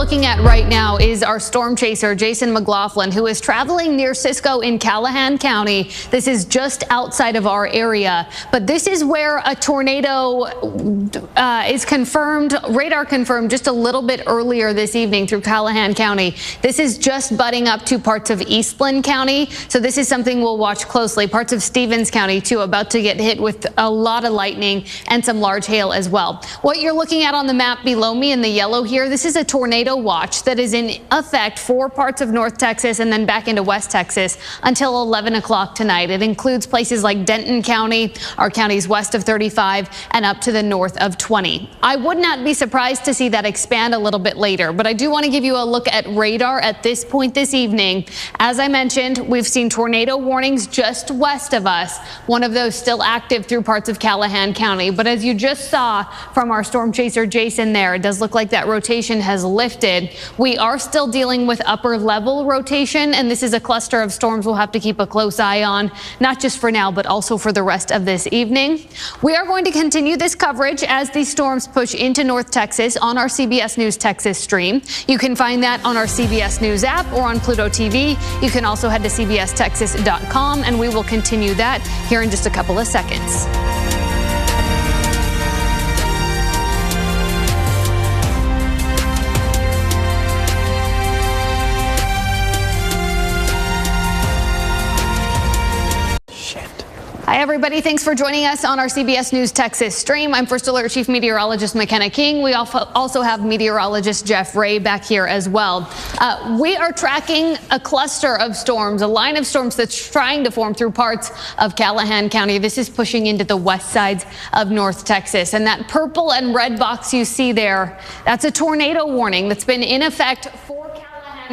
looking at right now is our storm chaser, Jason McLaughlin, who is traveling near Cisco in Callahan County. This is just outside of our area, but this is where a tornado is confirmed, radar confirmed just a little bit earlier this evening through Callahan County. This is just butting up to parts of Eastland County, so this is something we'll watch closely. Parts of Stevens County, too, about to get hit with a lot of lightning and some large hail as well. What you're looking at on the map below me in the yellow here, this is a tornado watch that is in effect for parts of North Texas and then back into West Texas until 11 o'clock tonight. It includes places like Denton County, our counties west of 35, and up to the north of 20. I would not be surprised to see that expand a little bit later, but I do want to give you a look at radar at this point this evening. As I mentioned, we've seen tornado warnings just west of us, one of those still active through parts of Callahan County. But as you just saw from our storm chaser Jason there, it does look like that rotation has lifted. We are still dealing with upper level rotation, and this is a cluster of storms we'll have to keep a close eye on, not just for now, but also for the rest of this evening. We are going to continue this coverage as these storms push into North Texas on our CBS News Texas stream. You can find that on our CBS News app or on Pluto TV. You can also head to cbstexas.com, and we will continue that here in just a couple of seconds. Hi, everybody. Thanks for joining us on our CBS News Texas stream. I'm First Alert Chief Meteorologist McKenna King. We also have meteorologist Jeff Ray back here as well. We are tracking a cluster of storms, a line of storms that's trying to form through parts of Callahan County. This is pushing into the west sides of North Texas. And that purple and red box you see there, that's a tornado warning that's been in effect for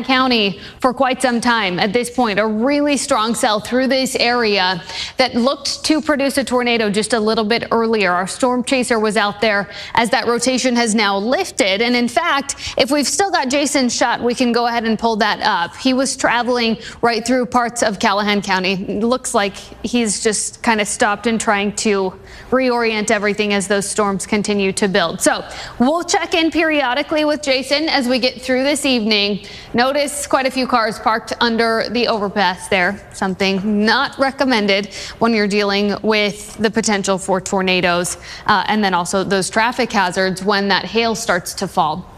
County for quite some time. At this point, a really strong cell through this area that looked to produce a tornado just a little bit earlier. Our storm chaser was out there as that rotation has now lifted. And in fact, if we've still got Jason's shot, we can go ahead and pull that up. He was traveling right through parts of Callahan County. It looks like he's just kind of stopped and trying to reorient everything as those storms continue to build. So we'll check in periodically with Jason as we get through this evening. Notice quite a few cars parked under the overpass there, something not recommended when you're dealing with the potential for tornadoes and then also those traffic hazards when that hail starts to fall.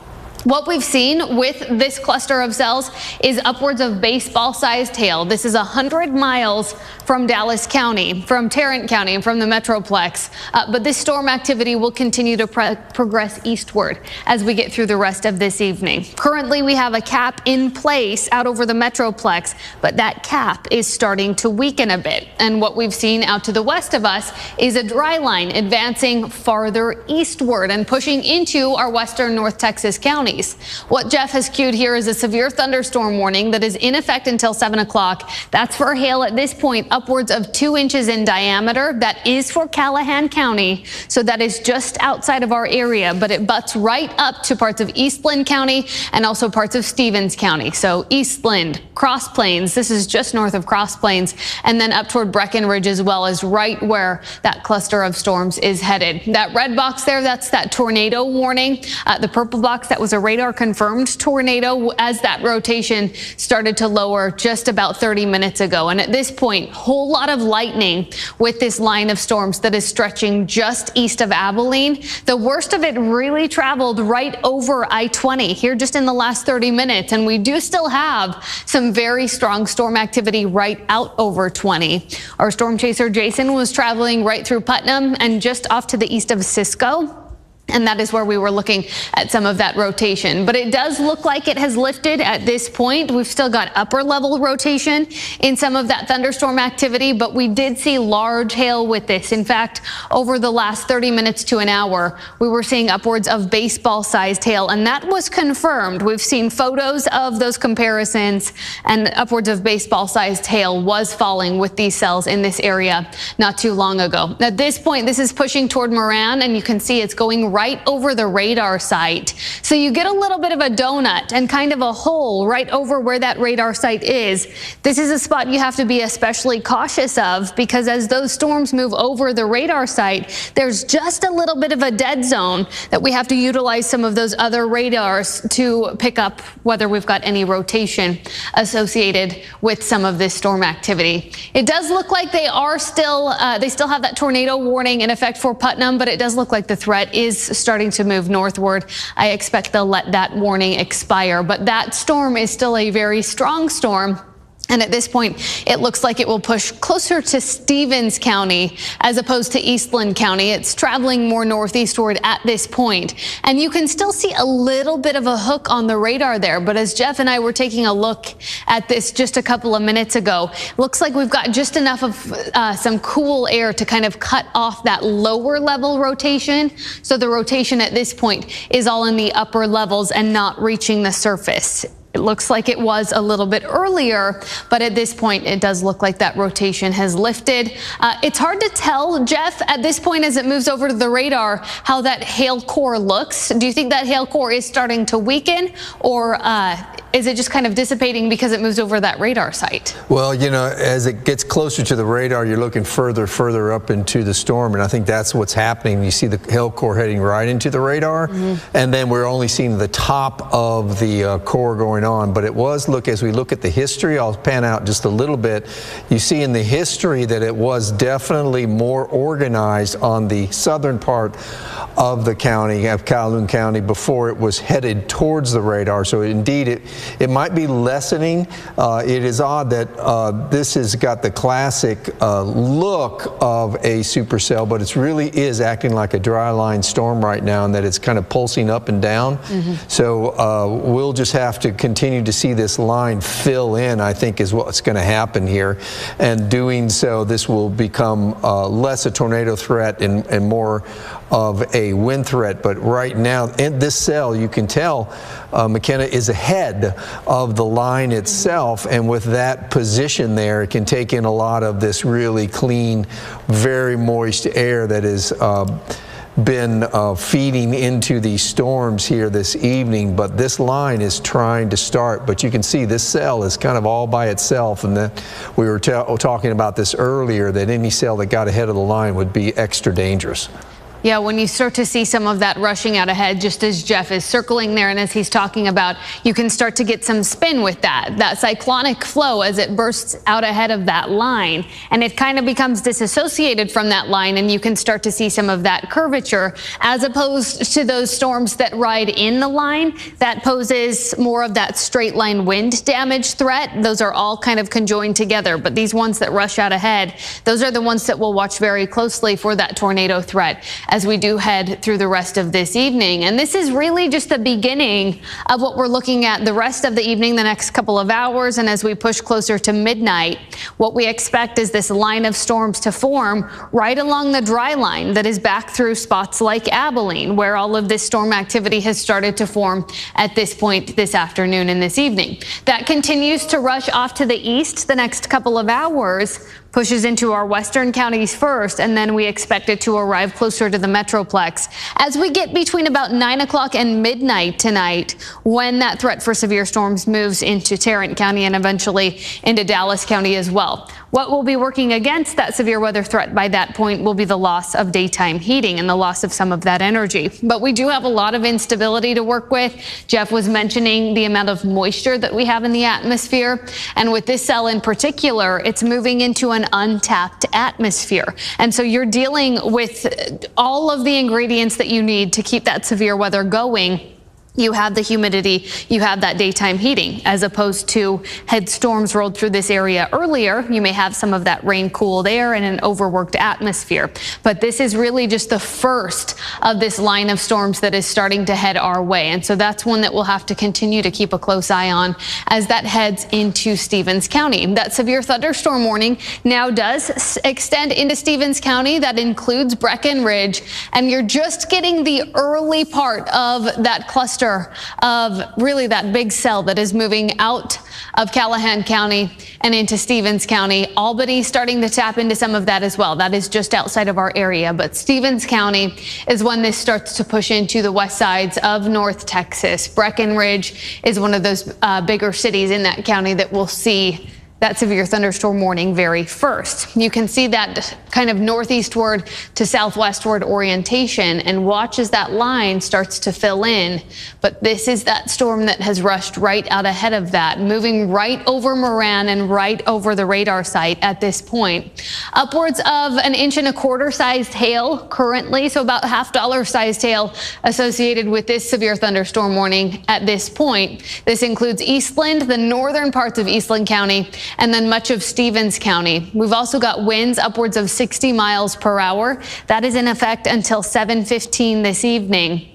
What we've seen with this cluster of cells is upwards of baseball-sized hail. This is 100 miles from Dallas County, from Tarrant County, and from the Metroplex. But this storm activity will continue to progress eastward as we get through the rest of this evening. Currently, we have a cap in place out over the Metroplex, but that cap is starting to weaken a bit. And what we've seen out to the west of us is a dry line advancing farther eastward and pushing into our western North Texas counties. What Jeff has queued here is a severe thunderstorm warning that is in effect until 7 o'clock. That's for hail at this point upwards of 2 inches in diameter. That is for Callahan County, so that is just outside of our area, but it butts right up to parts of Eastland County and also parts of Stevens County. So Eastland, Cross Plains, this is just north of Cross Plains, and then up toward Breckenridge as well is right where that cluster of storms is headed. That red box there, that's that tornado warning. The purple box, that was a radar confirmed tornado as that rotation started to lower just about 30 minutes ago. And at this point, whole lot of lightning with this line of storms that is stretching just east of Abilene. The worst of it really traveled right over I-20 here just in the last 30 minutes. And we do still have some very strong storm activity right out over 20. Our storm chaser Jason was traveling right through Putnam and just off to the east of Cisco. And that is where we were looking at some of that rotation. But it does look like it has lifted at this point. We've still got upper level rotation in some of that thunderstorm activity, but we did see large hail with this. In fact, over the last 30 minutes to an hour, we were seeing upwards of baseball sized hail, and that was confirmed. We've seen photos of those comparisons, and upwards of baseball sized hail was falling with these cells in this area not too long ago. At this point, this is pushing toward Moran, and you can see it's going right over the radar site. So you get a little bit of a donut and kind of a hole right over where that radar site is. This is a spot you have to be especially cautious of, because as those storms move over the radar site, there's just a little bit of a dead zone that we have to utilize some of those other radars to pick up whether we've got any rotation associated with some of this storm activity. It does look like they are still, they still have that tornado warning in effect for Putnam, but it does look like the threat is starting to move northward. I expect they'll let that warning expire, but that storm is still a very strong storm. And at this point, it looks like it will push closer to Stevens County as opposed to Eastland County. It's traveling more northeastward at this point. And you can still see a little bit of a hook on the radar there. But as Jeff and I were taking a look at this just a couple of minutes ago, looks like we've got just enough of some cool air to kind of cut off that lower level rotation. So the rotation at this point is all in the upper levels and not reaching the surface. It looks like it was a little bit earlier, but at this point, it does look like that rotation has lifted. It's hard to tell, Jeff, at this point as it moves over to the radar, how that hail core looks. Do you think that hail core is starting to weaken, or is it just kind of dissipating because it moves over that radar site? Well, you know, as it gets closer to the radar, you're looking further up into the storm, and I think that's what's happening. You see the hail core heading right into the radar, and then we're only seeing the top of the core going on. But it was, as we look at the history, I'll pan out just a little bit. You see in the history that it was definitely more organized on the southern part of the county, of Calhoun County, before it was headed towards the radar. So indeed, it might be lessening. It is odd that this has got the classic look of a supercell, but it really is acting like a dry line storm right now, and that it's kind of pulsing up and down. So we'll just have to continue to see this line fill in, I think, is what's going to happen here. And doing so, this will become less a tornado threat and more of a wind threat. But right now, in this cell, you can tell McKenna is ahead of the line itself, and with that position there, it can take in a lot of this really clean, very moist air that is been feeding into these storms here this evening. But this line is trying to start, but you can see this cell is kind of all by itself, and that we were talking about this earlier, that any cell that got ahead of the line would be extra dangerous. Yeah, when you start to see some of that rushing out ahead, just as Jeff is circling there and as he's talking about, you can start to get some spin with that cyclonic flow as it bursts out ahead of that line. And it kind of becomes disassociated from that line, and you can start to see some of that curvature, as opposed to those storms that ride in the line. That poses more of that straight line wind damage threat. Those are all kind of conjoined together. But these ones that rush out ahead, those are the ones that we'll watch very closely for that tornado threat as we do head through the rest of this evening. And this is really just the beginning of what we're looking at the rest of the evening, the next couple of hours. And as we push closer to midnight, what we expect is this line of storms to form right along the dry line that is back through spots like Abilene, where all of this storm activity has started to form at this point this afternoon and this evening. That continues to rush off to the east the next couple of hours, pushes into our western counties first, and then we expect it to arrive closer to the Metroplex as we get between about 9 o'clock and midnight tonight, when that threat for severe storms moves into Tarrant County and eventually into Dallas County as well. What will be working against that severe weather threat by that point will be the loss of daytime heating and the loss of some of that energy. But we do have a lot of instability to work with. Jeff was mentioning the amount of moisture that we have in the atmosphere. And with this cell in particular, it's moving into an untapped atmosphere. And so you're dealing with all of the ingredients that you need to keep that severe weather going. You have the humidity, you have that daytime heating, as opposed to had storms rolled through this area earlier. You may have some of that rain cooled air and an overworked atmosphere. But this is really just the first of this line of storms that is starting to head our way. And so that's one that we'll have to continue to keep a close eye on as that heads into Stevens County. That severe thunderstorm warning now does extend into Stevens County. That includes Breckenridge. And you're just getting the early part of that cluster cluster of really that big cell that is moving out of Callahan County and into Stevens County. Albany starting to tap into some of that as well. That is just outside of our area, but Stevens County is when this starts to push into the west sides of North Texas. Breckenridge is one of those bigger cities in that county that will see that severe thunderstorm warning very first. You can see that kind of northeastward to southwestward orientation, and watch as that line starts to fill in. But this is that storm that has rushed right out ahead of that, moving right over Moran and right over the radar site at this point. Upwards of 1.25 inch sized hail currently, so about $half sized hail associated with this severe thunderstorm warning at this point. This includes Eastland, the northern parts of Eastland County, and then much of Stevens County. We've also got winds upwards of 60 miles per hour. That is in effect until 7:15 this evening.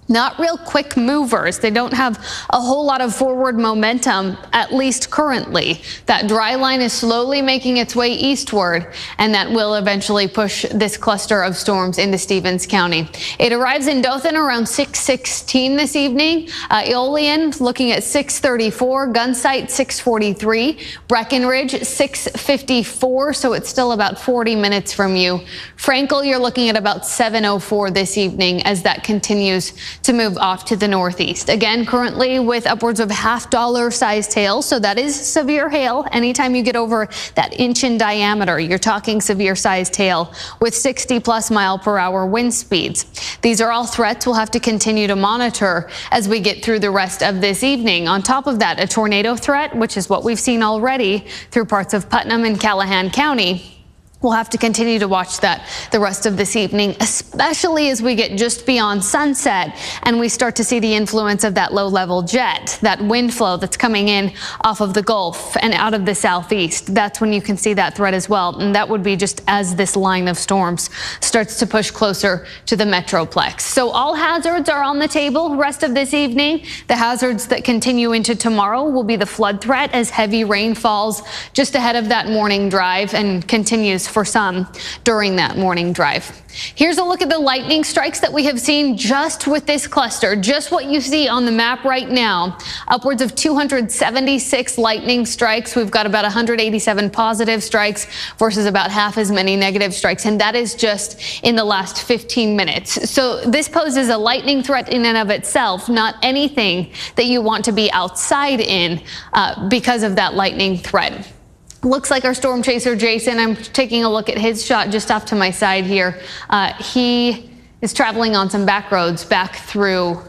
Not real quick movers. They don't have a whole lot of forward momentum, at least currently. That dry line is slowly making its way eastward, and that will eventually push this cluster of storms into Stevens County. It arrives in Dothan around 6:16 this evening. Aeolian looking at 6:34, Gunsight 6:43, Breckenridge 6:54, so it's still about 40 minutes from you. Frankel, you're looking at about 7:04 this evening as that continues to move off to the northeast. Again, currently with upwards of $half sized hail, so that is severe hail. Anytime you get over that inch in diameter, you're talking severe sized hail with 60+ mile per hour wind speeds. These are all threats we'll have to continue to monitor as we get through the rest of this evening. On top of that, a tornado threat, which is what we've seen already through parts of Putnam and Callahan County. We'll have to continue to watch that the rest of this evening, especially as we get just beyond sunset and we start to see the influence of that low-level jet, that wind flow that's coming in off of the Gulf and out of the southeast. That's when you can see that threat as well, and that would be just as this line of storms starts to push closer to the Metroplex. So all hazards are on the table rest of this evening. The hazards that continue into tomorrow will be the flood threat as heavy rain falls just ahead of that morning drive and continues for some during that morning drive. Here's a look at the lightning strikes that we have seen just with this cluster, just what you see on the map right now. Upwards of 276 lightning strikes. We've got about 187 positive strikes versus about half as many negative strikes, and that is just in the last 15 minutes. So this poses a lightning threat in and of itself, not anything that you want to be outside in because of that lightning threat. Looks like our storm chaser Jason, I'm taking a look at his shot just off to my side here. He is traveling on some back roads back through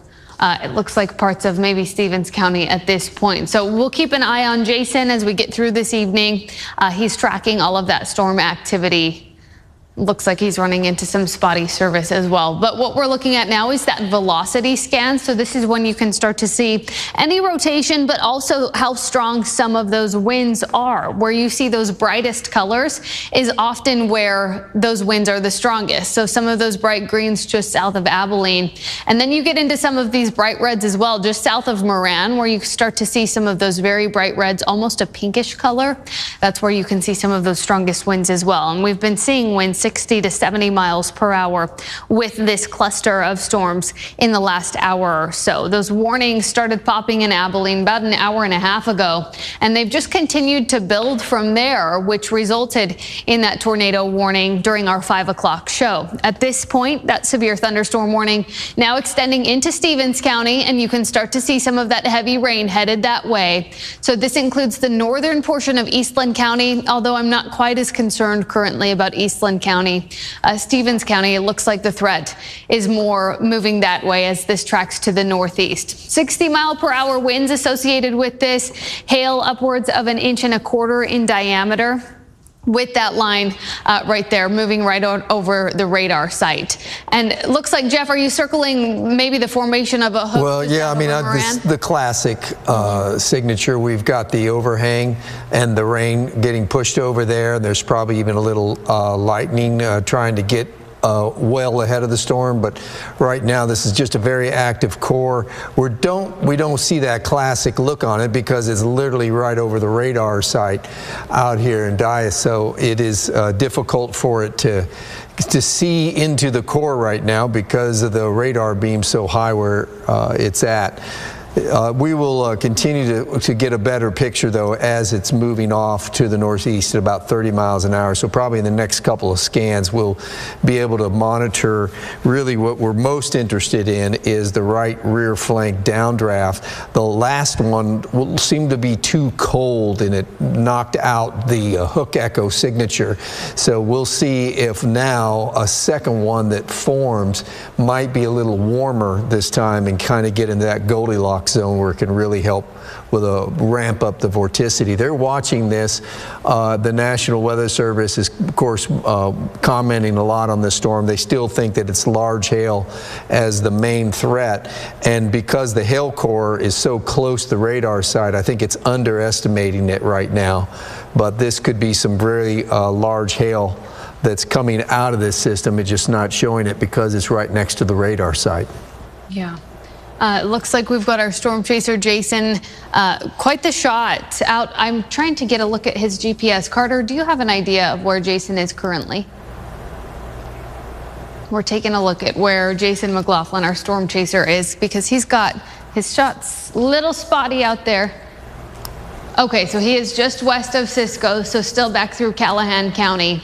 it looks like parts of maybe Stevens County at this point. So we'll keep an eye on Jason as we get through this evening. He's tracking all of that storm activity. Looks like he's running into some spotty service as well. But what we're looking at now is that velocity scan. So this is when you can start to see any rotation, but also how strong some of those winds are. Where you see those brightest colors is often where those winds are the strongest. So some of those bright greens just south of Abilene. And then you get into some of these bright reds as well, just south of Moran, where you start to see some of those very bright reds, almost a pinkish color. That's where you can see some of those strongest winds as well. And we've been seeing winds 60 to 70 miles per hour with this cluster of storms in the last hour or so. Those warnings started popping in Abilene about an hour and a half ago, and they've just continued to build from there, which resulted in that tornado warning during our 5 o'clock show. At this point, that severe thunderstorm warning now extending into Stevens County, and you can start to see some of that heavy rain headed that way. So this includes the northern portion of Eastland County, although I'm not quite as concerned currently about Eastland County. Stevens County, it looks like the threat is more moving that way as this tracks to the northeast. 60 mile per hour winds associated with this, hail upwards of 1.25 inches in diameter, with that line right there moving right over the radar site. And it looks like, Jeff, are you circling maybe the formation of a hook? Well, yeah, I mean, the classic signature. We've got the overhang and the rain getting pushed over there. There's probably even a little lightning trying to get well ahead of the storm, but right now this is just a very active core. We don't see that classic look on it because it's literally right over the radar site out here in Daya, so it is difficult for it to see into the core right now because of the radar beam so high where it's at. We will continue to get a better picture, though, as it's moving off to the northeast at about 30 miles an hour. So probably in the next couple of scans, we'll be able to monitor. Really what we're most interested in is the right rear flank downdraft. The last one will seem to be too cold, and it knocked out the hook echo signature. So we'll see if now a second one that forms might be a little warmer this time and kind of get into that Goldilocks zone where it can really help with a ramp up the vorticity. They're watching this. The National Weather Service is, of course, commenting a lot on this storm. They still think that it's large hail as the main threat, and because the hail core is so close to the radar site, I think it's underestimating it right now. But this could be some very large hail that's coming out of this system. It's just not showing it because it's right next to the radar site. Yeah. It looks like we've got our storm chaser, Jason. Quite the shot out. I'm trying to get a look at his GPS. Carter, do you have an idea of where Jason is currently? We're taking a look at where Jason McLaughlin, our storm chaser, is because he's got his shots a little spotty out there. Okay, so he is just west of Cisco, so still back through Callahan County.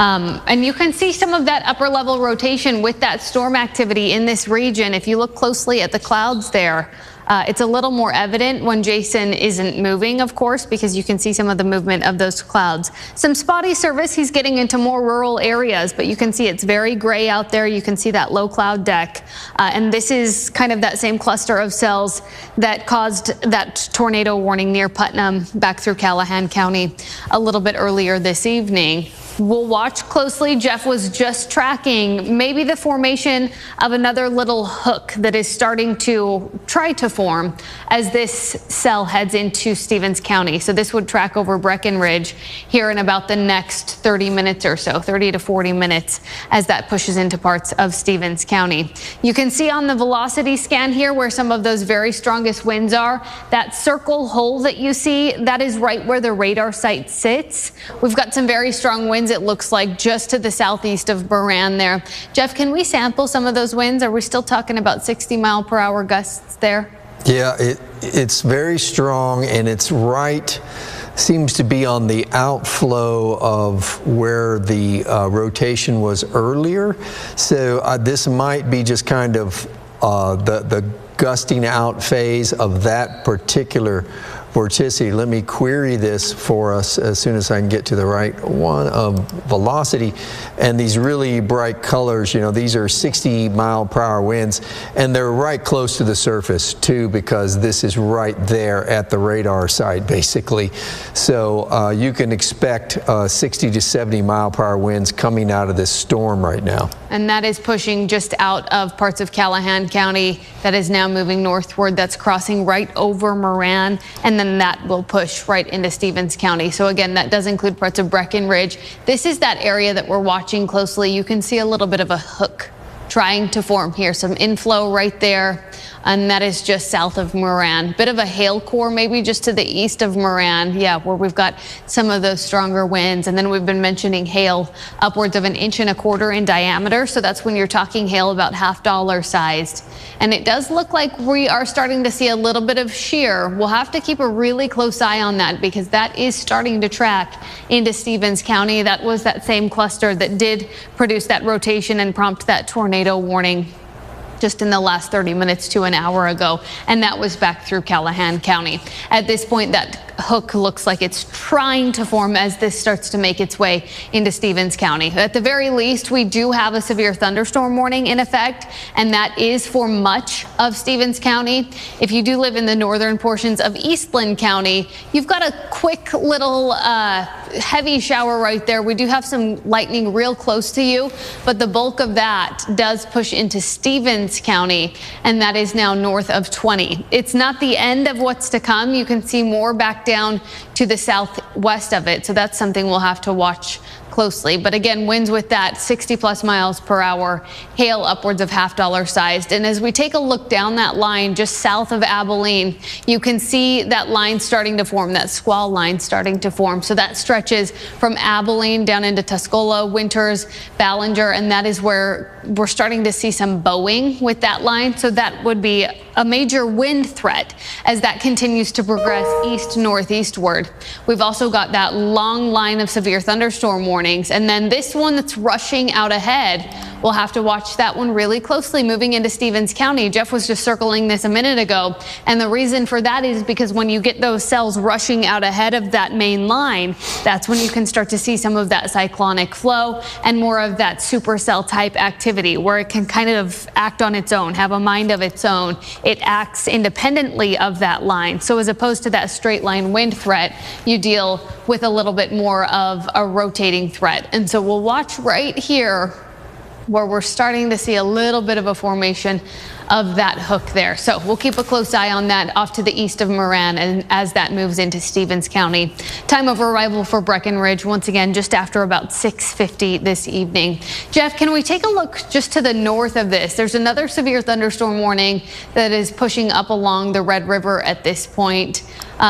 And you can see some of that upper level rotation with that storm activity in this region. If you look closely at the clouds there, it's a little more evident when Jason isn't moving, of course, because you can see some of the movement of those clouds. Some spotty service, he's getting into more rural areas, but you can see it's very gray out there. You can see that low cloud deck. And this is kind of that same cluster of cells that caused that tornado warning near Putnam back through Callahan County a little bit earlier this evening. We'll watch closely. Jeff was just tracking maybe the formation of another little hook that is starting to try to form as this cell heads into Stevens County. So this would track over Breckenridge here in about the next 30 minutes or so, 30 to 40 minutes as that pushes into parts of Stevens County. You can see on the velocity scan here where some of those very strongest winds are. That circle hole that you see, that is right where the radar site sits. We've got some very strong winds, it looks like, just to the southeast of Moran there. Jeff, can we sample some of those winds? Are we still talking about 60-mile-per-hour gusts there? Yeah, it's very strong, and it's right, seems to be on the outflow of where the rotation was earlier. So this might be just kind of the gusting out phase of that particular vorticity. Let me query this for us as soon as I can get to the right one of velocity. And these really bright colors, you know, these are 60-mile-per-hour winds, and they're right close to the surface too, because this is right there at the radar site basically. So you can expect 60 to 70-mile-per-hour winds coming out of this storm right now. And that is pushing just out of parts of Callahan County. That is now moving northward. That's crossing right over Moran, and then that will push right into Stevens County. So again, that does include parts of Breckenridge. This is that area that we're watching closely. You can see a little bit of a hook trying to form here. Some inflow right there. And that is just south of Moran. Bit of a hail core maybe just to the east of Moran. Yeah, where we've got some of those stronger winds. And then we've been mentioning hail upwards of 1.25 inches in diameter. So that's when you're talking hail about $half sized. And it does look like we are starting to see a little bit of shear. We'll have to keep a really close eye on that because that is starting to track into Stevens County. That was that same cluster that did produce that rotation and prompt that tornado warning just in the last 30 minutes to an hour ago, and that was back through Callahan County. At this point, that hook looks like it's trying to form as this starts to make its way into Stevens County. At the very least, we do have a severe thunderstorm warning in effect, and that is for much of Stevens County. If you do live in the northern portions of Eastland County, you've got a quick little heavy shower right there. We do have some lightning real close to you, but the bulk of that does push into Stevens County, and that is now north of 20. It's not the end of what's to come. You can see more back down to the southwest of it, so that's something we'll have to watch closely. But again, winds with that 60+ miles per hour, hail upwards of $half sized. And as we take a look down that line just south of Abilene, you can see that line starting to form, that squall line starting to form. So that stretches from Abilene down into Tuscola, Winters, Ballinger, and that is where we're starting to see some bowing with that line. So that would be a major wind threat as that continues to progress east-northeastward. We've also got that long line of severe thunderstorm warnings, and then this one that's rushing out ahead. We'll have to watch that one really closely moving into Stevens County. Jeff was just circling this a minute ago, and the reason for that is because when you get those cells rushing out ahead of that main line, that's when you can start to see some of that cyclonic flow and more of that supercell type activity where it can kind of act on its own, have a mind of its own. It acts independently of that line. So as opposed to that straight line wind threat, you deal with a little bit more of a rotating threat. And so we'll watch right here where we're starting to see a little bit of a formation of that hook there. So we'll keep a close eye on that off to the east of Moran and as that moves into Stevens County. Time of arrival for Breckenridge once again just after about 6:50 this evening. Jeff, can we take a look just to the north of this? There's another severe thunderstorm warning that is pushing up along the Red River at this point.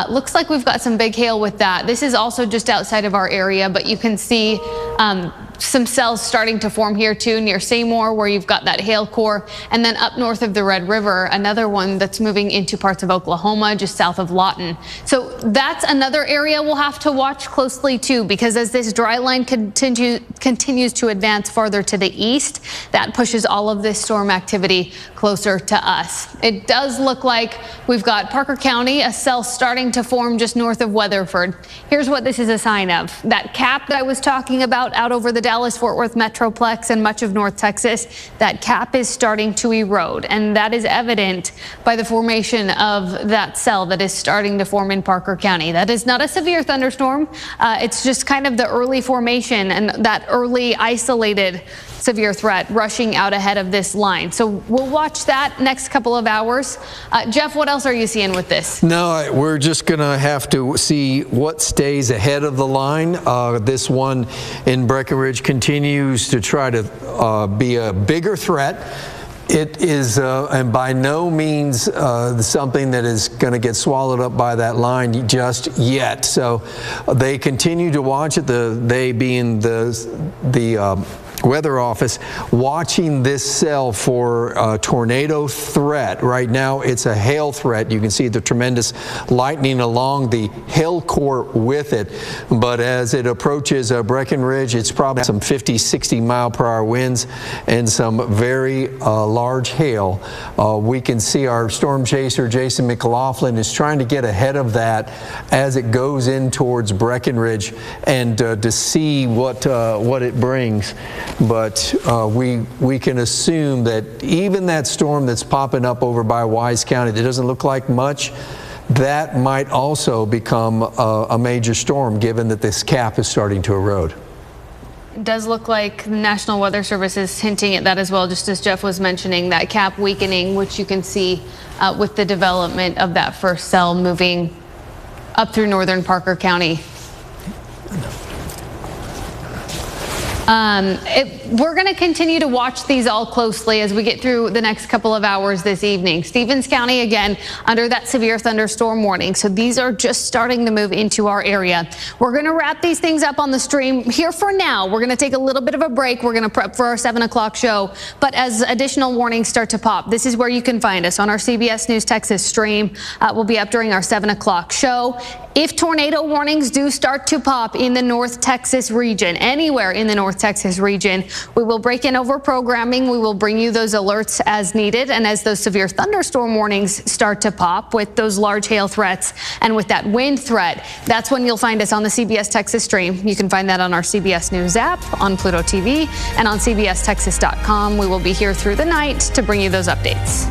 Looks like we've got some big hail with that. This is also just outside of our area, but you can see some cells starting to form here too near Seymour where you've got that hail core, and then up north of the Red River, another one that's moving into parts of Oklahoma just south of Lawton. So that's another area we'll have to watch closely too, because as this dry line continues to advance farther to the east, that pushes all of this storm activity closer to us. It does look like we've got Parker County, a cell starting to form just north of Weatherford. Here's what this is a sign of. That cap that I was talking about out over the Dallas-Fort Worth Metroplex and much of North Texas, that cap is starting to erode, and that is evident by the formation of that cell that is starting to form in Parker County. That is not a severe thunderstorm. It's just kind of the early formation and that early isolated severe threat rushing out ahead of this line. So we'll watch that next couple of hours. Jeff, what else are you seeing with this? No, we're just going to have to see what stays ahead of the line. This one in Breckenridge continues to try to be a bigger threat. It is, and by no means something that is going to get swallowed up by that line just yet. So they continue to watch it, they being the weather office, watching this cell for a tornado threat. Right now it's a hail threat. You can see the tremendous lightning along the hail core with it, but as it approaches Breckenridge, it's probably some 50-60 mile per hour winds and some very large hail. We can see our storm chaser Jason McLaughlin is trying to get ahead of that as it goes in towards Breckenridge and to see what it brings. But we can assume that even that storm that's popping up over by Wise County that doesn't look like much, that might also become a major storm given that this cap is starting to erode. It does look like the National Weather Service is hinting at that as well, just as Jeff was mentioning, that cap weakening, which you can see with the development of that first cell moving up through northern Parker County. We're going to continue to watch these all closely as we get through the next couple of hours this evening. Stevens County, again, under that severe thunderstorm warning. So these are just starting to move into our area. We're going to wrap these things up on the stream here for now. We're going to take a little bit of a break. We're going to prep for our 7 o'clock show. But as additional warnings start to pop, this is where you can find us on our CBS News Texas stream. We'll be up during our 7 o'clock show. If tornado warnings do start to pop in the North Texas region, anywhere in the North Texas region, we will break in over programming. We will bring you those alerts as needed. And as those severe thunderstorm warnings start to pop with those large hail threats and with that wind threat, that's when you'll find us on the CBS Texas stream. You can find that on our CBS News app, on Pluto TV, and on CBSTexas.com. We will be here through the night to bring you those updates.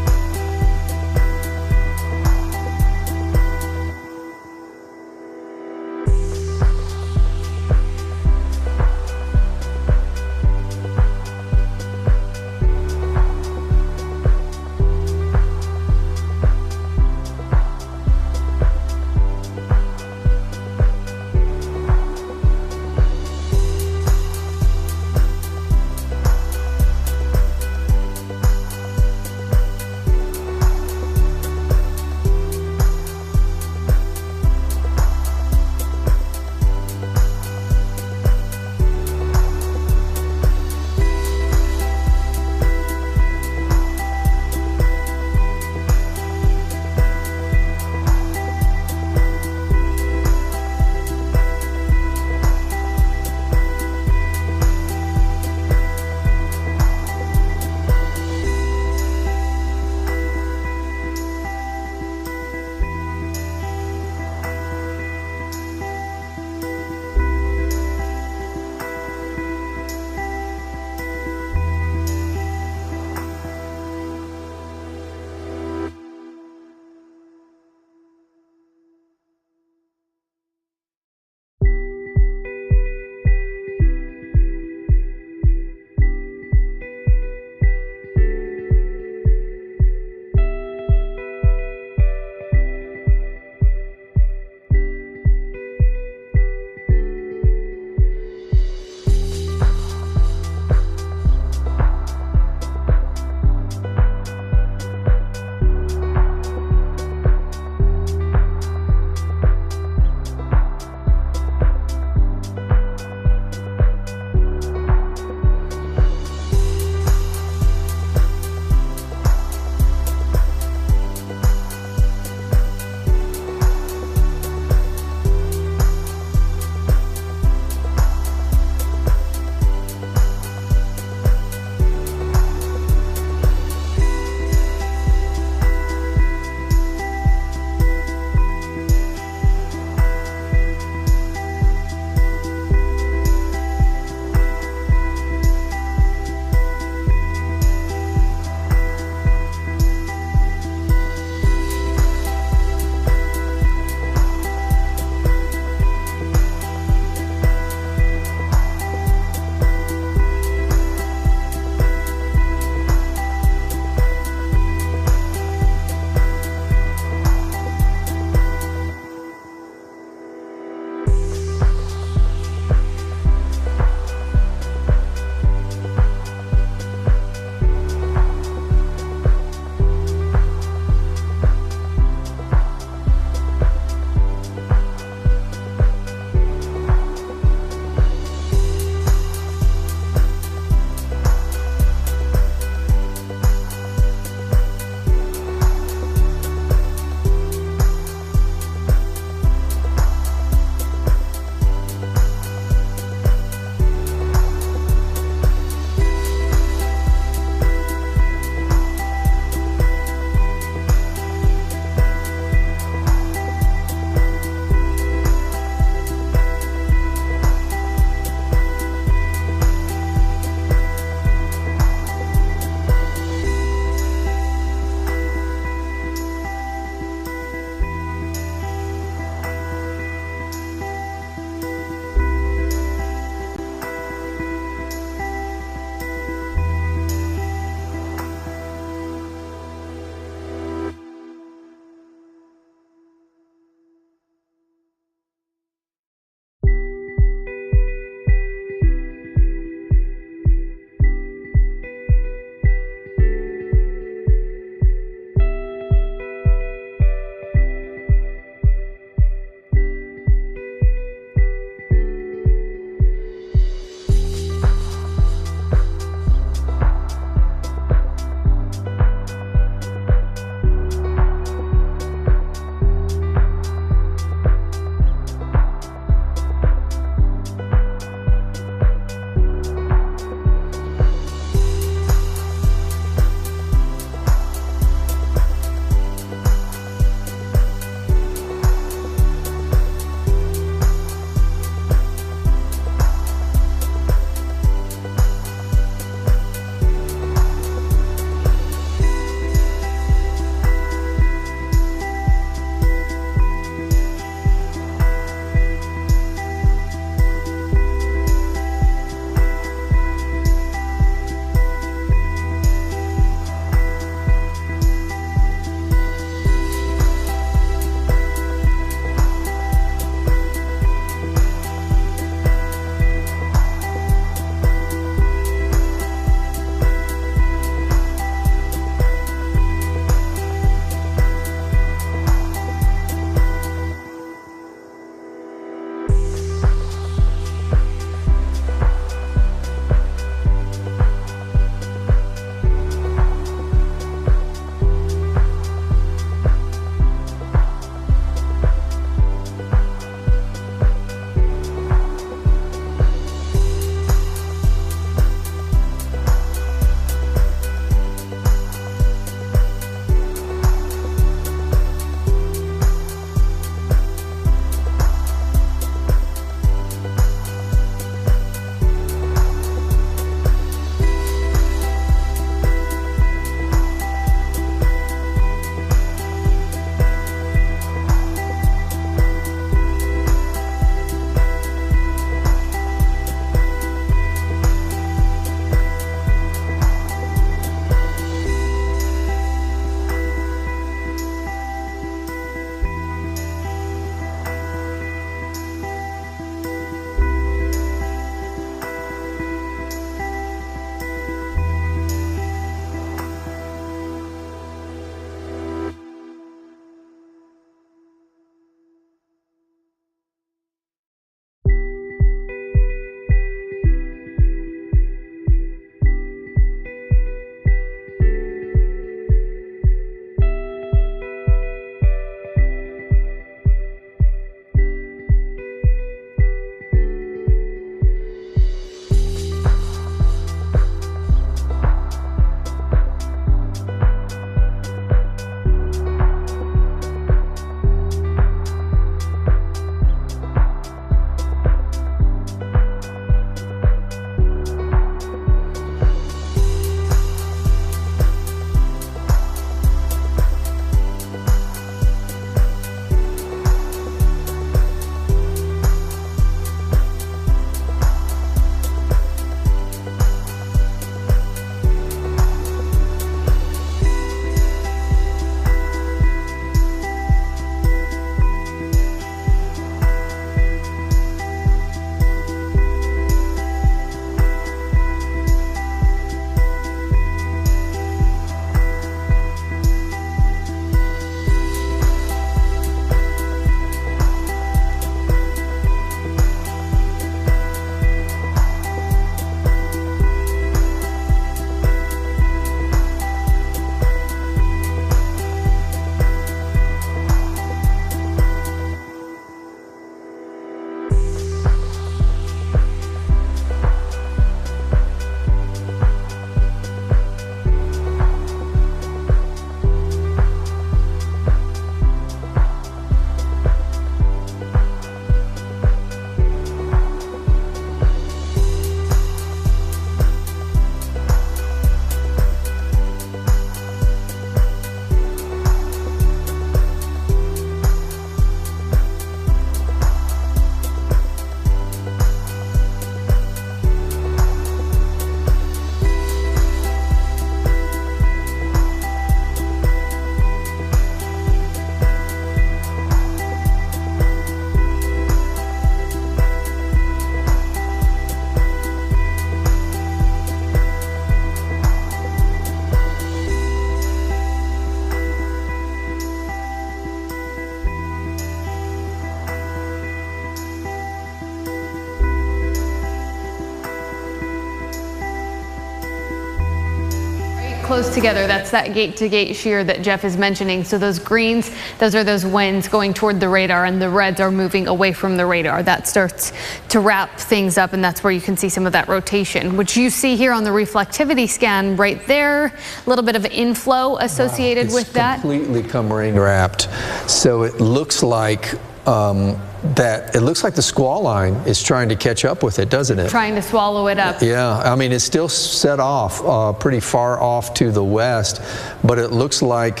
close together. That's that gate-to-gate shear that Jeff is mentioning. So those greens, those are those winds going toward the radar, and the reds are moving away from the radar. That starts to wrap things up, and that's where you can see some of that rotation, which you see here on the reflectivity scan right there. A little bit of inflow associated with that. It's completely come rain wrapped. So it looks like it looks like the squall line is trying to catch up with it, doesn't it? Trying to swallow it up. Yeah, I mean, it's still set off pretty far off to the west, but it looks like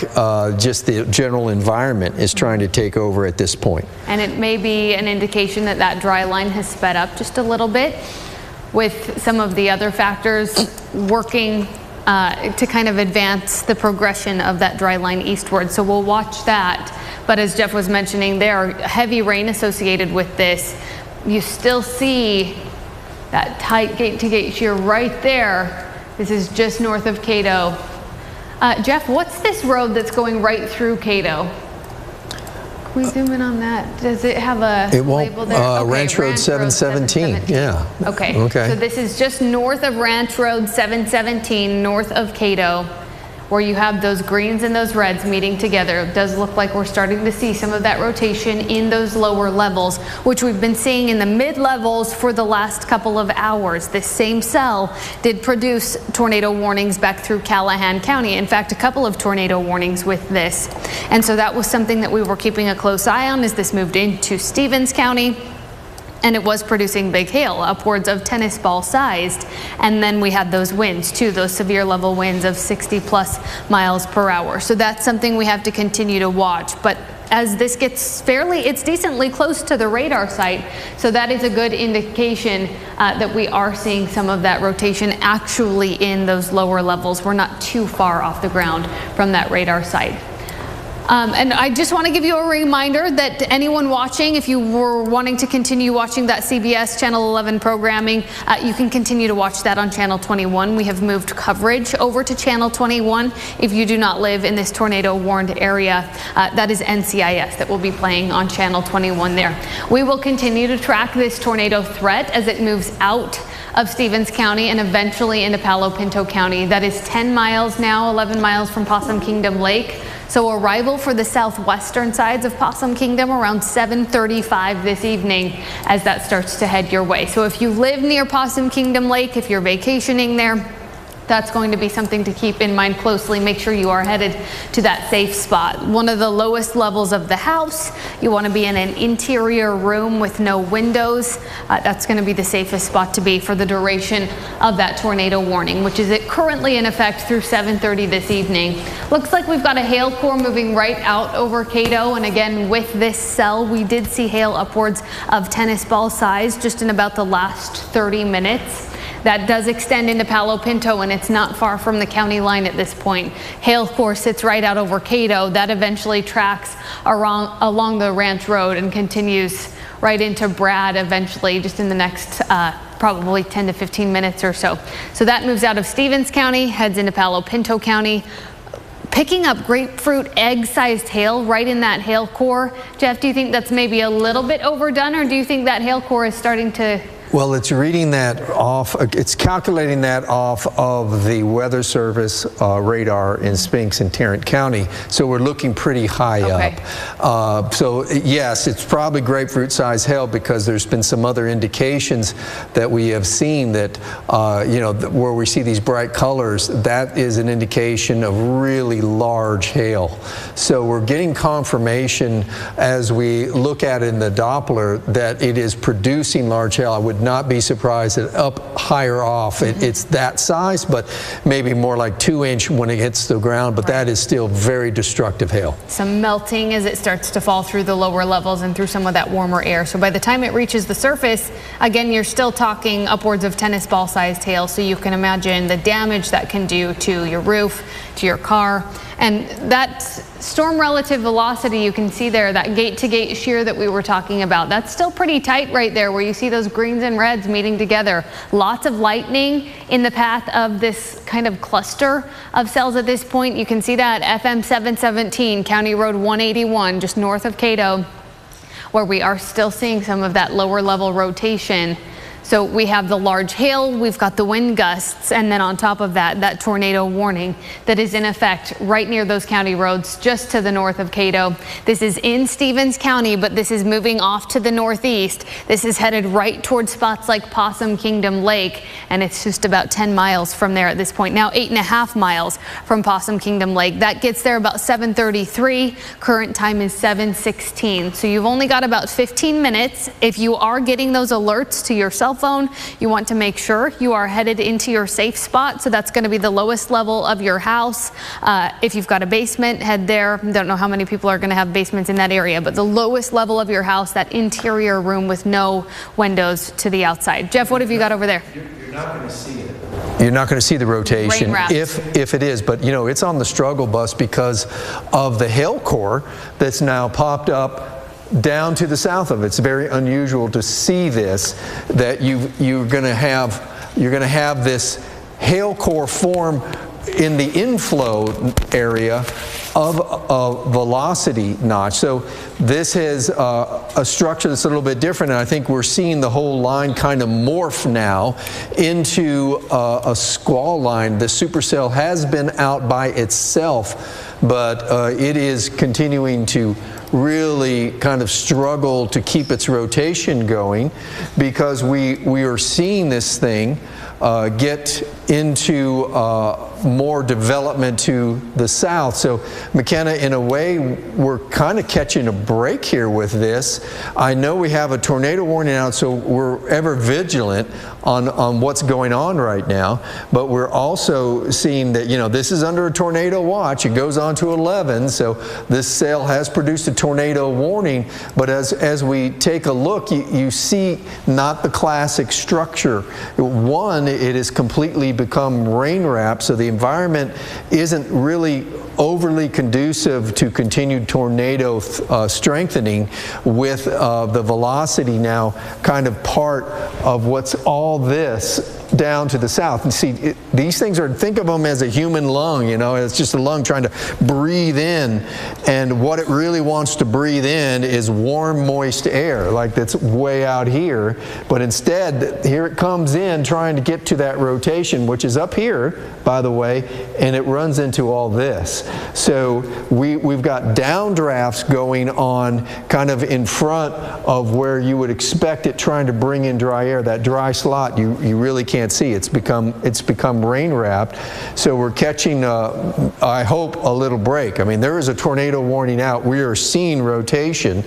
just the general environment is trying to take over at this point. And it may be an indication that that dry line has sped up just a little bit, with some of the other factors working to kind of advance the progression of that dry line eastward. So we'll watch that. But as Jeff was mentioning, there are heavy rain associated with this. You still see that tight gate-to-gate shear right there. This is just north of Cato. Jeff, what's this road that's going right through Cato? Can we zoom in on that? Does it have a label there? Okay, Ranch Road 717. Yeah. Okay. Okay. So this is just north of Ranch Road 717, north of Cato, where you have those greens and those reds meeting together. It does look like we're starting to see some of that rotation in those lower levels, which we've been seeing in the mid-levels for the last couple of hours. This same cell did produce tornado warnings back through Callahan County. In fact, a couple of tornado warnings with this. And so that was something that we were keeping a close eye on as this moved into Stevens County. And it was producing big hail, upwards of tennis ball sized. And then we had those winds too, those severe level winds of 60+ miles per hour. So that's something we have to continue to watch. But as this gets it's decently close to the radar site. So that is a good indication that we are seeing some of that rotation actually in those lower levels. We're not too far off the ground from that radar site. And I just want to give you a reminder that anyone watching, if you were wanting to continue watching that CBS Channel 11 programming, you can continue to watch that on Channel 21. We have moved coverage over to Channel 21. If you do not live in this tornado warned area, that is NCIS that will be playing on Channel 21 there. We will continue to track this tornado threat as it moves out of Stevens County and eventually into Palo Pinto County. That is 10 miles now, 11 miles from Possum Kingdom Lake. So arrival for the southwestern sides of Possum Kingdom around 7:35 this evening as that starts to head your way. So if you live near Possum Kingdom Lake, if you're vacationing there, that's going to be something to keep in mind closely. Make sure you are headed to that safe spot. One of the lowest levels of the house. You want to be in an interior room with no windows. That's going to be the safest spot to be for the duration of that tornado warning, which is currently in effect through 7:30 this evening. Looks like we've got a hail core moving right out over Cato. And again, with this cell, we did see hail upwards of tennis ball size just in about the last 30 minutes. That does extend into Palo Pinto, and it's not far from the county line at this point. Hail core sits right out over Cato. That eventually tracks along the Ranch Road and continues right into Brad eventually, just in the next probably 10 to 15 minutes or so. So that moves out of Stevens County, heads into Palo Pinto County, picking up grapefruit egg-sized hail right in that hail core. Jeff, do you think that's maybe a little bit overdone, or do you think that hail core is starting to... Well, it's reading that off, it's calculating that off of the Weather Service radar in Spinks and Tarrant County, so we're looking pretty high up. So yes, it's probably grapefruit-sized hail because there's been some other indications that we have seen that, where we see these bright colors, that is an indication of really large hail. So we're getting confirmation as we look at it in the Doppler that it is producing large hail. I would not be surprised that up higher off it's that size, but maybe more like 2-inch when it hits the ground, but that is still very destructive hail. Some melting as it starts to fall through the lower levels and through some of that warmer air. So by the time it reaches the surface, again, you're still talking upwards of tennis ball sized hail, so you can imagine the damage that can do to your roof, to your car. And that storm relative velocity, you can see there, that gate-to-gate shear that we were talking about, that's still pretty tight right there where you see those greens and reds meeting together. Lots of lightning in the path of this kind of cluster of cells at this point. You can see that FM 717, County Road 181, just north of Cato, where we are still seeing some of that lower level rotation. So we have the large hail, we've got the wind gusts, and then on top of that, that tornado warning that is in effect right near those county roads just to the north of Cato. This is in Stevens County, but this is moving off to the northeast. This is headed right towards spots like Possum Kingdom Lake, and it's just about 10 miles from there at this point. Now 8.5 miles from Possum Kingdom Lake. That gets there about 7:33. Current time is 7:16. So you've only got about 15 minutes. If you are getting those alerts to your cell phone, you want to make sure you are headed into your safe spot. So that's going to be the lowest level of your house. If you've got a basement, head there. Don't know how many people are going to have basements in that area, but the lowest level of your house, that interior room with no windows to the outside. Jeff, what have you got over there? You're not going to see it. You're not going to see the rotation if it is, but you know, it's on the struggle bus because of the hail core that's now popped up down to the south of it. It's very unusual to see this, that you're going to have this hail core form in the inflow area of a velocity notch. So this is a structure that's a little bit different, and I think we're seeing the whole line kind of morph now into a squall line. The supercell has been out by itself, but it is continuing to really kind of struggle to keep its rotation going because we are seeing this thing get into more development to the south. So McKenna, in a way, we're kind of catching a break here with this. I know we have a tornado warning out, so we're ever vigilant on what's going on right now, but we're also seeing that, you know, this is under a tornado watch. It goes on to 11, so this cell has produced a tornado warning, but as we take a look, you see not the classic structure. One, it has completely become rain wrapped, so the environment isn't really overly conducive to continued tornado strengthening, with the velocity now kind of part of what's all this down to the south. And see, these things are, think of them as a human lung, you know, it's just a lung trying to breathe in, and what it really wants to breathe in is warm, moist air, like that's way out here, but instead, here it comes in trying to get to that rotation, which is up here, by the way, and it runs into all this. So we've got downdrafts going on kind of in front of where you would expect it, trying to bring in dry air. That dry slot, you really can't see. It's become rain wrapped. So we're catching, I hope, a little break. I mean, there is a tornado warning out. We are seeing rotation,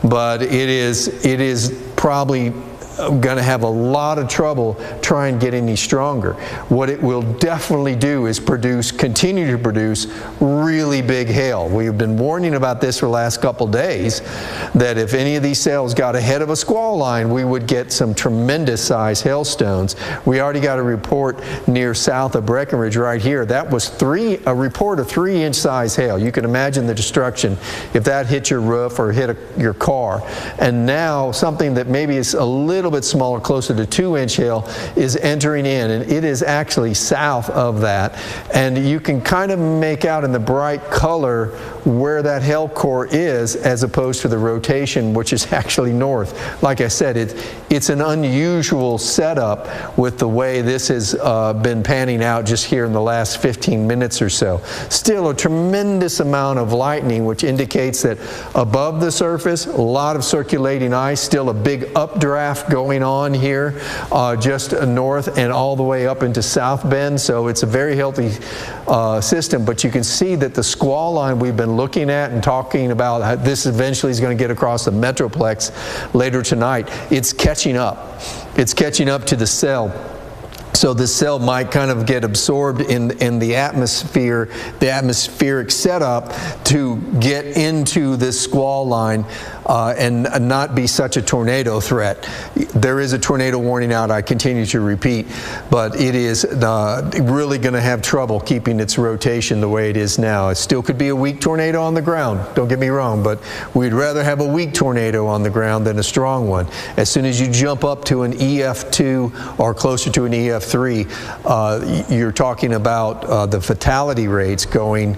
but it is probably going to have a lot of trouble trying to get any stronger. What it will definitely do is continue to produce really big hail. We've been warning about this for the last couple days, that if any of these cells got ahead of a squall line, we would get some tremendous size hailstones. We already got a report near south of Breckenridge right here. That was a report of 3-inch size hail. You can imagine the destruction if that hit your roof or hit your car. And now something that maybe is a little bit smaller, closer to 2-inch hail, is entering in, and it is actually south of that, and you can kind of make out in the bright color where that hail core is, as opposed to the rotation, which is actually north. Like I said, it's an unusual setup with the way this has been panning out just here in the last 15 minutes or so. Still a tremendous amount of lightning, which indicates that above the surface, a lot of circulating ice, still a big updraft going on here just north and all the way up into South Bend. So it's a very healthy system, but you can see that the squall line we've been looking at and talking about, how this eventually is going to get across the Metroplex later tonight. It's catching up. It's catching up to the cell. So the cell might kind of get absorbed in the atmosphere, the atmospheric setup, to get into this squall line and not be such a tornado threat. There is a tornado warning out, I continue to repeat, but it is really going to have trouble keeping its rotation the way it is now. It still could be a weak tornado on the ground, don't get me wrong, but we'd rather have a weak tornado on the ground than a strong one. As soon as you jump up to an EF2, EF2 or closer to an EF3, you're talking about the fatality rates going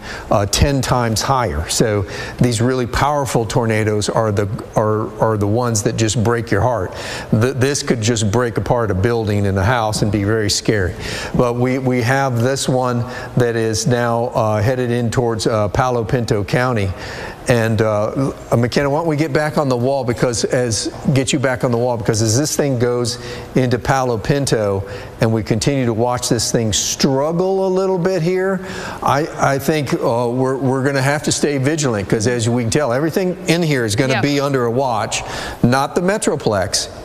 10 times higher. So these really powerful tornadoes are the ones that just break your heart. This could just break apart a building and a house and be very scary. But we have this one that is now headed in towards Palo Pinto County. And McKenna, why don't we get back on the wall, because as this thing goes into Palo Pinto and we continue to watch this thing struggle a little bit here, I think we're going to have to stay vigilant, because as we can tell, everything in here is going to be under a watch. Not the Metroplex.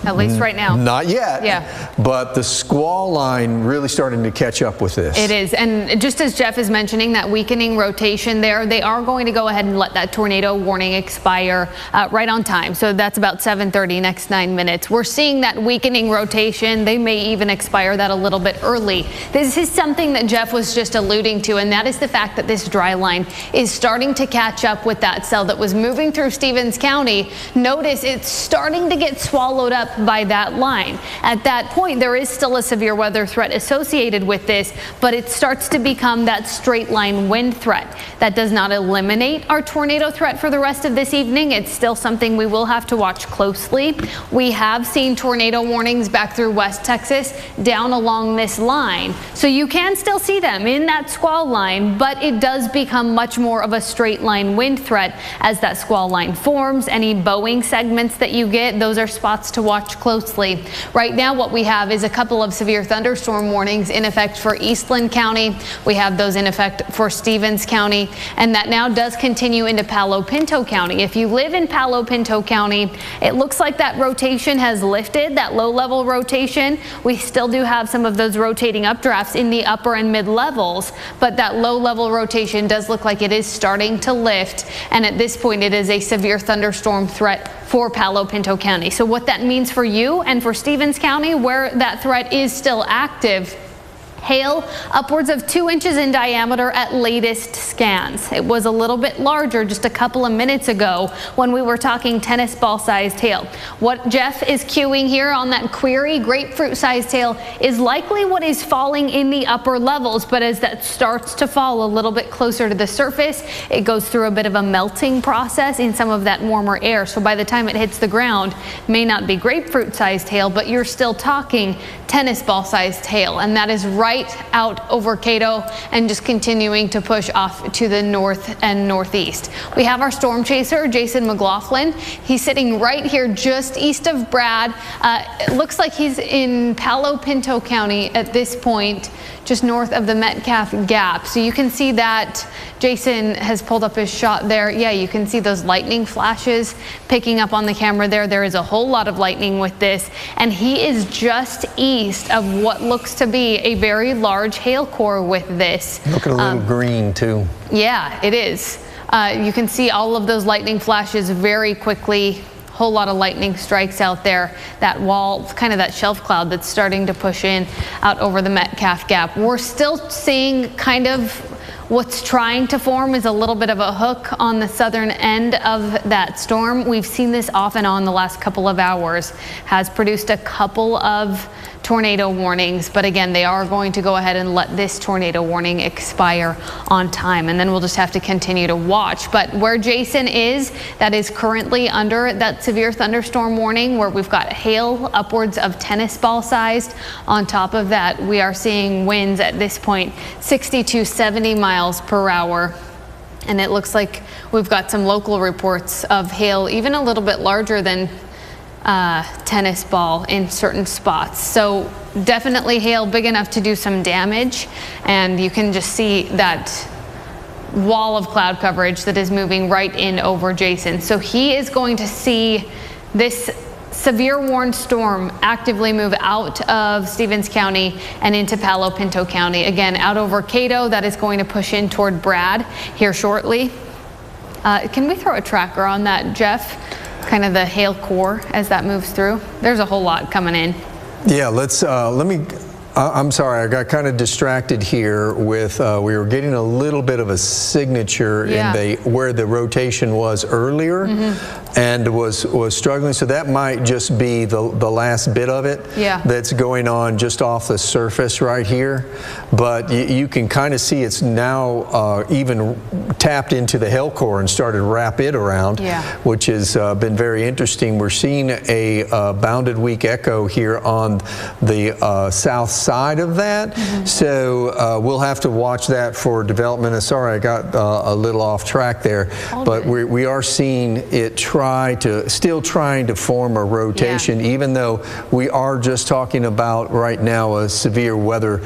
At least right now. Not yet. Yeah. But the squall line really starting to catch up with this. It is. And just as Jeff is mentioning, that weakening rotation there, they are going to go ahead and let that tornado warning expire right on time. So that's about 7:30, next 9 minutes. We're seeing that weakening rotation. They may even expire that a little bit early. This is something that Jeff was just alluding to, and that is the fact that this dry line is starting to catch up with that cell that was moving through Stevens County. Notice it's starting to get swallowed up by that line. At that point, there is still a severe weather threat associated with this, but it starts to become that straight line wind threat. That does not eliminate our tornado threat for the rest of this evening. It's still something we will have to watch closely. We have seen tornado warnings back through West Texas down along this line. So you can still see them in that squall line, but it does become much more of a straight line wind threat as that squall line forms. Any bowing segments that you get, those are spots to watch closely. Right now, what we have is a couple of severe thunderstorm warnings in effect for Eastland County. We have those in effect for Stevens County, and that now does continue into Palo Pinto County. If you live in Palo Pinto County, it looks like that rotation has lifted, that low-level rotation. We still do have some of those rotating updrafts in the upper and mid levels, but that low-level rotation does look like it is starting to lift, and at this point, it is a severe thunderstorm threat for Palo Pinto County. So what that means for you and for Stevens County, where that threat is still active, hail upwards of 2 inches in diameter at latest scans. It was a little bit larger just a couple of minutes ago when we were talking tennis ball sized hail. What Jeff is cueing here on that query, grapefruit sized hail, is likely what is falling in the upper levels, but as that starts to fall a little bit closer to the surface, it goes through a bit of a melting process in some of that warmer air. So by the time it hits the ground, may not be grapefruit sized hail, but you're still talking tennis ball sized hail, and that is right out over Cato and just continuing to push off to the north and northeast. We have our storm chaser, Jason McLaughlin. He's sitting right here just east of Brad. It looks like he's in Palo Pinto County at this point, just north of the Metcalf Gap. So you can see that Jason has pulled up his shot there. Yeah, you can see those lightning flashes picking up on the camera there. There is a whole lot of lightning with this, and he is just east of what looks to be a very large hail core with this. Looking a little green too. Yeah, it is. You can see all of those lightning flashes very quickly. Whole lot of lightning strikes out there. That wall, kind of that shelf cloud that's starting to push in out over the Metcalf Gap. We're still seeing kind of what's trying to form is a little bit of a hook on the southern end of that storm. We've seen this off and on the last couple of hours. Has produced a couple of tornado warnings, but again, they are going to go ahead and let this tornado warning expire on time, and then we'll just have to continue to watch. But where Jason is, that is currently under that severe thunderstorm warning, where we've got hail upwards of tennis ball sized. On top of that, we are seeing winds at this point 60 to 70 miles per hour. And it looks like we've got some local reports of hail even a little bit larger than tennis ball in certain spots. So definitely hail big enough to do some damage, and you can just see that wall of cloud coverage that is moving right in over Jason. So he is going to see this severe warned storm actively move out of Stevens County and into Palo Pinto County. Again, out over Cato, that is going to push in toward Brad here shortly. Can we throw a tracker on that, Jeff? Kind of the hail core as that moves through. There's a whole lot coming in. Yeah, I'm sorry, I got kind of distracted here with, we were getting a little bit of a signature in where the rotation was earlier. and was struggling. So that might just be the last bit of it that's going on just off the surface right here. But you can kind of see it's now even tapped into the hail core and started to wrap it around, which has been very interesting. We're seeing a bounded weak echo here on the south side of that. So we'll have to watch that for development. Sorry, I got a little off track there, but we are seeing it still trying to form a rotation, even though we are just talking about right now a severe weather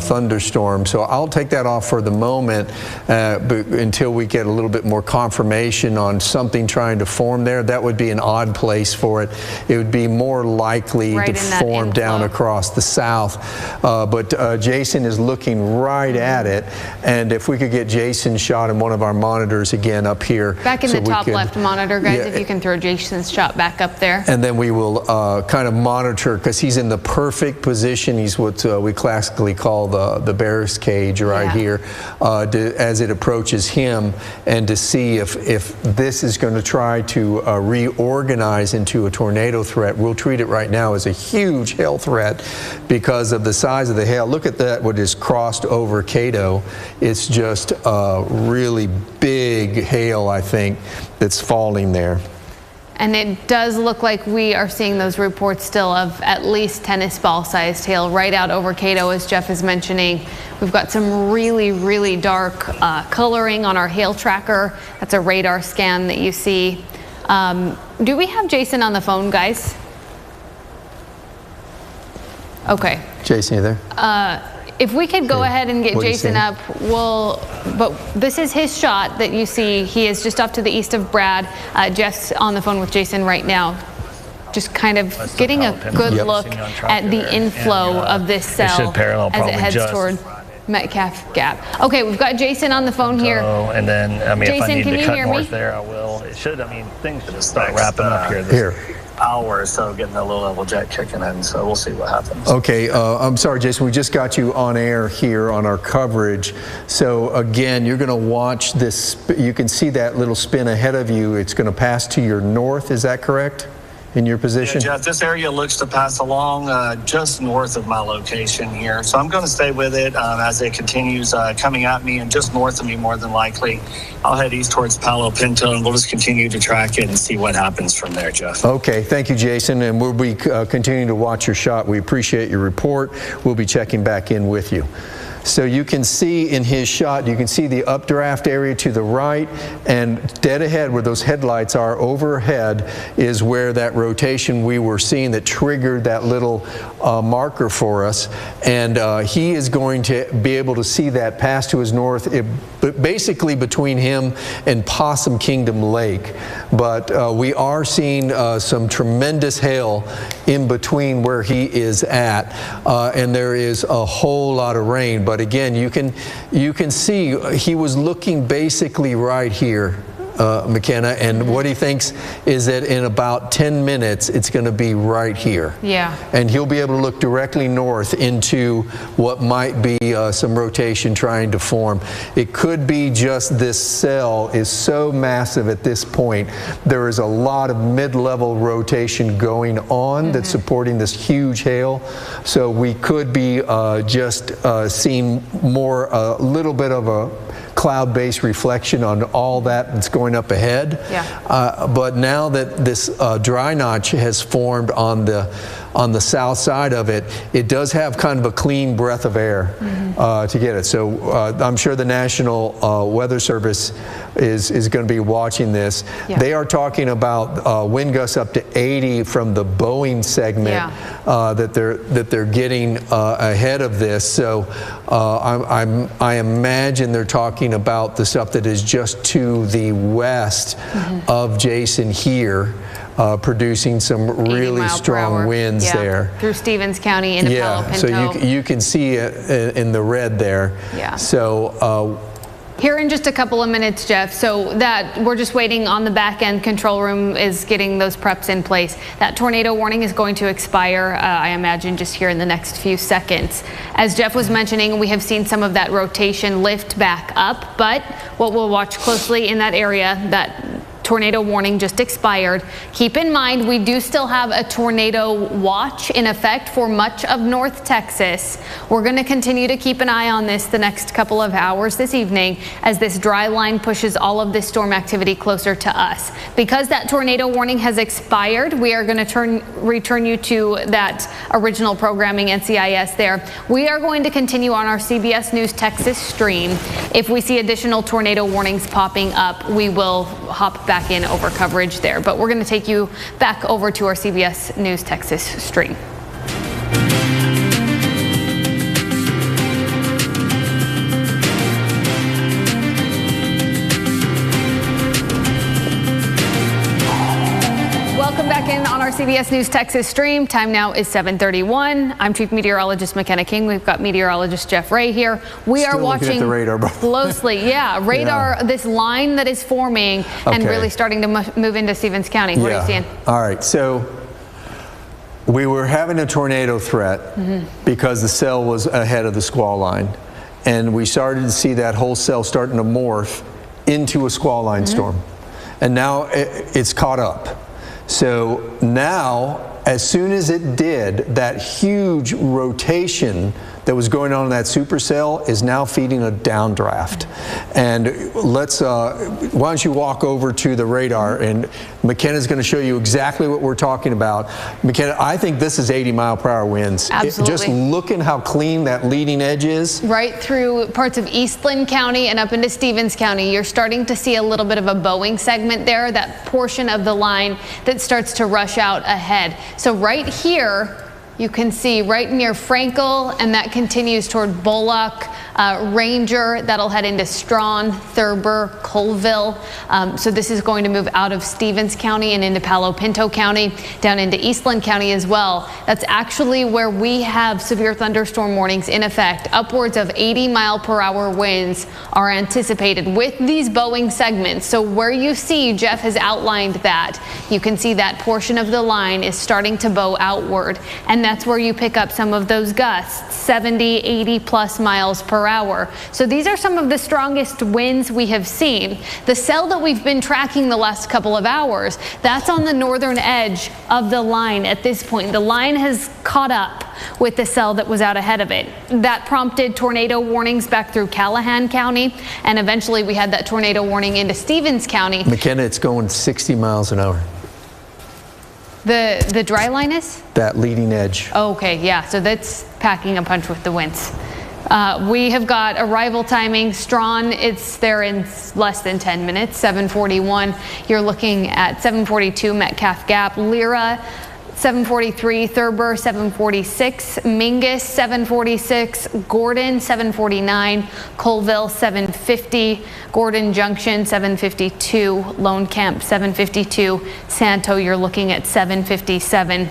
thunderstorm. So I'll take that off for the moment until we get a little bit more confirmation on something trying to form there. That would be an odd place for it. It would be more likely to form down across the south. But Jason is looking right at it, and if we could get Jason's shot in one of our monitors again up here. Back in the top left monitor, guys, if you can throw Jason's shot back up there. And then we will kind of monitor, because he's in the perfect position. He's what we classically call the bear's cage right here, as it approaches him, and to see if this is going to try to reorganize into a tornado threat. We'll treat it right now as a huge hail threat because of the size of the hail. Look at that, what is crossed over Cato. It's just really big hail, I think, that's falling there. And it does look like we are seeing those reports still of at least tennis ball sized hail right out over Cato, as Jeff is mentioning. We've got some really, really dark coloring on our hail tracker. That's a radar scan that you see. Do we have Jason on the phone, guys? Okay. Jason, you there? If we could go ahead and get Jason up, but this is his shot that you see. He is just off to the east of Brad. Jeff's on the phone with Jason right now, just kind of getting a good look at the inflow of this cell as it heads toward Metcalf Gap. Okay, we've got Jason on the phone here. And then, I mean, Jason, if I need to cut north me? there, I will. It should, I mean, things should start wrapping up here. Hour or so getting a low-level jet kicking in, so we'll see what happens. Okay, I'm sorry, Jason, we just got you on air here on our coverage. So again, you're going to watch this. You can see that little spin ahead of you. It's going to pass to your north. Is that correct? In your position? Yeah, Jeff, this area looks to pass along just north of my location here. So I'm going to stay with it as it continues coming at me and just north of me more than likely. I'll head east towards Palo Pinto, and we'll just continue to track it and see what happens from there, Jeff. Okay, thank you, Jason, and we'll be continuing to watch your shot. We appreciate your report. We'll be checking back in with you. So you can see in his shot, you can see the updraft area to the right, and dead ahead where those headlights are overhead is where that rotation we were seeing that triggered that little marker for us. And he is going to be able to see that pass to his north, basically between him and Possum Kingdom Lake. But we are seeing some tremendous hail in between where he is at, and there is a whole lot of rain. But again, you can see he was looking basically right here, McKenna, and what he thinks is that in about 10 minutes it's going to be right here. Yeah. And he'll be able to look directly north into what might be some rotation trying to form. It could be just this cell is so massive at this point. There is a lot of mid-level rotation going on that's supporting this huge hail. So we could be just seeing more, a little bit of a cloud-based reflection on all that's going up ahead. Yeah. But now that this dry notch has formed on the south side of it, it does have kind of a clean breath of air to get it. So I'm sure the National Weather Service is going to be watching this. Yeah. They are talking about wind gusts up to 80 from the Boeing segment that they're getting ahead of this. So I imagine they're talking about the stuff that is just to the west of Jason here, producing some really strong winds there. Through Stevens County into Palo Pinto. So you can see it in the red there. Yeah. So here in just a couple of minutes, Jeff, so that we're just waiting on the back end. Control room is getting those preps in place. That tornado warning is going to expire, I imagine, just here in the next few seconds. As Jeff was mentioning, we have seen some of that rotation lift back up, but what we'll watch closely in that area, that tornado warning just expired. Keep in mind, we do still have a tornado watch in effect for much of North Texas. We're going to continue to keep an eye on this the next couple of hours this evening as this dry line pushes all of this storm activity closer to us. Because that tornado warning has expired, we are going to return you to that original programming NCIS there. We are going to continue on our CBS News Texas stream. If we see additional tornado warnings popping up, we will hop back in over coverage there. But we're going to take you back over to our CBS News Texas stream. Welcome back in on our CBS News Texas stream. Time now is 7:31. I'm Chief Meteorologist McKenna King. We've got meteorologist Jeff Ray here. We are watching the radar closely. Yeah, radar, this line that is forming and really starting to move into Stevens County. What are you seeing? All right, so we were having a tornado threat because the cell was ahead of the squall line. And we started to see that whole cell starting to morph into a squall line storm. And now it's caught up. So now, as soon as it did, that huge rotation that was going on in that supercell is now feeding a downdraft. And let's, why don't you walk over to the radar, and McKenna's going to show you exactly what we're talking about. McKenna, I think this is 80-mile-per-hour winds. Absolutely. Just looking how clean that leading edge is. Right through parts of Eastland County and up into Stevens County, you're starting to see a little bit of a bowing segment there, that portion of the line that starts to rush out ahead. So right here, you can see right near Frankel, and that continues toward Bullock, Ranger, that'll head into Strawn, Thurber, Colville. So this is going to move out of Stevens County and into Palo Pinto County, down into Eastland County as well. That's actually where we have severe thunderstorm warnings in effect. Upwards of 80-mile-per-hour winds are anticipated with these bowing segments. So where you see, Jeff has outlined that, you can see that portion of the line is starting to bow outward. And that's where you pick up some of those gusts, 70, 80 plus miles per hour. So these are some of the strongest winds we have seen. The cell that we've been tracking the last couple of hours, that's on the northern edge of the line at this point. The line has caught up with the cell that was out ahead of it. That prompted tornado warnings back through Callahan County, and eventually we had that tornado warning into Stevens County. McKenna, it's going 60 miles an hour. The dry line is? That leading edge. Okay, yeah, so that's packing a punch with the winds. We have got arrival timing. Strawn, it's there in less than 10 minutes, 7:41. You're looking at 7:42 Metcalf Gap. Lyra, 7:43, Thurber 7:46, Mingus 7:46, Gordon 7:49, Colville 7:50, Gordon Junction 7:52, Lone Camp 7:52, Santo you're looking at 7:57.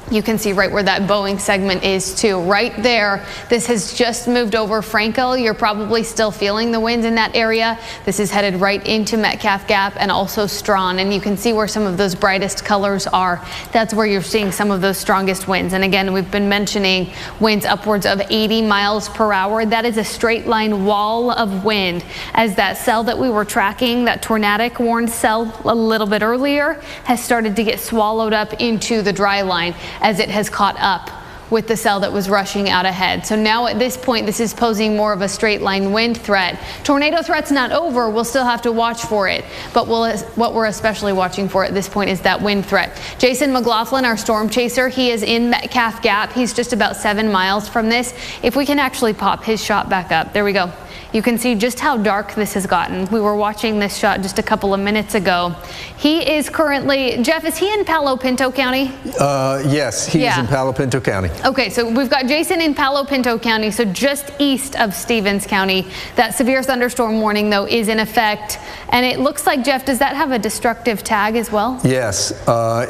You can see right where that bowing segment is too. Right there, this has just moved over Frankel. You're probably still feeling the winds in that area. This is headed right into Metcalf Gap and also Strawn. And you can see where some of those brightest colors are. That's where you're seeing some of those strongest winds. And again, we've been mentioning winds upwards of 80 miles per hour. That is a straight line wall of wind, as that cell that we were tracking, that tornadic warned cell a little bit earlier, has started to get swallowed up into the dry line, as it has caught up with the cell that was rushing out ahead. So now at this point, this is posing more of a straight line wind threat. Tornado threat's not over. We'll still have to watch for it. But what we're especially watching for at this point is that wind threat. Jason McLaughlin, our storm chaser, he is in Metcalf Gap. He's just about 7 miles from this. If we can actually pop his shot back up. There we go. You can see just how dark this has gotten. We were watching this shot just a couple of minutes ago. He is currently, Jeff, is he in Palo Pinto County? Yes, he's in Palo Pinto County. Okay, so we've got Jason in Palo Pinto County, so just east of Stevens County. That severe thunderstorm warning, though, is in effect. And it looks like, Jeff, does that have a destructive tag as well? Yes,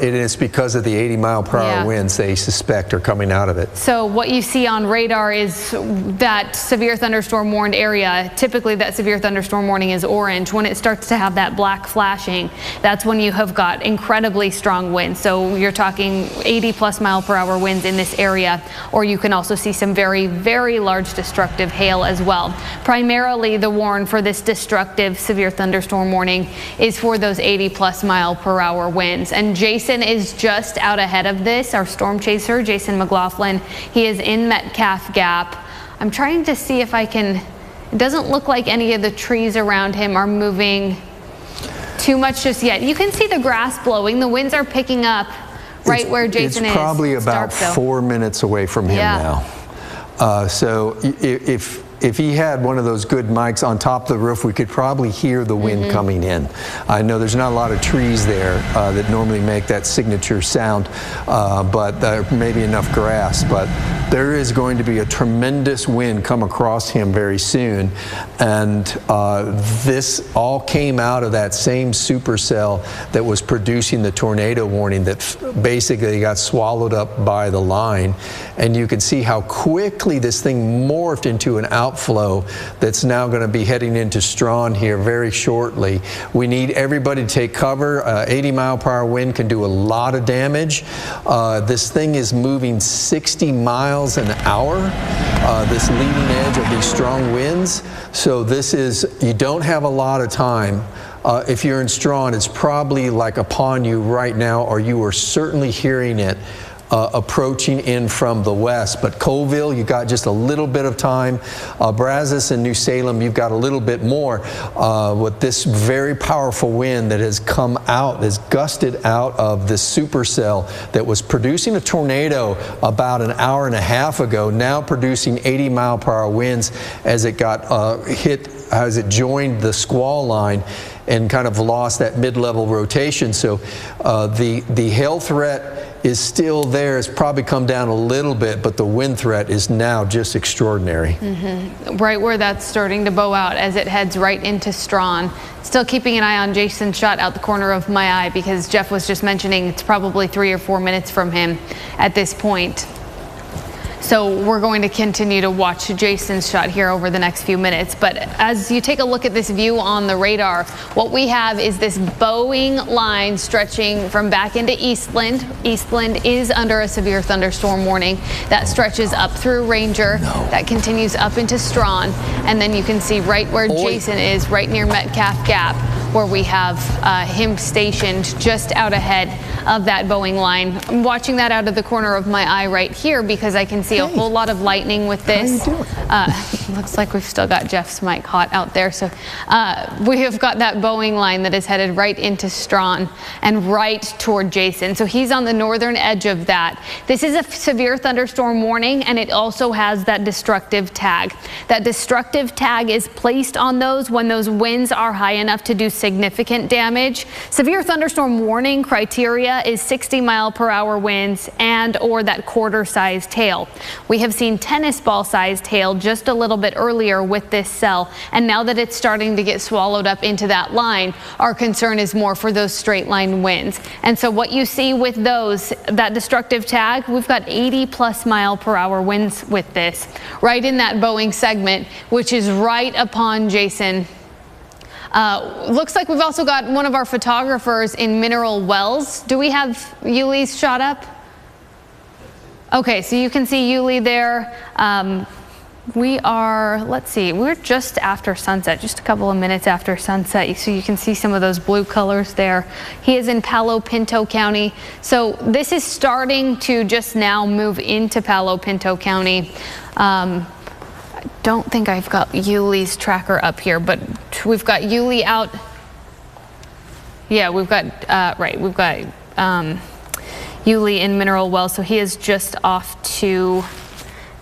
it is because of the 80-mile-per-hour winds they suspect are coming out of it. So what you see on radar is that severe thunderstorm warned area area, typically that severe thunderstorm warning is orange. When it starts to have that black flashing, that's when you have got incredibly strong winds. So you're talking 80+ mph winds in this area, or you can also see some very, very large destructive hail as well. Primarily the warn for this destructive severe thunderstorm warning is for those 80+ mph winds. And Jason is just out ahead of this. Our storm chaser, Jason McLaughlin, he is in Metcalf Gap. I'm trying to see if I can, it doesn't look like any of the trees around him are moving too much just yet. You can see the grass blowing. The winds are picking up right where Jason is. It's probably about 4 minutes away from him now. So if he had one of those good mics on top of the roof, we could probably hear the wind coming in. I know there's not a lot of trees there that normally make that signature sound, but there may be enough grass. But there is going to be a tremendous wind come across him very soon. And this all came out of that same supercell that was producing the tornado warning that basically got swallowed up by the line. And you can see how quickly this thing morphed into an outflow that's now going to be heading into Strawn here very shortly. We need everybody to take cover. 80-mile-per-hour wind can do a lot of damage. This thing is moving 60 miles an hour, this leading edge of these strong winds. So this is, you don't have a lot of time. If you're in Strawn, it's probably like upon you right now, or you are certainly hearing it approaching in from the west. But Colville, you got just a little bit of time. Brazos and New Salem, you've got a little bit more with this very powerful wind that has come out, has gusted out of this supercell that was producing a tornado about an hour and a half ago, now producing 80-mile-per-hour winds as it got hit, as it joined the squall line and kind of lost that mid-level rotation. So the hail threat is still there. It's probably come down a little bit, but the wind threat is now just extraordinary. Right where that's starting to bow out as it heads right into Strawn. Still keeping an eye on Jason's shot out the corner of my eye, because Jeff was just mentioning it's probably 3 or 4 minutes from him at this point. So we're going to continue to watch Jason's shot here over the next few minutes. But as you take a look at this view on the radar, what we have is this bowing line stretching from back into Eastland. Eastland is under a severe thunderstorm warning. That stretches up through Ranger. That continues up into Strawn. And then you can see right where Jason is, right near Metcalf Gap, where we have him stationed just out ahead of that bowing line. I'm watching that out of the corner of my eye right here because I can see a whole lot of lightning with this. Looks like we've still got Jeff's mic hot out there. So we have got that bowing line that is headed right into Strawn and right toward Jason. So he's on the northern edge of that. This is a severe thunderstorm warning, and it also has that destructive tag. That destructive tag is placed on those when those winds are high enough to do significant damage. Severe thunderstorm warning criteria is 60-mile-per-hour winds and or that quarter-sized hail. We have seen tennis ball-sized hail just a little bit earlier with this cell, and now that it's starting to get swallowed up into that line, our concern is more for those straight line winds. And so what you see with those, that destructive tag, we've got 80-plus-mile-per-hour winds with this, right in that bowing segment, which is right upon Jason. Looks like we've also got one of our photographers in Mineral Wells. Do we have Yuli's shot up? Okay, so you can see Yuli there. We are, let's see, we're just after sunset, just a couple of minutes after sunset. So you can see some of those blue colors there. He is in Palo Pinto County. So this is starting to just now move into Palo Pinto County. I don't think I've got Yuli's tracker up here, but we've got Yuli out. Yeah, we've got, we've got Yuli in Mineral Well, so he is just off to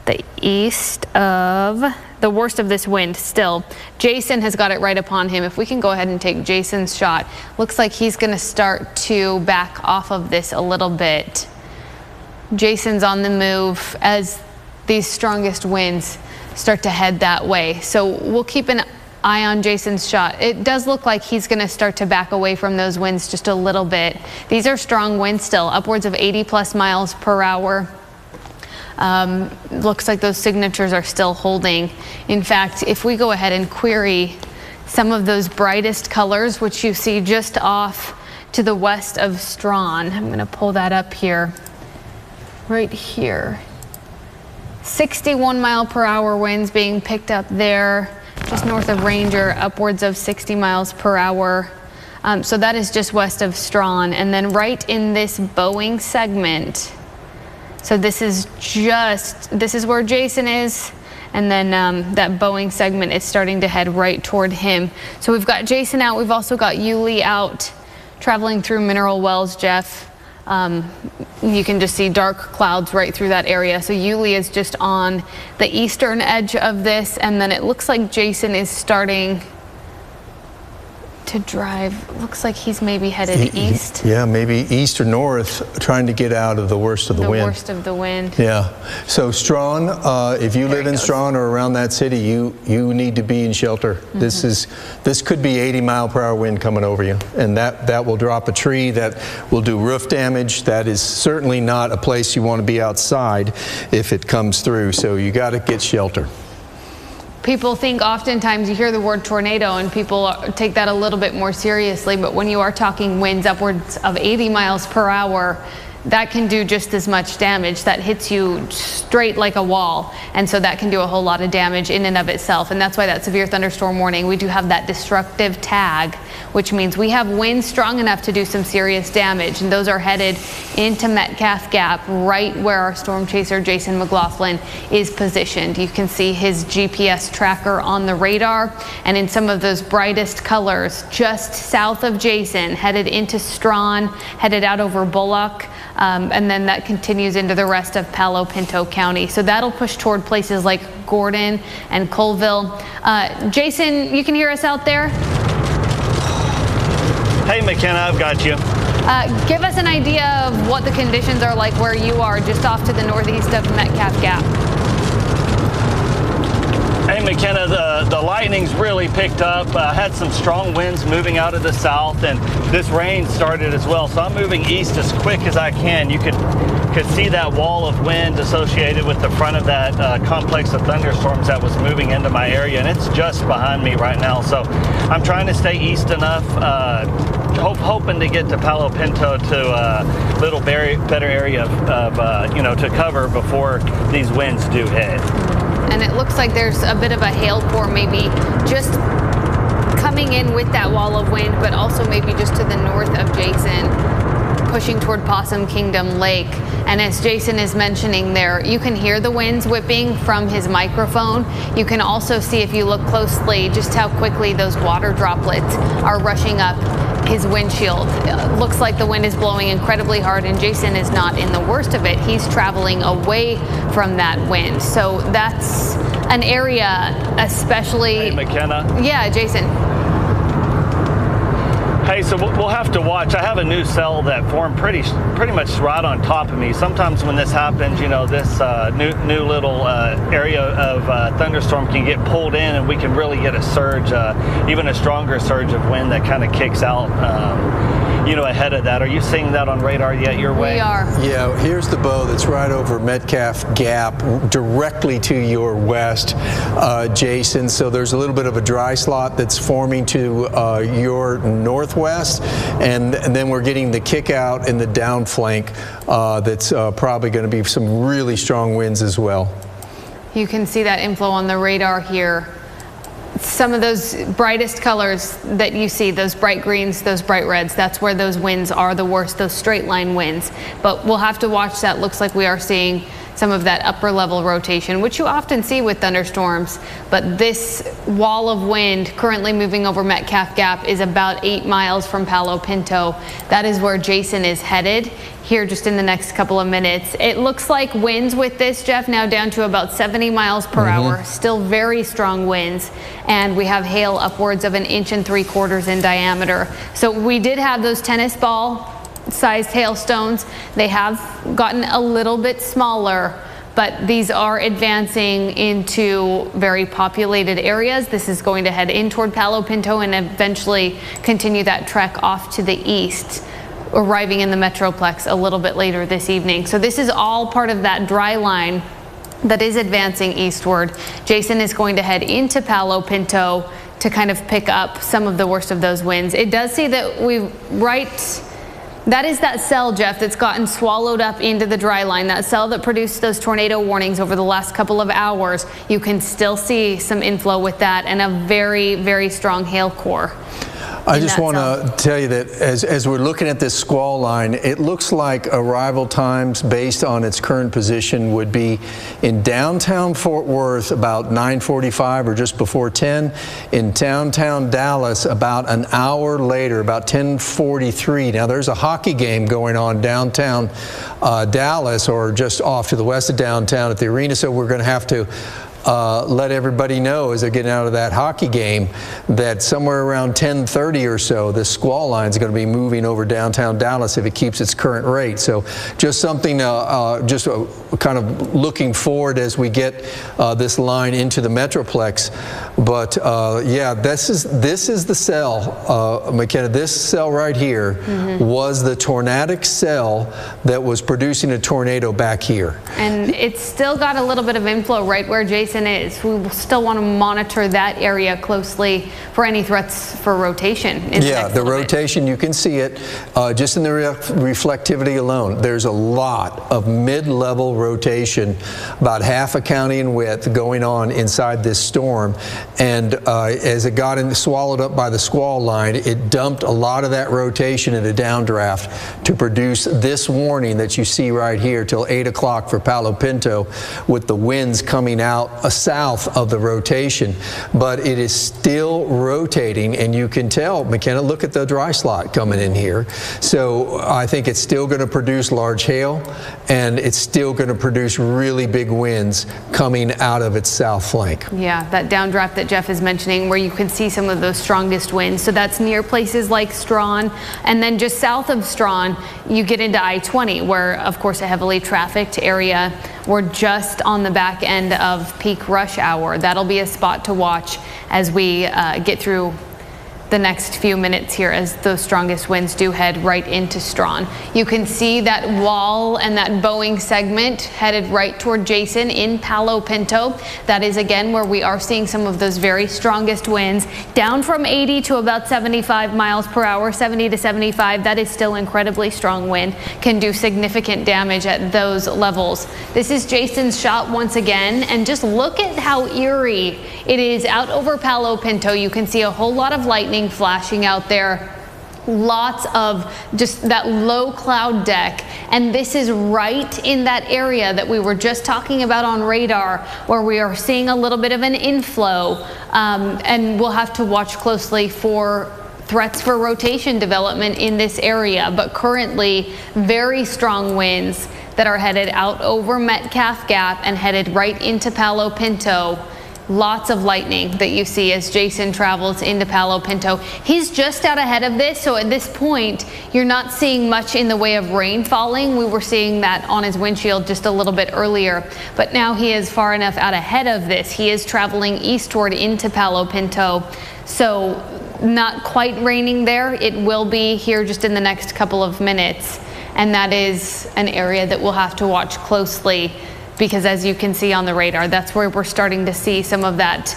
the east of the worst of this wind still. Jason has got it right upon him. If we can go ahead and take Jason's shot, looks like he's going to start to back off of this a little bit. Jason's on the move as these strongest winds start to head that way. So we'll keep an eye on Jason's shot. It does look like he's going to start to back away from those winds just a little bit. These are strong winds still, upwards of 80 plus miles per hour. Looks like those signatures are still holding. In fact, if we go ahead and query some of those brightest colors, which you see just off to the west of Strawn, I'm going to pull that up here, right here. 61 mile per hour winds being picked up there, just north of Ranger, upwards of 60 miles per hour. So that is just west of Strawn. And then right in this Boeing segment, so this is where Jason is. And then that Boeing segment is starting to head right toward him. So we've got Jason out. We've also got Yulee out traveling through Mineral Wells, Jeff. You can just see dark clouds right through that area. So Yulee is just on the eastern edge of this. And then it looks like Jason is starting to drive. Looks like he's maybe headed east. Yeah, maybe east or north, trying to get out of the worst of the wind. The worst of the wind. Yeah. So Strawn, if you live in Strawn or around that city, you need to be in shelter. This could be 80 mile per hour wind coming over you, and that will drop a tree, that will do roof damage. That is certainly not a place you want to be outside if it comes through. So you got to get shelter. People think oftentimes you hear the word tornado and people take that a little bit more seriously, but when you are talking winds upwards of 80 miles per hour, that can do just as much damage. That hits you straight like a wall, and so that can do a whole lot of damage in and of itself. And that's why that severe thunderstorm warning, we do have that destructive tag, which means we have winds strong enough to do some serious damage, and those are headed into Metcalf Gap, right where our storm chaser Jason McLaughlin is positioned. You can see his GPS tracker on the radar, and in some of those brightest colors just south of Jason, headed into Strawn, headed out over Bullock. And then that continues into the rest of Palo Pinto County. So that'll push toward places like Gordon and Colville. Jason, you can hear us out there? Hey, McKenna, I've got you. Give us an idea of what the conditions are like where you are, just off to the northeast of Metcalf Gap. Hey, McKenna, the lightning's really picked up. Had some strong winds moving out of the south, and this rain started as well. So I'm moving east as quick as I can. You could see that wall of wind associated with the front of that complex of thunderstorms that was moving into my area, and it's just behind me right now. So I'm trying to stay east enough, hoping to get to Palo Pinto, to a little better area of to cover before these winds do hit. And it looks like there's a bit of a hail core maybe just coming in with that wall of wind, but also maybe just to the north of Jason, pushing toward Possum Kingdom Lake. And as Jason is mentioning there, you can hear the winds whipping from his microphone. You can also see, if you look closely, just how quickly those water droplets are rushing up his windshield. Looks like the wind is blowing incredibly hard, and Jason is not in the worst of it. He's traveling away from that wind. So that's an area especially... Hey, McKenna. Yeah, Jason. Hey, so we'll have to watch. I have a new cell that formed pretty much right on top of me. Sometimes when this happens, this new little area of thunderstorm can get pulled in, and we can really get a surge, even a stronger surge of wind that kind of kicks out, ahead of that. Are you seeing that on radar yet your way? We are. Yeah, here's the bow that's right over Metcalf Gap, directly to your west, Jason. So there's a little bit of a dry slot that's forming to your northwest, and then we're getting the kick out in the down flank that's probably going to be some really strong winds as well. You can see that inflow on the radar here. Some of those brightest colors that you see, those bright greens, those bright reds, that's where those winds are the worst, those straight line winds. But we'll have to watch that. Looks like we are seeing some of that upper level rotation, which you often see with thunderstorms. But this wall of wind currently moving over Metcalf Gap is about 8 miles from Palo Pinto. That is where Jason is headed here just in the next couple of minutes. It looks like winds with this, Jeff, now down to about 70 miles per hour, still very strong winds. And we have hail upwards of 1 3/4 inches in diameter. So we did have those tennis ball sized hailstones. They have gotten a little bit smaller, but these are advancing into very populated areas. This is going to head in toward Palo Pinto and eventually continue that trek off to the east. arriving in the Metroplex a little bit later this evening. So this is all part of that dry line that is advancing eastward. Jason is going to head into Palo Pinto to kind of pick up some of the worst of those winds. It does say that that is that cell, Jeff, that's gotten swallowed up into the dry line, that cell that produced those tornado warnings over the last couple of hours. You can still see some inflow with that and a very, very strong hail core. I just want to tell you that as we're looking at this squall line, it looks like arrival times based on its current position would be in downtown Fort Worth about 9:45 or just before 10. In downtown Dallas about an hour later, about 10:43. Now there's a hockey game going on downtown Dallas, or just off to the west of downtown at the arena, so we're going to have to let everybody know as they're getting out of that hockey game that somewhere around 10:30 or so, this squall line is going to be moving over downtown Dallas if it keeps its current rate. So just something, kind of looking forward as we get this line into the Metroplex. But yeah, this is the cell, McKenna. This cell right here was the tornadic cell that was producing a tornado back here. And it's still got a little bit of inflow right where Jason is. We will still want to monitor that area closely for any threats for rotation. Yeah, the rotation, you can see it just in the reflectivity alone. There's a lot of mid-level rotation, about half a county in width, going on inside this storm. And as it got swallowed up by the squall line, it dumped a lot of that rotation in a downdraft to produce this warning that you see right here till 8 o'clock for Palo Pinto, with the winds coming out south of the rotation. But it is still rotating, and you can tell, McKenna, look at the dry slot coming in here. So I think it's still going to produce large hail, and it's still going to produce really big winds coming out of its south flank. Yeah, that downdraft that Jeff is mentioning, where you can see some of those strongest winds. So that's near places like Strawn, and then just south of Strawn, you get into I-20, where, of course, a heavily trafficked area. We're just on the back end of peak rush hour. That'll be a spot to watch as we get through the next few minutes here, as those strongest winds do head right into Strawn. You can see that wall and that Boeing segment headed right toward Jason in Palo Pinto. That is again where we are seeing some of those very strongest winds, down from 80 to about 75 miles per hour, 70 to 75. That is still incredibly strong wind, can do significant damage at those levels. This is Jason's shot once again, and just look at how eerie it is out over Palo Pinto. You can see a whole lot of lightning flashing out there, lots of just that low cloud deck, and this is right in that area that we were just talking about on radar, where we are seeing a little bit of an inflow, and we'll have to watch closely for threats for rotation development in this area. But currently, very strong winds that are headed out over Metcalf Gap and headed right into Palo Pinto. Lots of lightning that you see as Jason travels into Palo Pinto. He's just out ahead of this, so at this point, you're not seeing much in the way of rain falling. We were seeing that on his windshield just a little bit earlier, but now he is far enough out ahead of this. He is traveling eastward into Palo Pinto, so not quite raining there. It will be here just in the next couple of minutes, and that is an area that we'll have to watch closely, because as you can see on the radar, that's where we're starting to see some of that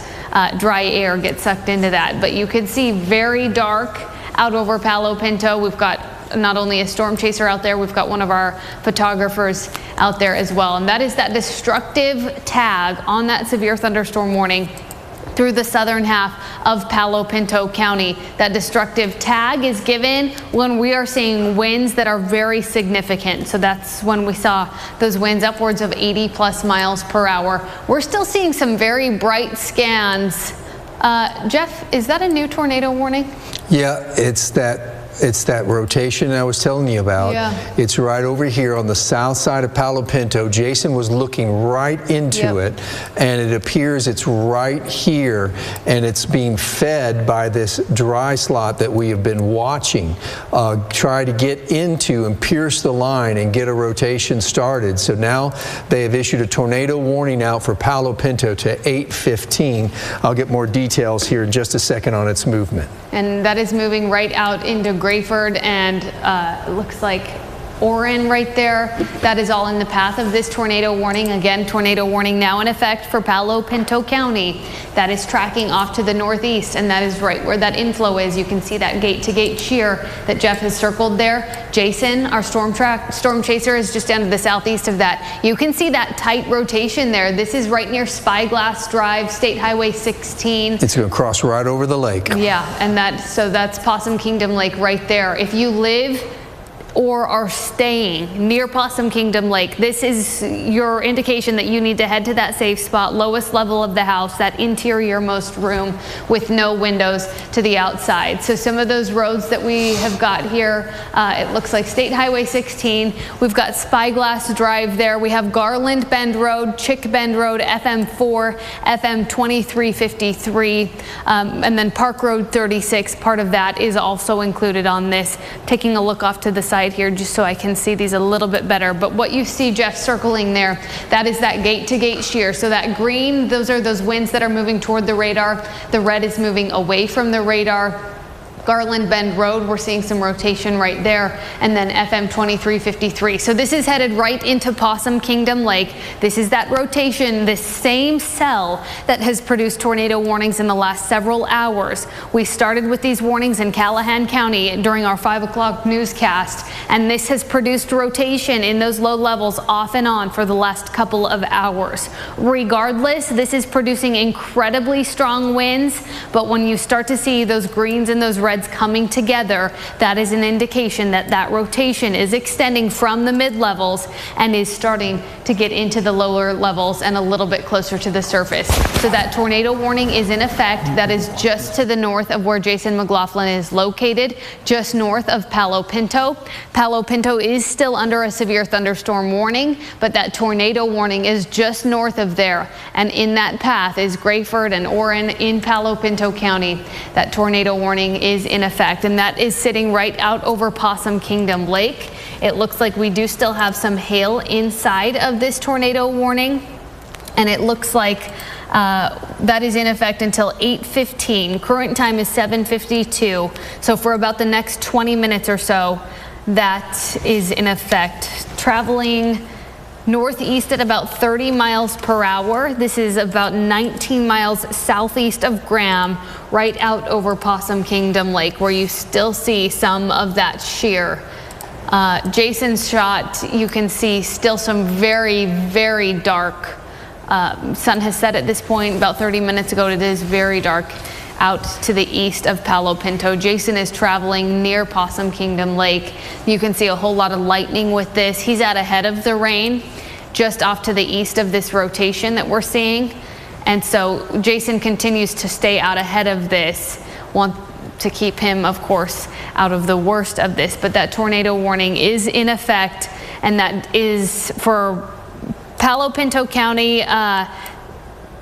dry air get sucked into that. But you can see very dark out over Palo Pinto. We've got not only a StormChaser out there, we've got one of our photographers out there as well. And that is that destructive tag on that severe thunderstorm warning through the southern half of Palo Pinto County. That destructive tag is given when we are seeing winds that are very significant. So that's when we saw those winds upwards of 80 plus miles per hour. We're still seeing some very bright scans. Jeff, is that a new tornado warning? Yeah, it's that rotation I was telling you about. Yeah. It's right over here on the south side of Palo Pinto. Jason was looking right into it, and it appears it's right here, and it's being fed by this dry slot that we have been watching try to get into and pierce the line and get a rotation started. So now they have issued a tornado warning out for Palo Pinto to 8:15. I'll get more details here in just a second on its movement. And that is moving right out into Grayford and it looks like Orrin right there. That is all in the path of this tornado warning. Again, tornado warning now in effect for Palo Pinto County. That is tracking off to the northeast, and that is right where that inflow is. You can see that gate-to-gate shear that Jeff has circled there. Jason, our storm chaser, is just down to the southeast of that. You can see that tight rotation there. This is right near Spyglass Drive, State Highway 16. It's going to cross right over the lake. Yeah, and that's Possum Kingdom Lake right there. If you live or are staying near Possum Kingdom Lake, this is your indication that you need to head to that safe spot, lowest level of the house, that interior most room with no windows to the outside. So some of those roads that we have got here, it looks like State Highway 16. We've got Spyglass Drive there. We have Garland Bend Road, Chick Bend Road, FM4, FM 2353, and then Park Road 36. Part of that is also included on this. Taking a look off to the side here just so I can see these a little bit better. But what you see Jeff circling there, that is that gate-to-gate shear. So that green, those are those winds that are moving toward the radar. The red is moving away from the radar. Garland Bend Road, we're seeing some rotation right there, and then FM 2353. So this is headed right into Possum Kingdom Lake. This is that rotation, this same cell that has produced tornado warnings in the last several hours. We started with these warnings in Callahan County during our 5 o'clock newscast, and this has produced rotation in those low levels off and on for the last couple of hours. Regardless, this is producing incredibly strong winds, but when you start to see those greens and those reds coming together, that is an indication that that rotation is extending from the mid-levels and is starting to get into the lower levels and a little bit closer to the surface. So that tornado warning is in effect. That is just to the north of where Jason McLaughlin is located, just north of Palo Pinto. Palo Pinto is still under a severe thunderstorm warning, but that tornado warning is just north of there. And in that path is Grayford and Orrin in Palo Pinto County. That tornado warning is in effect, and that is sitting right out over Possum Kingdom Lake. It looks like we do still have some hail inside of this tornado warning, and it looks like that is in effect until 8:15. Current time is 7:52. So for about the next 20 minutes or so, that is in effect. Traveling northeast at about 30 miles per hour. This is about 19 miles southeast of Graham, right out over Possum Kingdom Lake, where you still see some of that shear. Jason's shot, you can see still some very, very dark. Sun has set at this point about 30 minutes ago. It is very dark out to the east of Palo Pinto. Jason is traveling near Possum Kingdom Lake. You can see a whole lot of lightning with this. He's out ahead of the rain, just off to the east of this rotation that we're seeing. And so Jason continues to stay out ahead of this. Want to keep him, of course, out of the worst of this. But that tornado warning is in effect, and that is for Palo Pinto County.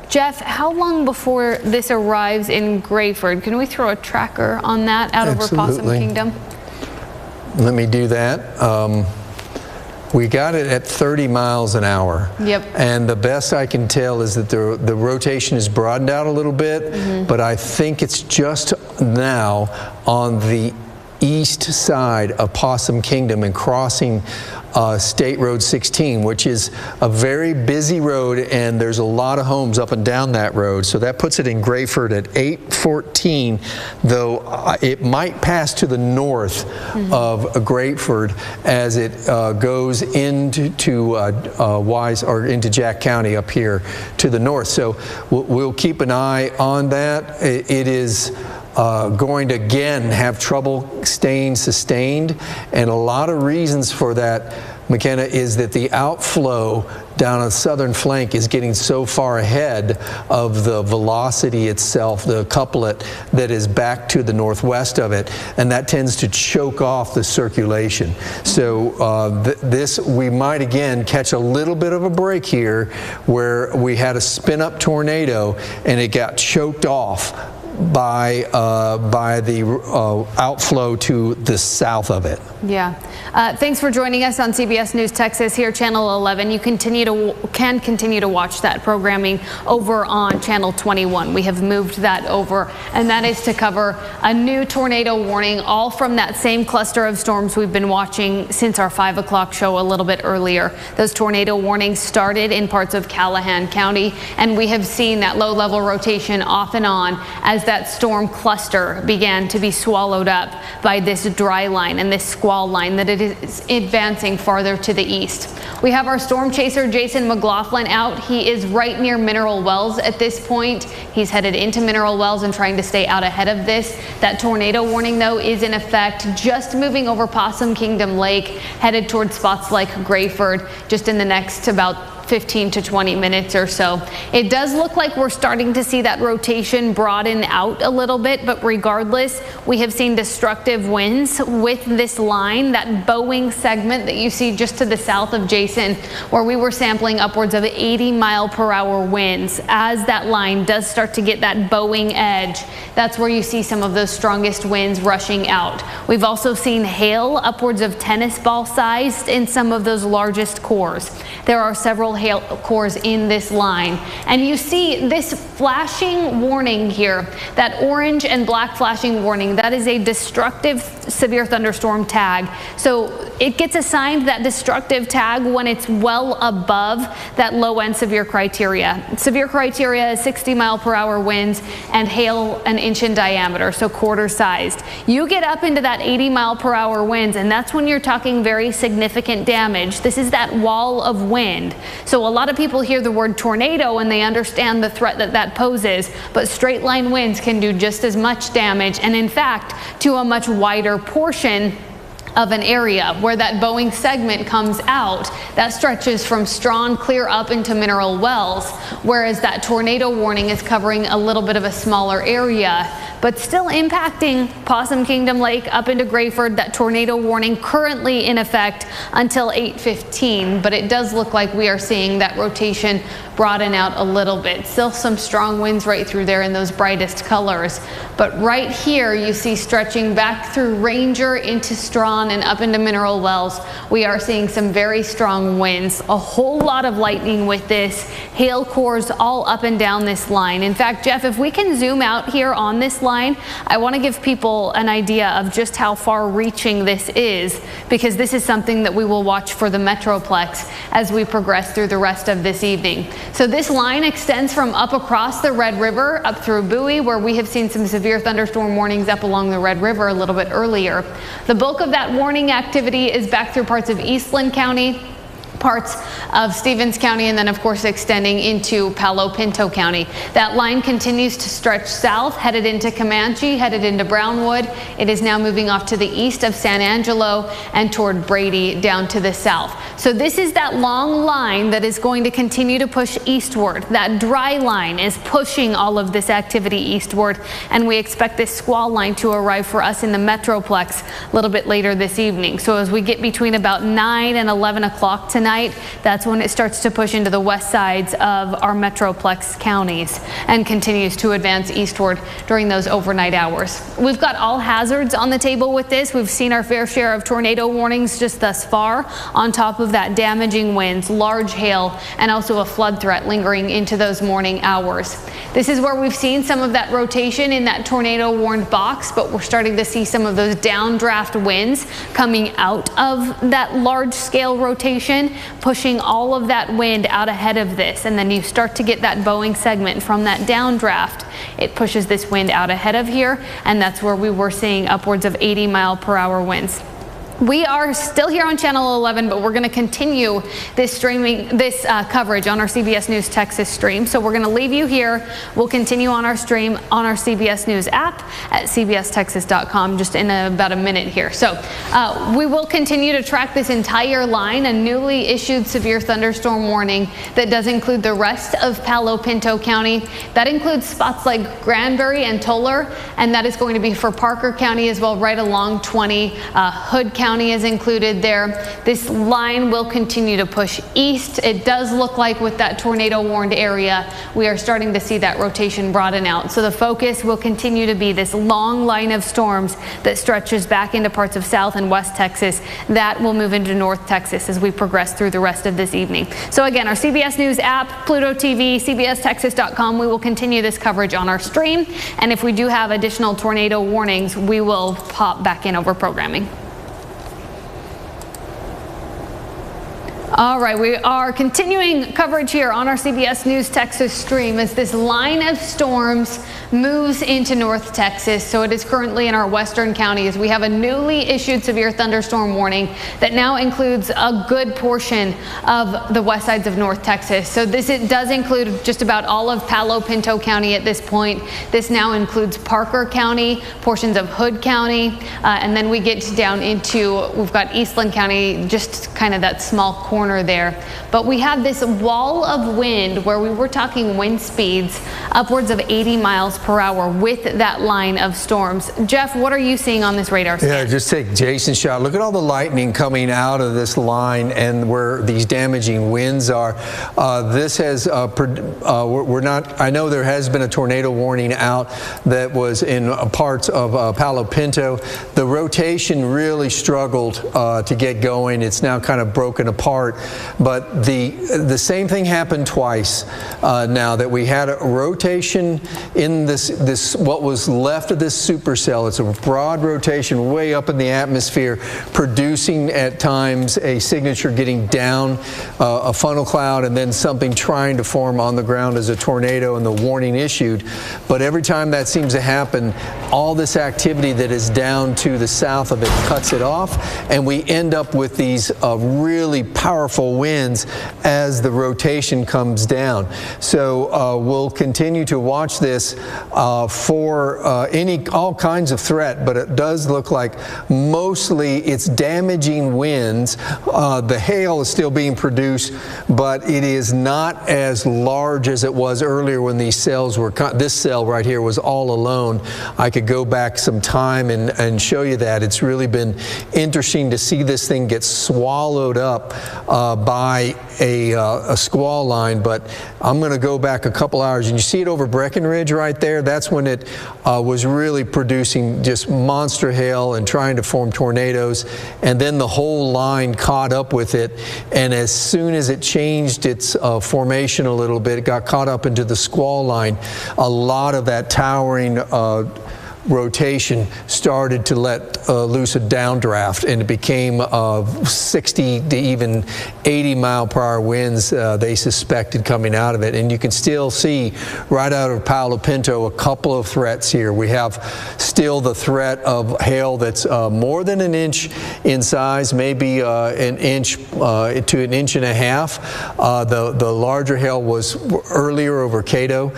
Jeff, how long before this arrives in Grayford? Can we throw a tracker on that out over Possum Kingdom? Let me do that. We got it at 30 miles an hour. Yep. And the best I can tell is that the rotation is broadened out a little bit, but I think it's just now on the east side of Possum Kingdom and crossing State Road 16, which is a very busy road, and there's a lot of homes up and down that road. So that puts it in Grayford at 8:14, though it might pass to the north of Grayford as it goes into Wise or into Jack County up here to the north. So we'll keep an eye on that. It is going to again have trouble staying sustained, and a lot of reasons for that, McKenna, is that the outflow down on the southern flank is getting so far ahead of the velocity itself, the couplet that is back to the northwest of it, and that tends to choke off the circulation. So this, we might again catch a little bit of a break here where we had a spin-up tornado and it got choked off by the outflow to the south of it. Yeah. Thanks for joining us on CBS News Texas here, Channel 11. You can continue to watch that programming over on Channel 21. We have moved that over, and that is to cover a new tornado warning, all from that same cluster of storms we've been watching since our 5 o'clock show a little bit earlier. Those tornado warnings started in parts of Callahan County, and we have seen that low-level rotation off and on as that storm cluster began to be swallowed up by this dry line and this squall line that it is advancing farther to the east. We have our storm chaser Jason McLaughlin out. He is right near Mineral Wells at this point. He's headed into Mineral Wells and trying to stay out ahead of this. That tornado warning, though, is in effect, just moving over Possum Kingdom Lake, headed towards spots like Grayford, just in the next about 15 to 20 minutes or so. It does look like we're starting to see that rotation broaden out a little bit, but regardless, we have seen destructive winds with this line, that bowing segment that you see just to the south of Jason, where we were sampling upwards of 80-mile-per-hour winds. As that line does start to get that bowing edge, that's where you see some of those strongest winds rushing out. We've also seen hail upwards of tennis ball sized in some of those largest cores. There are several hail cores in this line, and you see this flashing warning here, that orange and black flashing warning. That is a destructive severe thunderstorm tag. So it gets assigned that destructive tag when it's well above that low end severe criteria. Severe criteria is 60-mile-per-hour winds and hail an inch in diameter, so quarter sized. You get up into that 80-mile-per-hour winds, and that's when you're talking very significant damage. This is that wall of wind. So a lot of people hear the word tornado and they understand the threat that that poses, but straight line winds can do just as much damage, and in fact to a much wider portion of an area. Where that bowing segment comes out, that stretches from Strawn clear up into Mineral Wells, whereas that tornado warning is covering a little bit of a smaller area, but still impacting Possum Kingdom Lake up into Grayford. That tornado warning currently in effect until 8:15, but it does look like we are seeing that rotation broaden out a little bit. Still some strong winds right through there in those brightest colors, but right here you see stretching back through Ranger into Strawn and up into Mineral Wells, we are seeing some very strong winds, a whole lot of lightning with this, hail cores all up and down this line. In fact, Jeff, if we can zoom out here on this line, I want to give people an idea of just how far reaching this is, because this is something that we will watch for the Metroplex as we progress through the rest of this evening. So this line extends from up across the Red River up through Bowie, where we have seen some severe thunderstorm warnings up along the Red River a little bit earlier. The bulk of that warning activity is back through parts of Eastland County, parts of Stevens County, and then of course extending into Palo Pinto County. That line continues to stretch south, headed into Comanche, headed into Brownwood. It is now moving off to the east of San Angelo and toward Brady down to the south. So this is that long line that is going to continue to push eastward. That dry line is pushing all of this activity eastward, and we expect this squall line to arrive for us in the Metroplex a little bit later this evening. So as we get between about 9 and 11 o'clock tonight, that's when it starts to push into the west sides of our Metroplex counties and continues to advance eastward during those overnight hours. We've got all hazards on the table with this. We've seen our fair share of tornado warnings just thus far, on top of that damaging winds, large hail, and also a flood threat lingering into those morning hours. This is where we've seen some of that rotation in that tornado warned box, but we're starting to see some of those downdraft winds coming out of that large scale rotation, pushing all of that wind out ahead of this. And then you start to get that bowing segment from that downdraft. It pushes this wind out ahead of here, and that's where we were seeing upwards of 80-mile-per-hour winds. We are still here on Channel 11, but we're going to continue this coverage on our CBS News Texas stream. So we're going to leave you here. We'll continue on our stream on our CBS News app at cbstexas.com just in about a minute here. So we will continue to track this entire line, a newly issued severe thunderstorm warning that does include the rest of Palo Pinto County. That includes spots like Granbury and Toller, and that is going to be for Parker County as well, right along 20, Hood County, County is included there. This line will continue to push east. It does look like with that tornado warned area, we are starting to see that rotation broaden out. So the focus will continue to be this long line of storms that stretches back into parts of South and West Texas. That will move into North Texas as we progress through the rest of this evening. So again, our CBS News app, Pluto TV, CBSTexas.com, we will continue this coverage on our stream. And if we do have additional tornado warnings, we will pop back in over programming. All right, we are continuing coverage here on our CBS News Texas stream as this line of storms moves into North Texas. So it is currently in our western counties. We have a newly issued severe thunderstorm warning that now includes a good portion of the west sides of North Texas. So it does include just about all of Palo Pinto County at this point. This now includes Parker County, portions of Hood County, and then we get down into, we've got Eastland County, just kind of that small corner there. But we have this wall of wind where we were talking wind speeds upwards of 80 miles per hour with that line of storms. Jeff, what are you seeing on this radar scan? Yeah, just take Jason's shot. Look at all the lightning coming out of this line and where these damaging winds are. This has, we're not, I know there has been a tornado warning out that was in parts of Palo Pinto. The rotation really struggled to get going. It's now kind of broken apart. But the same thing happened twice now that we had a rotation in this what was left of this supercell. It's a broad rotation way up in the atmosphere, producing at times a signature getting down a funnel cloud and then something trying to form on the ground as a tornado and the warning issued. But every time that seems to happen, all this activity that is down to the south of it cuts it off, and we end up with these really powerful winds as the rotation comes down. So we'll continue to watch this for all kinds of threat, but it does look like mostly it's damaging winds. The hail is still being produced, but it is not as large as it was earlier when these cells were, this cell right here was all alone. I could go back some time and show you that. It's really been interesting to see this thing get swallowed up by a squall line, but I'm going to go back a couple hours, and you see it over Breckenridge right there. That's when it was really producing just monster hail and trying to form tornadoes, and then the whole line caught up with it, and as soon as it changed its formation a little bit, it got caught up into the squall line. A lot of that towering rotation started to let loose a downdraft, and it became 60 to even 80 mile per hour winds they suspected coming out of it. And you can still see right out of Palo Pinto a couple of threats here. We have still the threat of hail that's more than an inch in size, maybe an inch to an inch and a half. The larger hail was earlier over Cato,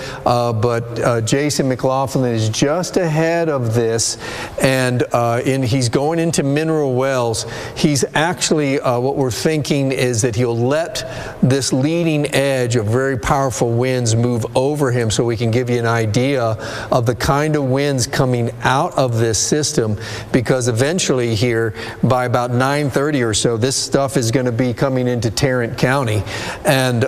but Jason McLaughlin is just ahead of this, and he's going into Mineral Wells. He's actually, what we're thinking is that he'll let this leading edge of very powerful winds move over him so we can give you an idea of the kind of winds coming out of this system, because eventually here by about 9:30 or so, this stuff is going to be coming into Tarrant County. And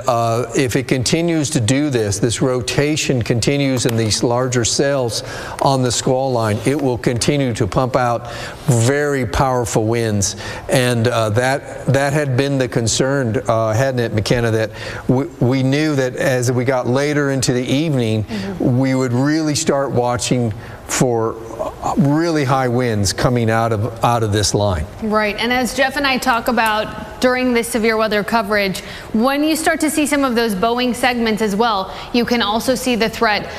if it continues to do this rotation continues in these larger cells on the squall line, it will continue to pump out very powerful winds. And that had been the concern, hadn't it, McKenna, that we knew that as we got later into the evening, we would really start watching for really high winds coming out of this line. Right, and as Jeff and I talk about during this severe weather coverage, when you start to see some of those Boeing segments as well, you can also see the threat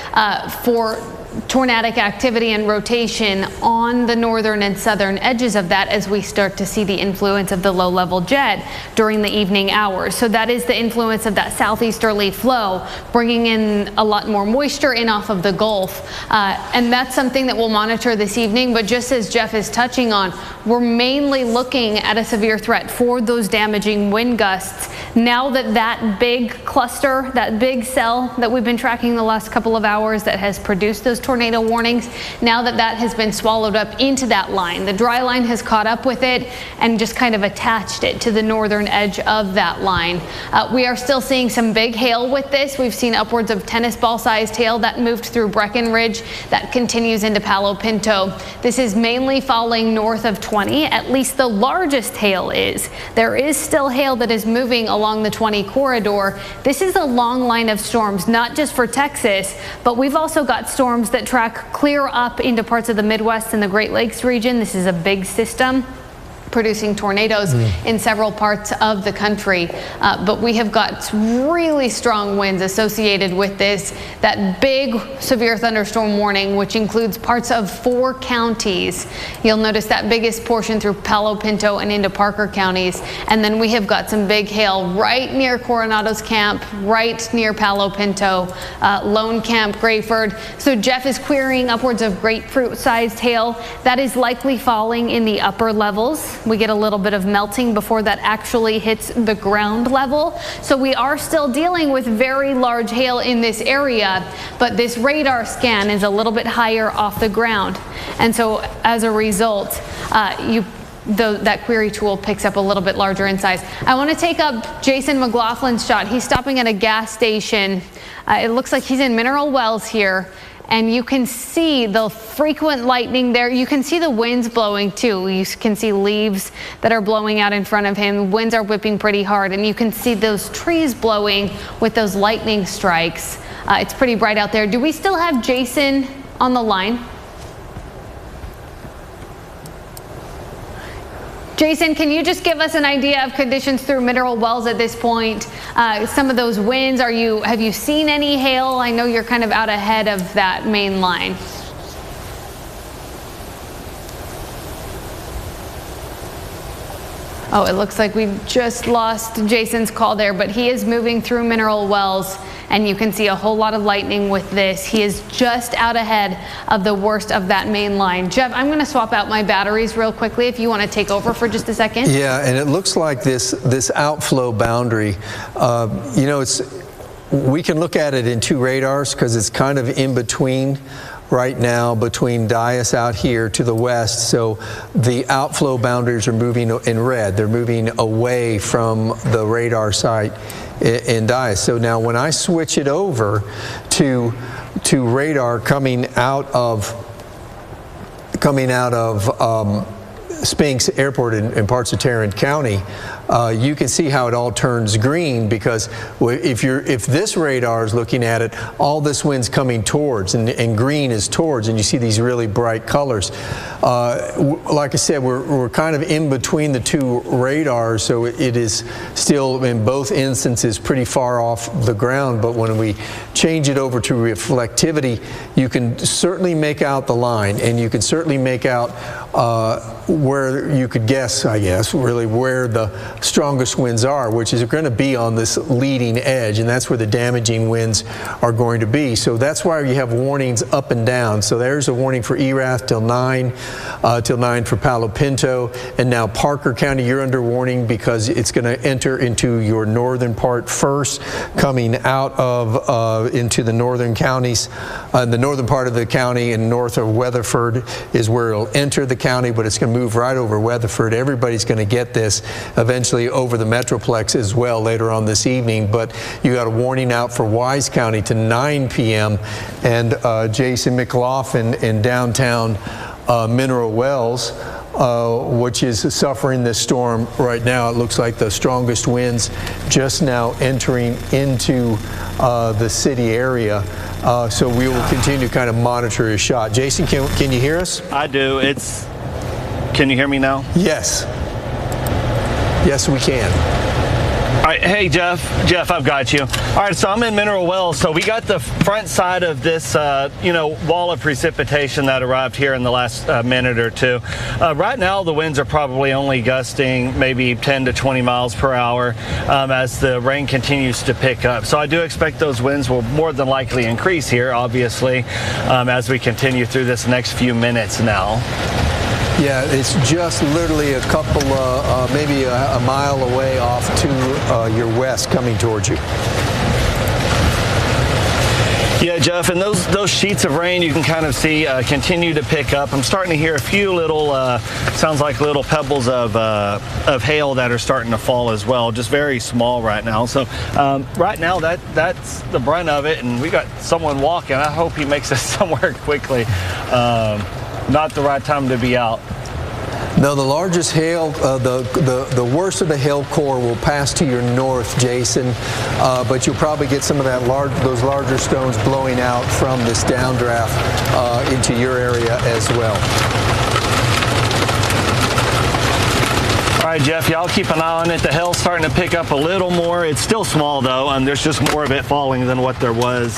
for tornadic activity and rotation on the northern and southern edges of that as we start to see the influence of the low-level jet during the evening hours. So that is the influence of that southeasterly flow, bringing in a lot more moisture in off of the Gulf. And that's something that we'll monitor this evening. But just as Jeff is touching on, we're mainly looking at a severe threat for those damaging wind gusts. Now that big cluster, that big cell that we've been tracking the last couple of hours that has produced those tornado warnings now that that has been swallowed up into that line. The dry line has caught up with it and just kind of attached it to the northern edge of that line. We are still seeing some big hail with this. We've seen upwards of tennis ball sized hail that moved through Breckenridge that continues into Palo Pinto. This is mainly falling north of 20, at least the largest hail is. There is still hail that is moving along the 20 corridor. This is a long line of storms, not just for Texas, but we've also got storms that track clear up into parts of the Midwest and the Great Lakes region. This is a big system producing tornadoes in several parts of the country. But we have got really strong winds associated with this. That big severe thunderstorm warning, which includes parts of 4 counties. You'll notice that biggest portion through Palo Pinto and into Parker counties. And then we have got some big hail right near Coronado's Camp, right near Palo Pinto, Lone Camp, Grayford. So Jeff is querying upwards of grapefruit-sized hail. That is likely falling in the upper levels. We get a little bit of melting before that actually hits the ground level. So we are still dealing with very large hail in this area, but this radar scan is a little bit higher off the ground. And so as a result, that query tool picks up a little bit larger in size. I want to take up Jason McLaughlin's shot. He's stopping at a gas station. It looks like he's in Mineral Wells here. And you can see the frequent lightning there. You can see the winds blowing too. You can see leaves that are blowing out in front of him. Winds are whipping pretty hard, and you can see those trees blowing with those lightning strikes. It's pretty bright out there. Do we still have Jason on the line? Jason, can you just give us an idea of conditions through Mineral Wells at this point? Some of those winds, have you seen any hail? I know you're kind of out ahead of that main line. Oh, it looks like we just lost Jason's call there, but he is moving through Mineral Wells, and you can see a whole lot of lightning with this. He is just out ahead of the worst of that main line. Jeff, I'm going to swap out my batteries real quickly if you want to take over for just a second. Yeah, and it looks like this outflow boundary, you know, we can look at it in 2 radars because it's kind of in between right now between Dias out here to the west. So the outflow boundaries are moving in red. They're moving away from the radar site in Dias. So now when I switch it over to radar coming out of Spinks Airport in parts of Tarrant County, you can see how it all turns green, because if this radar is looking at it, all this wind's coming towards, and green is towards, and you see these really bright colors. Like I said, we're kind of in between the 2 radars, so it is still in both instances pretty far off the ground. But when we change it over to reflectivity, you can certainly make out the line, and you can certainly make out where you could guess, I guess, really where the strongest winds are, which is going to be on this leading edge, and that's where the damaging winds are going to be. So that's why you have warnings up and down. So there's a warning for Erath till 9 for Palo Pinto, and now Parker County, you're under warning because it's going to enter into your northern part first, coming out of into the northern counties. The northern part of the county and north of Weatherford is where it'll enter the county, but it's going to move right over Weatherford. Everybody's going to get this eventually over the Metroplex as well later on this evening. But you got a warning out for Wise County to 9 p.m. and Jason McLaughlin in downtown Mineral Wells, which is suffering this storm right now. It looks like the strongest winds just now entering into the city area. So we will continue to kind of monitor his shot. Jason, can you hear us? I do. Can you hear me now? Yes. Yes, we can. All right, hey Jeff, I've got you. All right, so I'm in Mineral Wells. So we got the front side of this, wall of precipitation that arrived here in the last minute or 2. Right now, the winds are probably only gusting maybe 10 to 20 miles per hour as the rain continues to pick up. So I do expect those winds will more than likely increase here, obviously, as we continue through this next few minutes now. Yeah, it's just literally a couple, maybe a mile away off to your west coming towards you. Yeah, Jeff, and those sheets of rain you can kind of see continue to pick up. I'm starting to hear a few little, sounds like little pebbles of hail that are starting to fall as well, just very small right now. So right now that's the brunt of it, and we got someone walking. I hope he makes it somewhere quickly. Not the right time to be out. No, the largest hail, the worst of the hail core will pass to your north, Jason, but you'll probably get some of those larger stones blowing out from this downdraft into your area as well. All right, Jeff, y'all keep an eye on it. The hail's starting to pick up a little more. It's still small, though, and there's just more of it falling than what there was,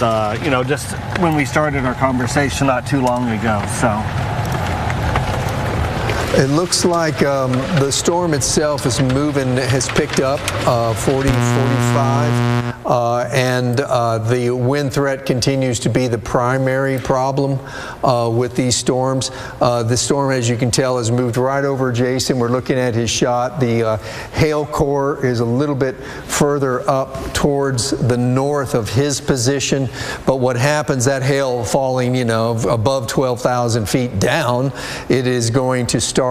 just when we started our conversation not too long ago, so. It looks like the storm itself is moving, has picked up 40, 45, and the wind threat continues to be the primary problem with these storms. The storm, as you can tell, has moved right over Jason. We're looking at his shot. The hail core is a little bit further up towards the north of his position, but what happens, that hail falling, above 12,000 feet down, it is going to start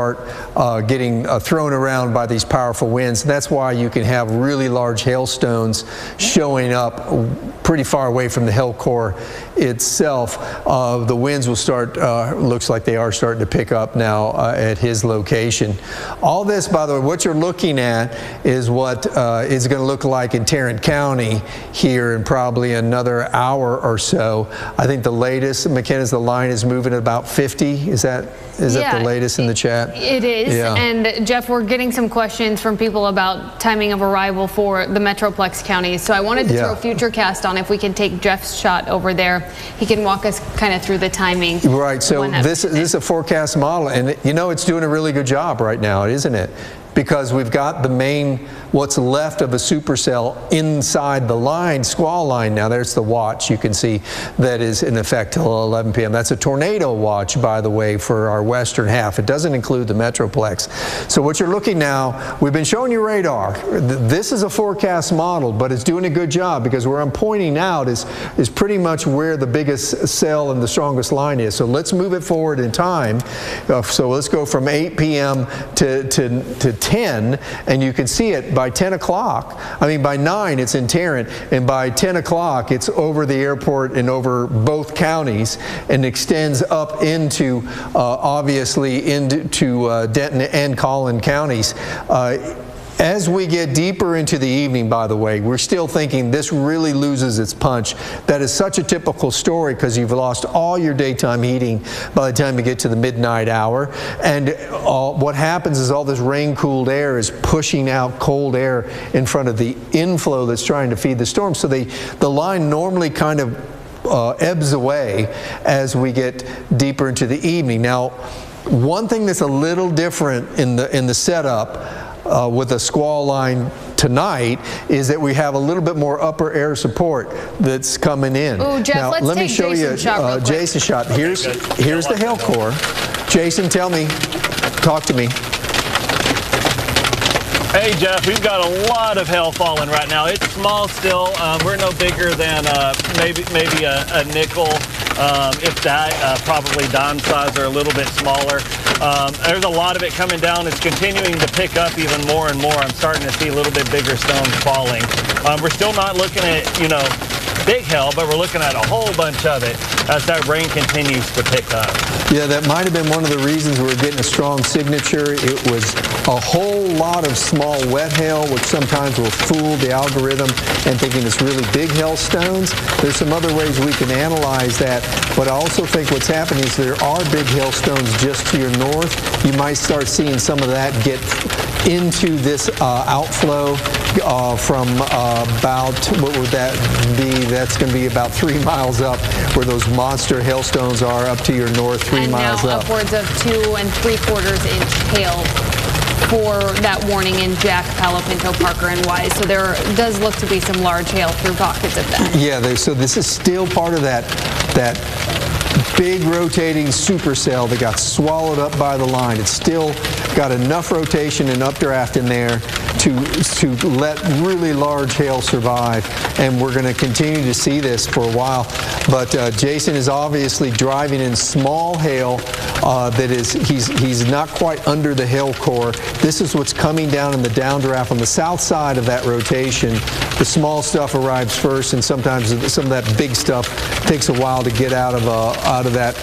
getting thrown around by these powerful winds. That's why you can have really large hailstones showing up pretty far away from the hail core itself. The winds will start, looks like they are starting to pick up now at his location. All this, by the way, what you're looking at is what is going to look like in Tarrant County here in probably another hour or so. I think the latest, McKenna's, the line is moving at about 50. Is that the latest in the chat? It is. Yeah. And Jeff, we're getting some questions from people about timing of arrival for the Metroplex counties. So I wanted to throw Futurecast on if we can take Jeff's shot over there. He can walk us kind of through the timing. Right. So this is a forecast model, and it's doing a really good job right now, isn't it? Because we've got the main, what's left of a supercell inside the line, squall line. Now there's the watch you can see that is in effect till 11 p.m. That's a tornado watch, by the way, for our western half. It doesn't include the Metroplex. So what you're looking now, we've been showing you radar. This is a forecast model, but it's doing a good job because where I'm pointing out is pretty much where the biggest cell and the strongest line is. So let's move it forward in time. So let's go from 8 p.m. to 10, and you can see it by 10 o'clock. I mean, by 9 it's in Tarrant, and by 10 o'clock it's over the airport and over both counties and extends up into, obviously, into Denton and Collin counties. As we get deeper into the evening, by the way, we're still thinking this really loses its punch. That is such a typical story because you've lost all your daytime heating by the time you get to the midnight hour. And what happens is all this rain-cooled air is pushing out cold air in front of the inflow that's trying to feed the storm. So the line normally kind of ebbs away as we get deeper into the evening. Now, one thing that's a little different in the setup with a squall line tonight is that we have a little bit more upper air support that's coming in. Ooh, Jeff, now, let me show you Jason's shot. Here's the hail core. Jason, talk to me. Hey, Jeff, we've got a lot of hail falling right now. It's small still. We're no bigger than maybe a nickel, if that, probably dime size or a little bit smaller. There's a lot of it coming down. It's continuing to pick up even more and more. I'm starting to see a little bit bigger stones falling. We're still not looking at, big hail, but we're looking at a whole bunch of it as that rain continues to pick up. Yeah, that might have been one of the reasons we're getting a strong signature. It was a whole lot of small wet hail, which sometimes will fool the algorithm and thinking it's really big hailstones. There's some other ways we can analyze that, but I also think what's happening is there are big hailstones just to your north. You might start seeing some of that get into this outflow from about, what would that be? That's going to be about 3 miles up where those monster hailstones are up to your north, 3 miles up. And now upwards of 2 3/4 inch hail for that warning in Jack, Palo Pinto, Parker, and Wise. So there does look to be some large hail through pockets of that. Yeah, so this is still part of that big rotating supercell that got swallowed up by the line. It's still got enough rotation and updraft in there to let really large hail survive, and we're going to continue to see this for a while. But Jason is obviously driving in small hail that is, he's not quite under the hail core. This is what's coming down in the downdraft on the south side of that rotation. The small stuff arrives first, and sometimes some of that big stuff takes a while to get out of that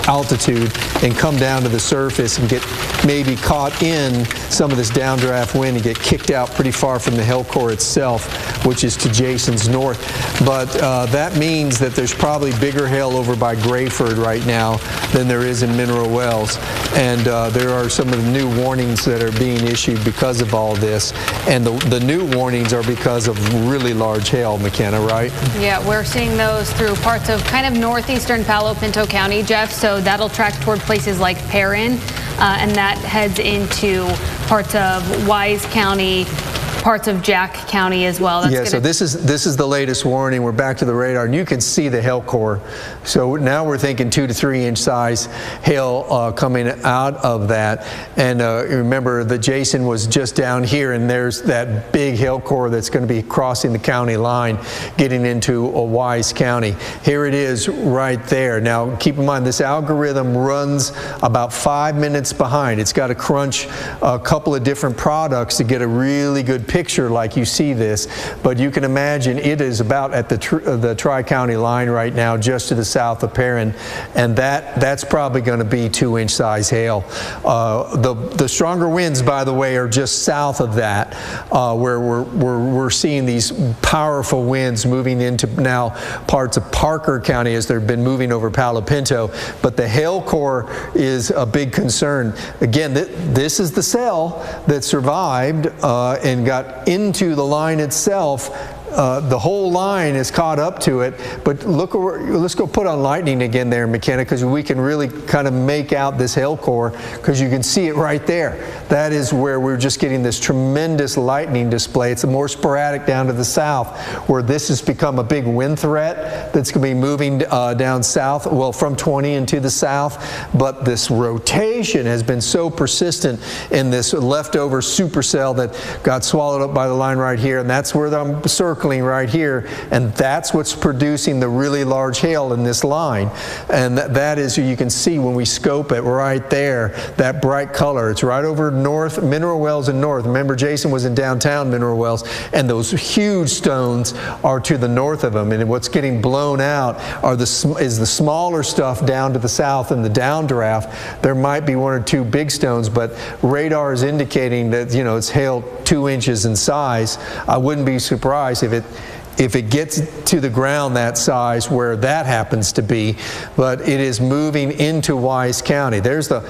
altitude and come down to the surface and get maybe caught in some of this downdraft wind and get kicked out pretty far from the hail core itself, which is to Jason's north. But that means that there's probably bigger hail over by Grayford right now than there is in Mineral Wells. And there are some of the new warnings that are being issued because of all this. And the new warnings are because of really large hail, McKenna, right? Yeah, we're seeing those through parts of kind of northeastern Palo Pinto County, Jeff. So that'll track toward places like Perrin, and that heads into parts of Wise County, parts of Jack County as well. That's so this is the latest warning. We're back to the radar, and you can see the hail core. So now we're thinking 2 to 3 inch size hail coming out of that. And remember, the Jason was just down here, and there's that big hail core that's going to be crossing the county line, getting into Wise County. Here it is right there. Now, keep in mind, this algorithm runs about 5 minutes behind. It's got to crunch a couple of different products to get a really good picture like you see this, but you can imagine it is about at the Tri-County line right now, just to the south of Perrin, and that's probably going to be 2 inch size hail. The stronger winds, by the way, are just south of that, where we're seeing these powerful winds moving into now parts of Parker County as they've been moving over Palo Pinto. But the hail core is a big concern. Again, this is the cell that survived and got into the line itself. The whole line is caught up to it, but look, let's go put on lightning again there, McKenna, because we can really kind of make out this hail core, because you can see it right there. That is where we're just getting this tremendous lightning display. It's more sporadic down to the south, where this has become a big wind threat that's going to be moving down south, well, from 20 into the south. But this rotation has been so persistent in this leftover supercell that got swallowed up by the line right here, and that's where I'm circling right here, and that's what's producing the really large hail in this line. And that is, you can see when we scope it right there, that bright color. It's right over north, Mineral Wells and north. Remember, Jason was in downtown Mineral Wells, and those huge stones are to the north of them, and what's getting blown out is the smaller stuff down to the south in the downdraft. There might be 1 or 2 big stones, but radar is indicating that, you know, it's hail 2 inches in size. I wouldn't be surprised if it gets to the ground that size, where that happens to be. But it is moving into Wise County. There's the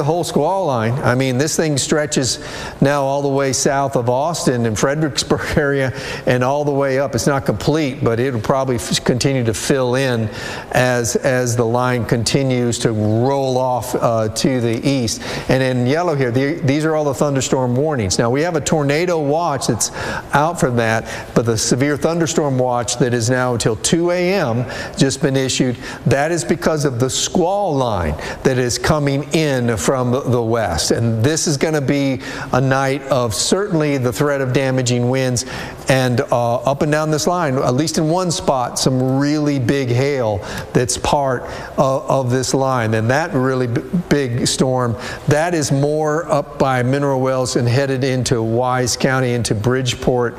whole squall line. I mean, this thing stretches now all the way south of Austin and Fredericksburg area and all the way up. It's not complete, but it'll probably continue to fill in as the line continues to roll off to the east. And in yellow here, these are all the thunderstorm warnings. Now, we have a tornado watch that's out for that, but the severe thunderstorm watch that is now until 2 a.m. just been issued. That is because of the squall line that is coming in from the west. And this is going to be a night of certainly the threat of damaging winds, and up and down this line, at least in one spot, some really big hail that's part of this line. And that really big storm, that is more up by Mineral Wells and headed into Wise County, into Bridgeport.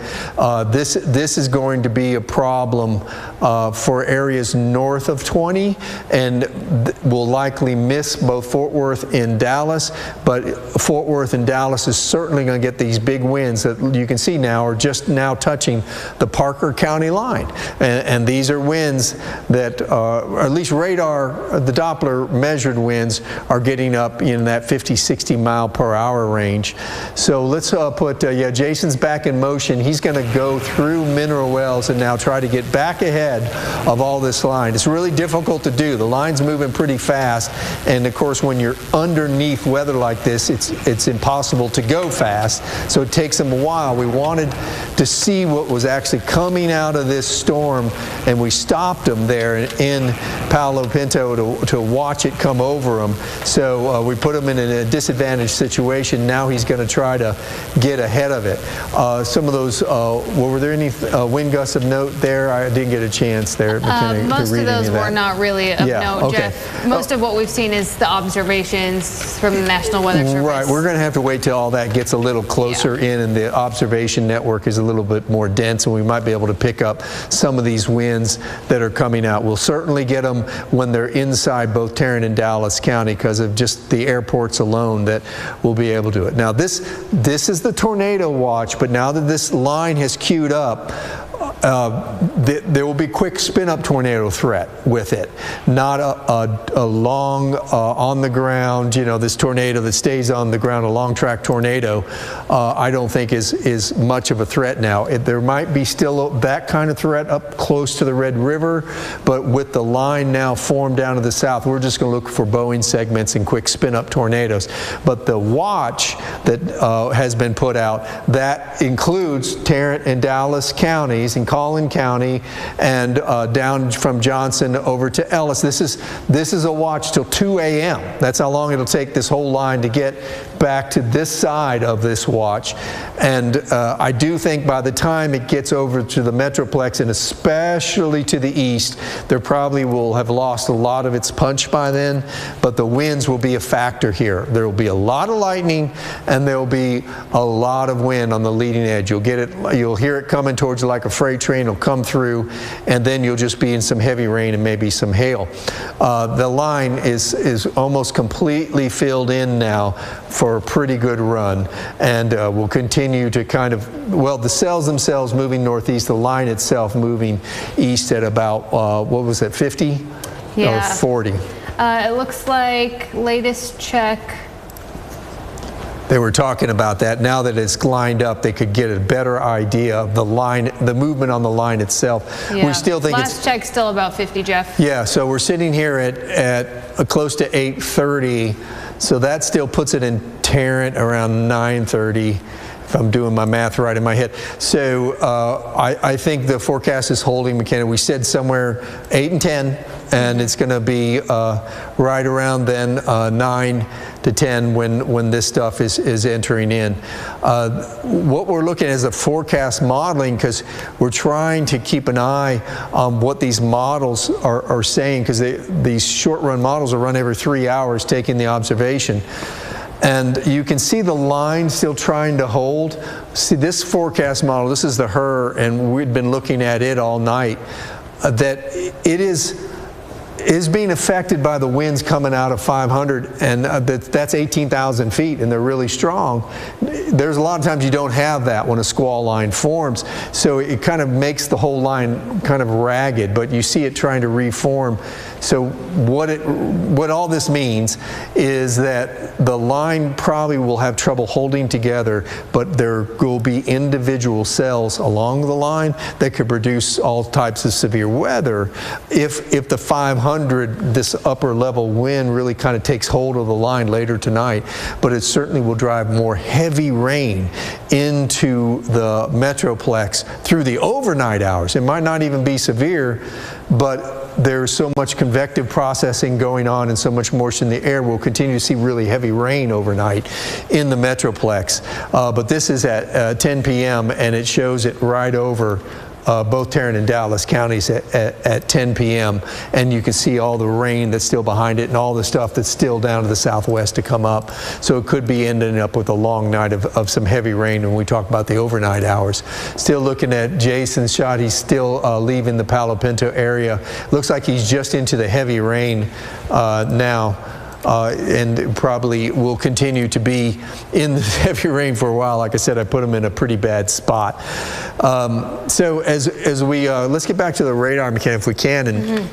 This is going to be a problem for areas north of 20, and will likely miss both Fort Worth and Dallas. But Fort Worth and Dallas is certainly going to get these big winds that you can see now are just now touching the Parker County line. And these are winds that, or at least radar, the Doppler measured winds are getting up in that 50, 60 mile per hour range. So let's put, Jason's back in motion. He's going to go through Mineral Wells and now try to get back ahead of all this line. It's really difficult to do. The line's moving pretty fast, and of course when you're underneath weather like this, it's impossible to go fast, so it takes them a while. We wanted to see what was actually coming out of this storm, and we stopped them there in Palo Pinto to watch it come over them. So we put him in a disadvantaged situation. Now he's going to try to get ahead of it. Some of those, were there any wind gusts of note there? I didn't get a chance there. Most of those were not really of note, okay. Jeff. Most of what we've seen is the observations from the National Weather Service. Right, we're going to have to wait till all that gets a little closer in and the observation network is a little bit more dense, and we might be able to pick up some of these winds that are coming out. We'll certainly get them when they're inside both Tarrant and Dallas County because of just the airports alone that we'll be able to do it. Now this is the tornado watch, but now that this line has queued up, there will be quick spin-up tornado threat with it, not a long on the ground, you know, this tornado that stays on the ground, a long track tornado, I don't think is much of a threat now. There might be still that kind of threat up close to the Red River, but with the line now formed down to the south, we're just going to look for Boeing segments and quick spin-up tornadoes. But the watch that has been put out, that includes Tarrant and Dallas counties and Collin County and down from Johnson over to Ellis. This is a watch till 2 a.m. That's how long it'll take this whole line to get back to this side of this watch. And I do think by the time it gets over to the Metroplex, and especially to the east, there probably will have lost a lot of its punch by then, but the winds will be a factor here. There will be a lot of lightning and there will be a lot of wind on the leading edge. You'll hear it coming towards you like a freight train. Will come through, and then you'll just be in some heavy rain and maybe some hail. The line is almost completely filled in now for a pretty good run, and we'll continue to kind of, well, the cells themselves moving northeast, the line itself moving east at about, what was it, 50 or 40? It looks like latest check. They were talking about that. Now that it's lined up, they could get a better idea of the line, the movement on the line itself. Yeah. We still think last check still about 50, Jeff. Yeah, so we're sitting here at close to 8:30, so that still puts it in Tarrant around 9:30. If I'm doing my math right in my head. So I think the forecast is holding, McKenna. We said somewhere 8 and 10, and it's going to be right around then 9 to 10 when this stuff is entering in. What we're looking at is a forecast modeling, because we're trying to keep an eye on what these models are saying, because these short-run models are run every 3 hours, taking the observation. And you can see the line still trying to hold. See, this forecast model, this is the HER, and we'd been looking at it all night, that it is being affected by the winds coming out of 500, and that's 18,000 feet, and they're really strong. There's a lot of times you don't have that when a squall line forms, so it kind of makes the whole line kind of ragged, but you see it trying to reform. So what all this means is that the line probably will have trouble holding together, but there will be individual cells along the line that could produce all types of severe weather if the 500, this upper level wind, really kind of takes hold of the line later tonight. But it certainly will drive more heavy rain into the Metroplex through the overnight hours. It might not even be severe, but there's so much convective processing going on and so much moisture in the air, we'll continue to see really heavy rain overnight in the Metroplex. But this is at 10 p.m. and it shows it right over both Tarrant and Dallas counties at 10 p.m. And you can see all the rain that's still behind it and all the stuff that's still down to the southwest to come up. So it could be ending up with a long night of some heavy rain when we talk about the overnight hours. Still looking at Jason's shot. He's still leaving the Palo Pinto area. Looks like he's just into the heavy rain now. And probably will continue to be in the heavy rain for a while. Like I said, I put him in a pretty bad spot. So as we let's get back to the radar, McKenna, if we can,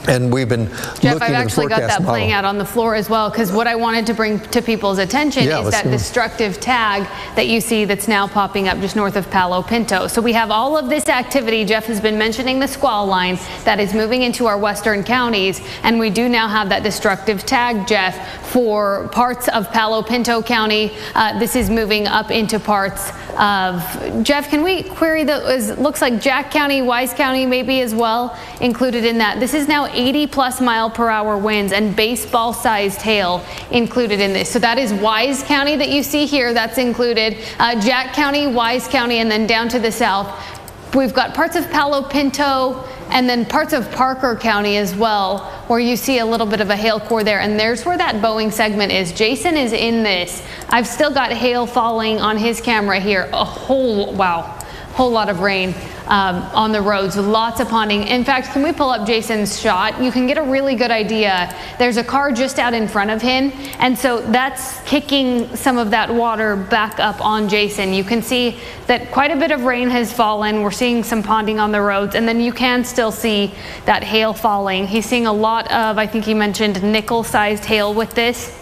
and we've been Jeff, I've actually got that playing out on the floor as well, because what I wanted to bring to people's attention is that destructive tag that you see that's now popping up just north of Palo Pinto. So we have all of this activity. Jeff has been mentioning the squall line that is moving into our western counties, and we do now have that destructive tag, Jeff, for parts of Palo Pinto County. This is moving up into parts Jeff, can we query looks like Jack County, Wise County maybe as well included in that. This is now 80+ mile/hour winds and baseball sized hail included in this. So that is Wise County that you see here, that's included. Jack County, Wise County, and then down to the south. We've got parts of Palo Pinto and then parts of Parker County as well, where you see a little bit of a hail core there. And there's where that Boeing segment is. Jason is in this. I've still got hail falling on his camera here. A whole lot of rain on the roads, lots of ponding. In fact, can we pull up Jason's shot? You can get a really good idea. There's a car just out in front of him, and so that's kicking some of that water back up on Jason. You can see that quite a bit of rain has fallen. We're seeing some ponding on the roads, and then you can still see that hail falling. He's seeing a lot of, I think he mentioned, nickel-sized hail with this.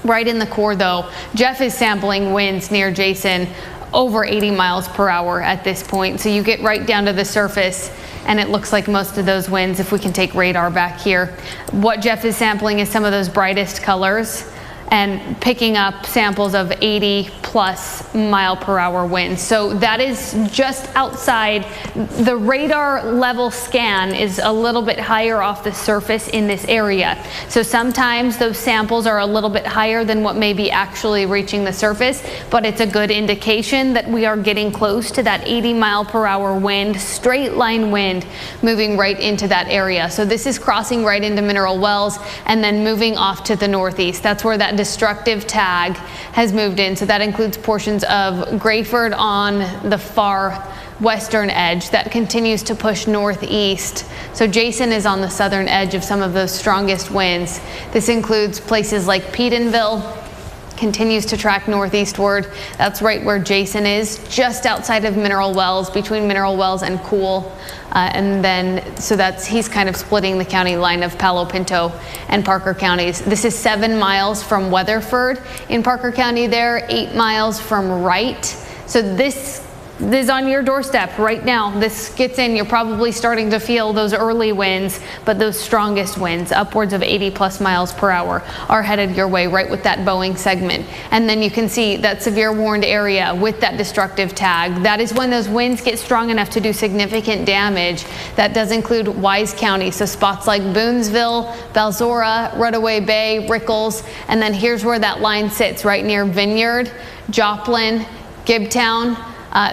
Right in the core, though, Jeff is sampling winds near Jason over 80 miles per hour at this point. So you get right down to the surface and it looks like most of those winds, if we can take radar back here, what Jeff is sampling is some of those brightest colors and picking up samples of 80+ mile/hour winds. So that is just outside. The radar level scan is a little bit higher off the surface in this area. So sometimes those samples are a little bit higher than what may be actually reaching the surface, but it's a good indication that we are getting close to that 80 mile/hour wind, straight line wind moving right into that area. So this is crossing right into Mineral Wells and then moving off to the northeast. That's where that destructive tag has moved in. So that includes portions of Grayford on the far western edge that continues to push northeast. So Jason is on the southern edge of some of those strongest winds. This includes places like Pedenville, continues to track northeastward. That's right where Jason is, just outside of Mineral Wells, between Mineral Wells and Cool. And then, so he's kind of splitting the county line of Palo Pinto and Parker counties. This is 7 miles from Weatherford in Parker County there, 8 miles from Wright. So this is on your doorstep right now. This gets in, you're probably starting to feel those early winds, but those strongest winds, upwards of 80+ miles per hour, are headed your way right with that Boeing segment. And then you can see that severe warned area with that destructive tag. That is when those winds get strong enough to do significant damage. That does include Wise County, so spots like Boonesville, Balzora, Runaway Bay, Rickles, and then here's where that line sits, right near Vineyard, Joplin, Gibtown.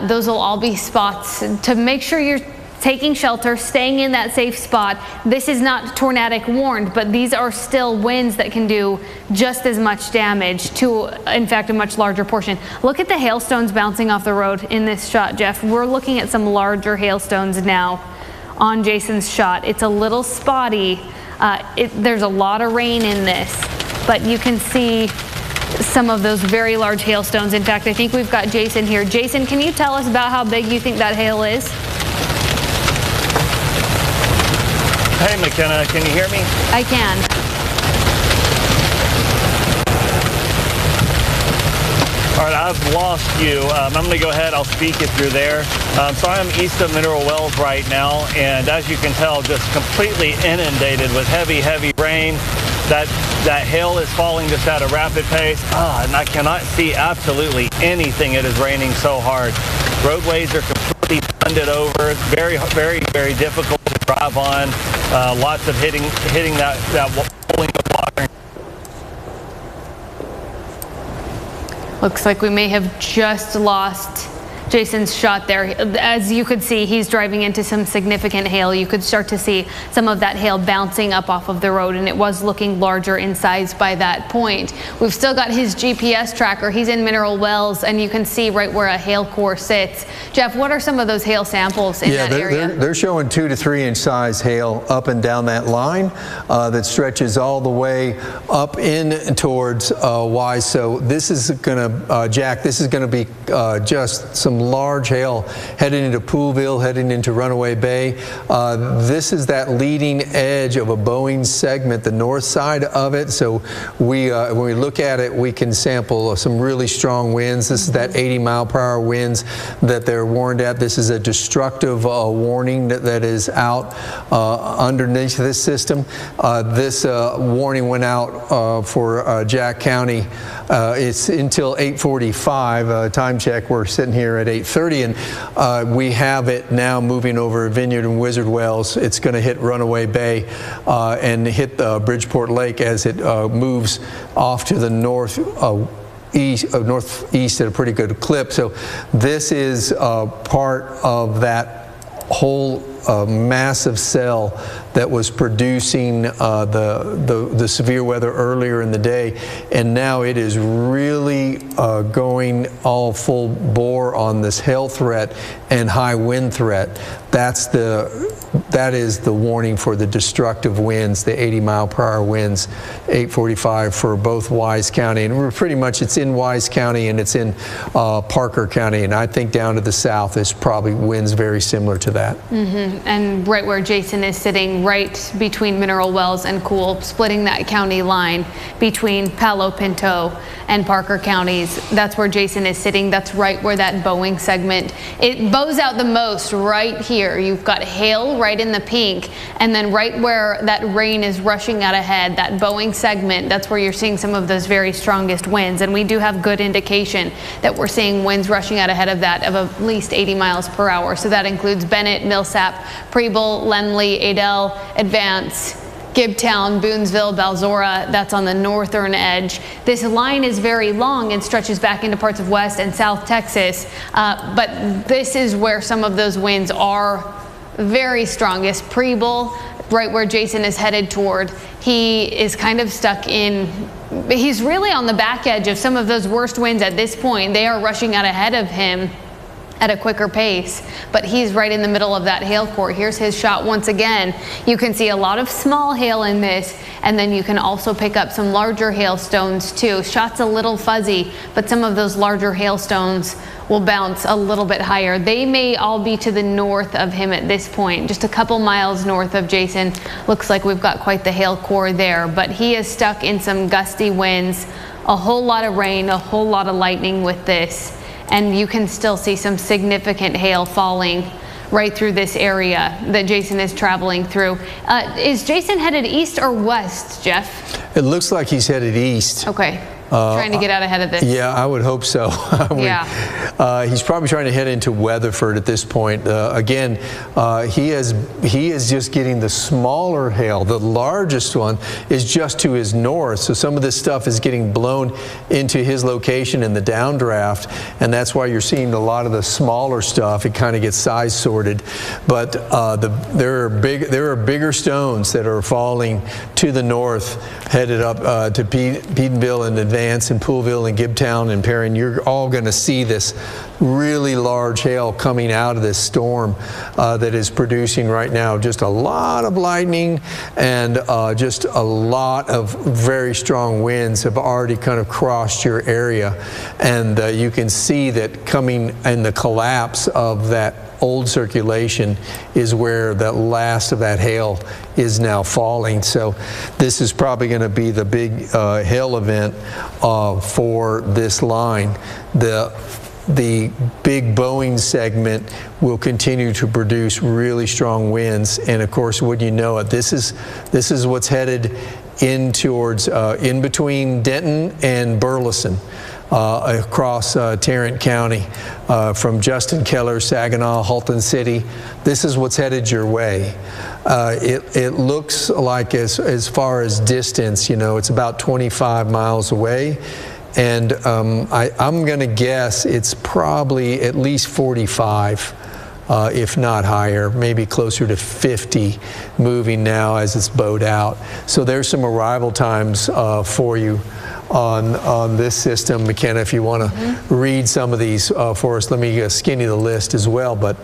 Those will all be spots to make sure you're taking shelter, staying in that safe spot. This is not tornadic warned, but these are still winds that can do just as much damage to, in fact, a much larger portion. Look at the hailstones bouncing off the road in this shot, Jeff. We're looking at some larger hailstones now on Jason's shot. It's a little spotty. There's a lot of rain in this, but you can see some of those very large hailstones. In fact, I think we've got Jason here. Jason, can you tell us about how big you think that hail is? Hey, McKenna, can you hear me? I can. All right, I've lost you. I'm going to go ahead. I'll speak if you're there. So I'm east of Mineral Wells right now, and as you can tell, just completely inundated with heavy, heavy rain. That hail is falling just at a rapid pace, and I cannot see absolutely anything. It is raining so hard. Roadways are completely flooded over. It's very, very, very difficult to drive on. Lots of hitting that rolling of water. Looks like we may have just lost Jason's shot there. As you could see, he's driving into some significant hail. You could start to see some of that hail bouncing up off of the road, and it was looking larger in size by that point. We've still got his GPS tracker. He's in Mineral Wells, and you can see right where a hail core sits. Jeff, what are some of those hail samples in that area? They're showing 2 to 3 inch size hail up and down that line that stretches all the way up in towards Wise. So this is going to, Jack, this is going to be just some large hail heading into Poolville, heading into Runaway Bay. This is that leading edge of a Boeing segment, the north side of it. So when we look at it, we can sample some really strong winds. This is that 80-mile-per-hour winds that they're warned at. This is a destructive warning that is out underneath this system. This warning went out for Jack County. It's until 8:45. Time check. We're sitting here at 8:30, and we have it now moving over Vineyard and Wizard Wells. It's going to hit Runaway Bay and hit Bridgeport Lake as it moves off to the northeast at a pretty good clip. So this is part of that whole massive cell that was producing the severe weather earlier in the day, and now it is really going all full bore on this hail threat and high wind threat. That is the warning for the destructive winds, the 80-mile-per-hour winds, 8:45 for both Wise County, and pretty much it's in Wise County and it's in Parker County, and I think down to the south is probably winds very similar to that. And right where Jason is sitting, right between Mineral Wells and Cool, splitting that county line between Palo Pinto and Parker counties. That's where Jason is sitting. That's right where that Boeing segment, it bows out the most right here. You've got hail right in the pink, and then right where that rain is rushing out ahead, that Boeing segment, that's where you're seeing some of those very strongest winds. And we do have good indication that we're seeing winds rushing out ahead of that of at least 80 miles per hour. So that includes Bennett, Millsap, Preble, Lemley, Adel, Advance, Gibtown, Boonesville, Balzora. That's on the northern edge. This line is very long and stretches back into parts of West and South Texas, but this is where some of those winds are very strongest. Preble, right where Jason is headed toward, he is kind of stuck in, he's really on the back edge of some of those worst winds at this point. They are rushing out ahead of him at a quicker pace, but he's right in the middle of that hail core. Here's his shot once again. You can see a lot of small hail in this, and then you can also pick up some larger hailstones too. Shot's a little fuzzy, but some of those larger hailstones will bounce a little bit higher. They may all be to the north of him at this point, just a couple miles north of Jason. Looks like we've got quite the hail core there, but he is stuck in some gusty winds, a whole lot of rain, a whole lot of lightning with this. And you can still see some significant hail falling right through this area that Jason is traveling through. Is Jason headed east or west, Jeff? It looks like he's headed east. Okay. Trying to get out ahead of this. Yeah, I would hope so. He's probably trying to head into Weatherford at this point. Again, he is just getting the smaller hail. The largest one is just to his north. So some of this stuff is getting blown into his location in the downdraft, and that's why you're seeing a lot of the smaller stuff. It kind of gets size sorted, but there are bigger stones that are falling to the north, headed up to Pedenville and Advance and Poolville and Gibtown and Perrin. You're all going to see this really large hail coming out of this storm that is producing right now just a lot of lightning, and just a lot of very strong winds have already kind of crossed your area, and you can see that coming, and the collapse of that old circulation is where that last of that hail is now falling. So this is probably going to be the big hail event for this line. The big Boeing segment will continue to produce really strong winds, and of course, wouldn't you know it, this is what's headed in towards in between Denton and Burleson. Across Tarrant County, from Justin Keller, Saginaw, Halton City. This is what's headed your way. It looks like as far as distance, you know, it's about 25 miles away. And I'm going to guess it's probably at least 45, if not higher, maybe closer to 50 moving now as it's bowed out. So there's some arrival times for you on this system. McKenna, if you want to read some of these for us, let me skinny the list as well. But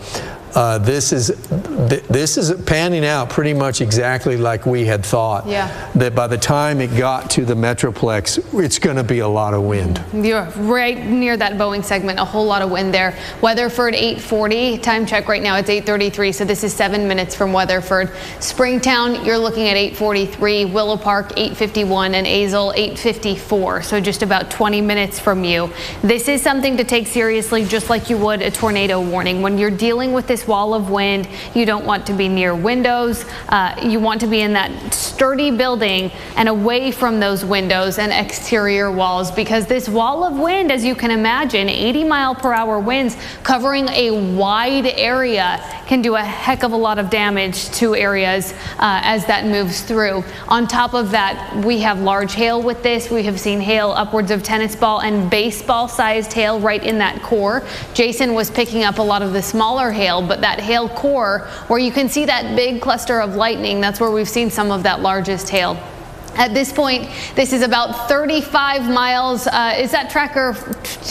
this is panning out pretty much exactly like we had thought. Yeah. That by the time it got to the Metroplex, it's going to be a lot of wind. You're right near that Boeing segment, a whole lot of wind there. Weatherford 840, time check right now, it's 8:33, so this is 7 minutes from Weatherford. Springtown, you're looking at 8:43, Willow Park 8:51, and Azle 8:54, so just about 20 minutes from you. This is something to take seriously, just like you would a tornado warning. When you're dealing with this wall of wind, you don't want to be near windows. You want to be in that sturdy building and away from those windows and exterior walls, because this wall of wind, as you can imagine, 80-mile-per-hour winds covering a wide area can do a heck of a lot of damage to areas as that moves through. On top of that, we have large hail with this. We have seen hail upwards of tennis ball and baseball sized hail right in that core. Jason was picking up a lot of the smaller hail, but that hail core where you can see that big cluster of lightning, that's where we've seen some of that largest hail. At this point, this is about 35 miles. Is that tracker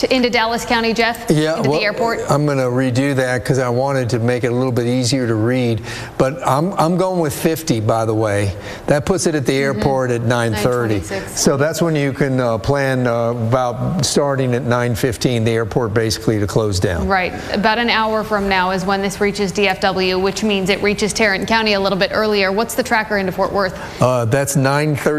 into Dallas County, Jeff? Yeah, into the airport? I'm going to redo that because I wanted to make it a little bit easier to read. But I'm going with 50, by the way. That puts it at the airport at 9:30. So that's when you can plan about starting at 9:15, the airport basically to close down. Right. About an hour from now is when this reaches DFW, which means it reaches Tarrant County a little bit earlier. What's the tracker into Fort Worth? That's 9:13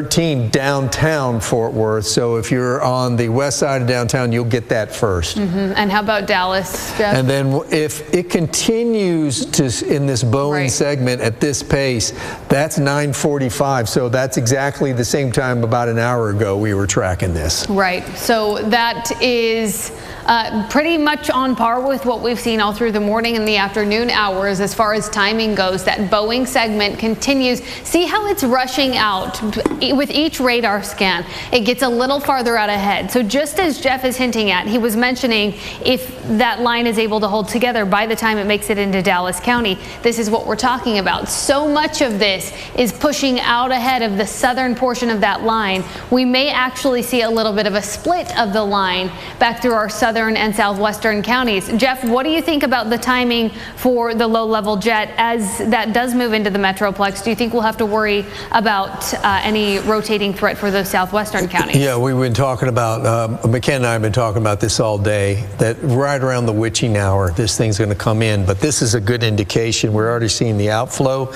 downtown Fort Worth. So if you're on the west side of downtown, you'll get that first. And how about Dallas, Jeff? And then if it continues to in this Boeing segment at this pace, that's 9:45. So that's exactly the same time about an hour ago we were tracking this. Right. So that is pretty much on par with what we've seen all through the morning and the afternoon hours as far as timing goes. That Boeing segment continues. See how it's rushing out with each radar scan. It gets a little farther out ahead. So just as Jeff is hinting at, he was mentioning if that line is able to hold together by the time it makes it into Dallas County, this is what we're talking about. So much of this is pushing out ahead of the southern portion of that line. We may actually see a little bit of a split of the line back through our southern and southwestern counties. Jeff, what do you think about the timing for the low-level jet as that does move into the Metroplex? Do you think we'll have to worry about any rotating threat for those southwestern counties? Yeah, we've been talking about, McKenna and I have been talking about this all day, that right around the witching hour, this thing's going to come in. But this is a good indication. We're already seeing the outflow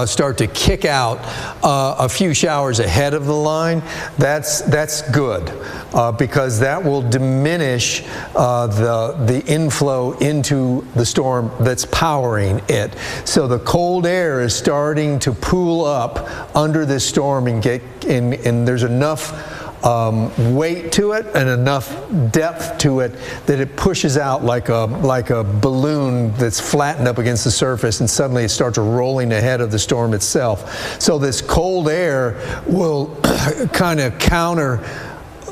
start to kick out a few showers ahead of the line. That's good because that will diminish the inflow into the storm that's powering it. So the cold air is starting to pool up under this storm and there's enough weight to it and enough depth to it that it pushes out like a balloon that's flattened up against the surface, and suddenly it starts rolling ahead of the storm itself. So this cold air will kind of counter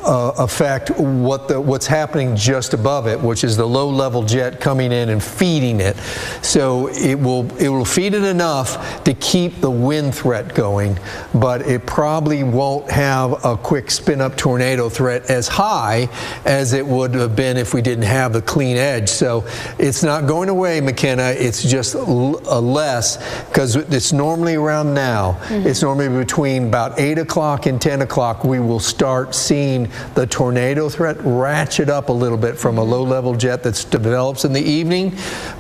affect what's happening just above it, which is the low-level jet coming in and feeding it. So it will feed it enough to keep the wind threat going, but it probably won't have a quick spin-up tornado threat as high as it would have been if we didn't have the clean edge. So it's not going away, McKenna. It's just less, because it's normally around now. It's normally between about 8 o'clock and 10 o'clock we will start seeing the tornado threat ratchet up a little bit from a low-level jet that develops in the evening,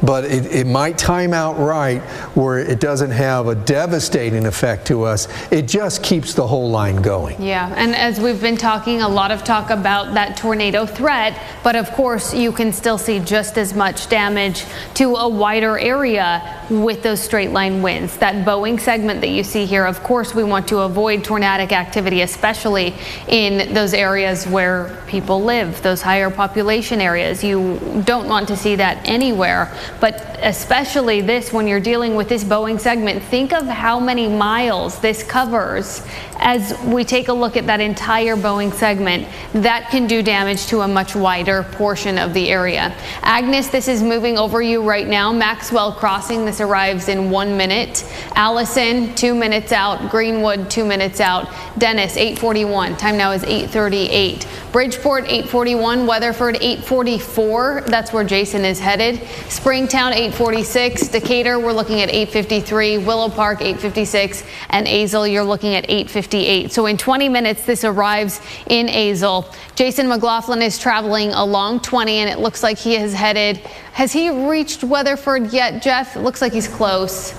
but it might time out right where it doesn't have a devastating effect to us. It just keeps the whole line going. Yeah, and as we've been talking, a lot of talk about that tornado threat, but of course you can still see just as much damage to a wider area with those straight line winds. That Boeing segment that you see here, of course we want to avoid tornadic activity, especially in those areas where people live, those higher population areas. You don't want to see that anywhere, but especially this, when you're dealing with this Boeing segment, think of how many miles this covers. As we take a look at that entire Boeing segment, that can do damage to a much wider portion of the area. Agnes, this is moving over you right now. Maxwell Crossing, this arrives in 1 minute. Allison, 2 minutes out. Greenwood, 2 minutes out. Dennis, 8:41. Time now is 8:38. Bridgeport 841, Weatherford 844. That's where Jason is headed. Springtown 846, Decatur we're looking at 853, Willow Park 856, and Azle you're looking at 858. So in 20 minutes this arrives in Azle. Jason McLaughlin is traveling along 20 and it looks like he is headed. Has he reached Weatherford yet, Jeff? It looks like he's close.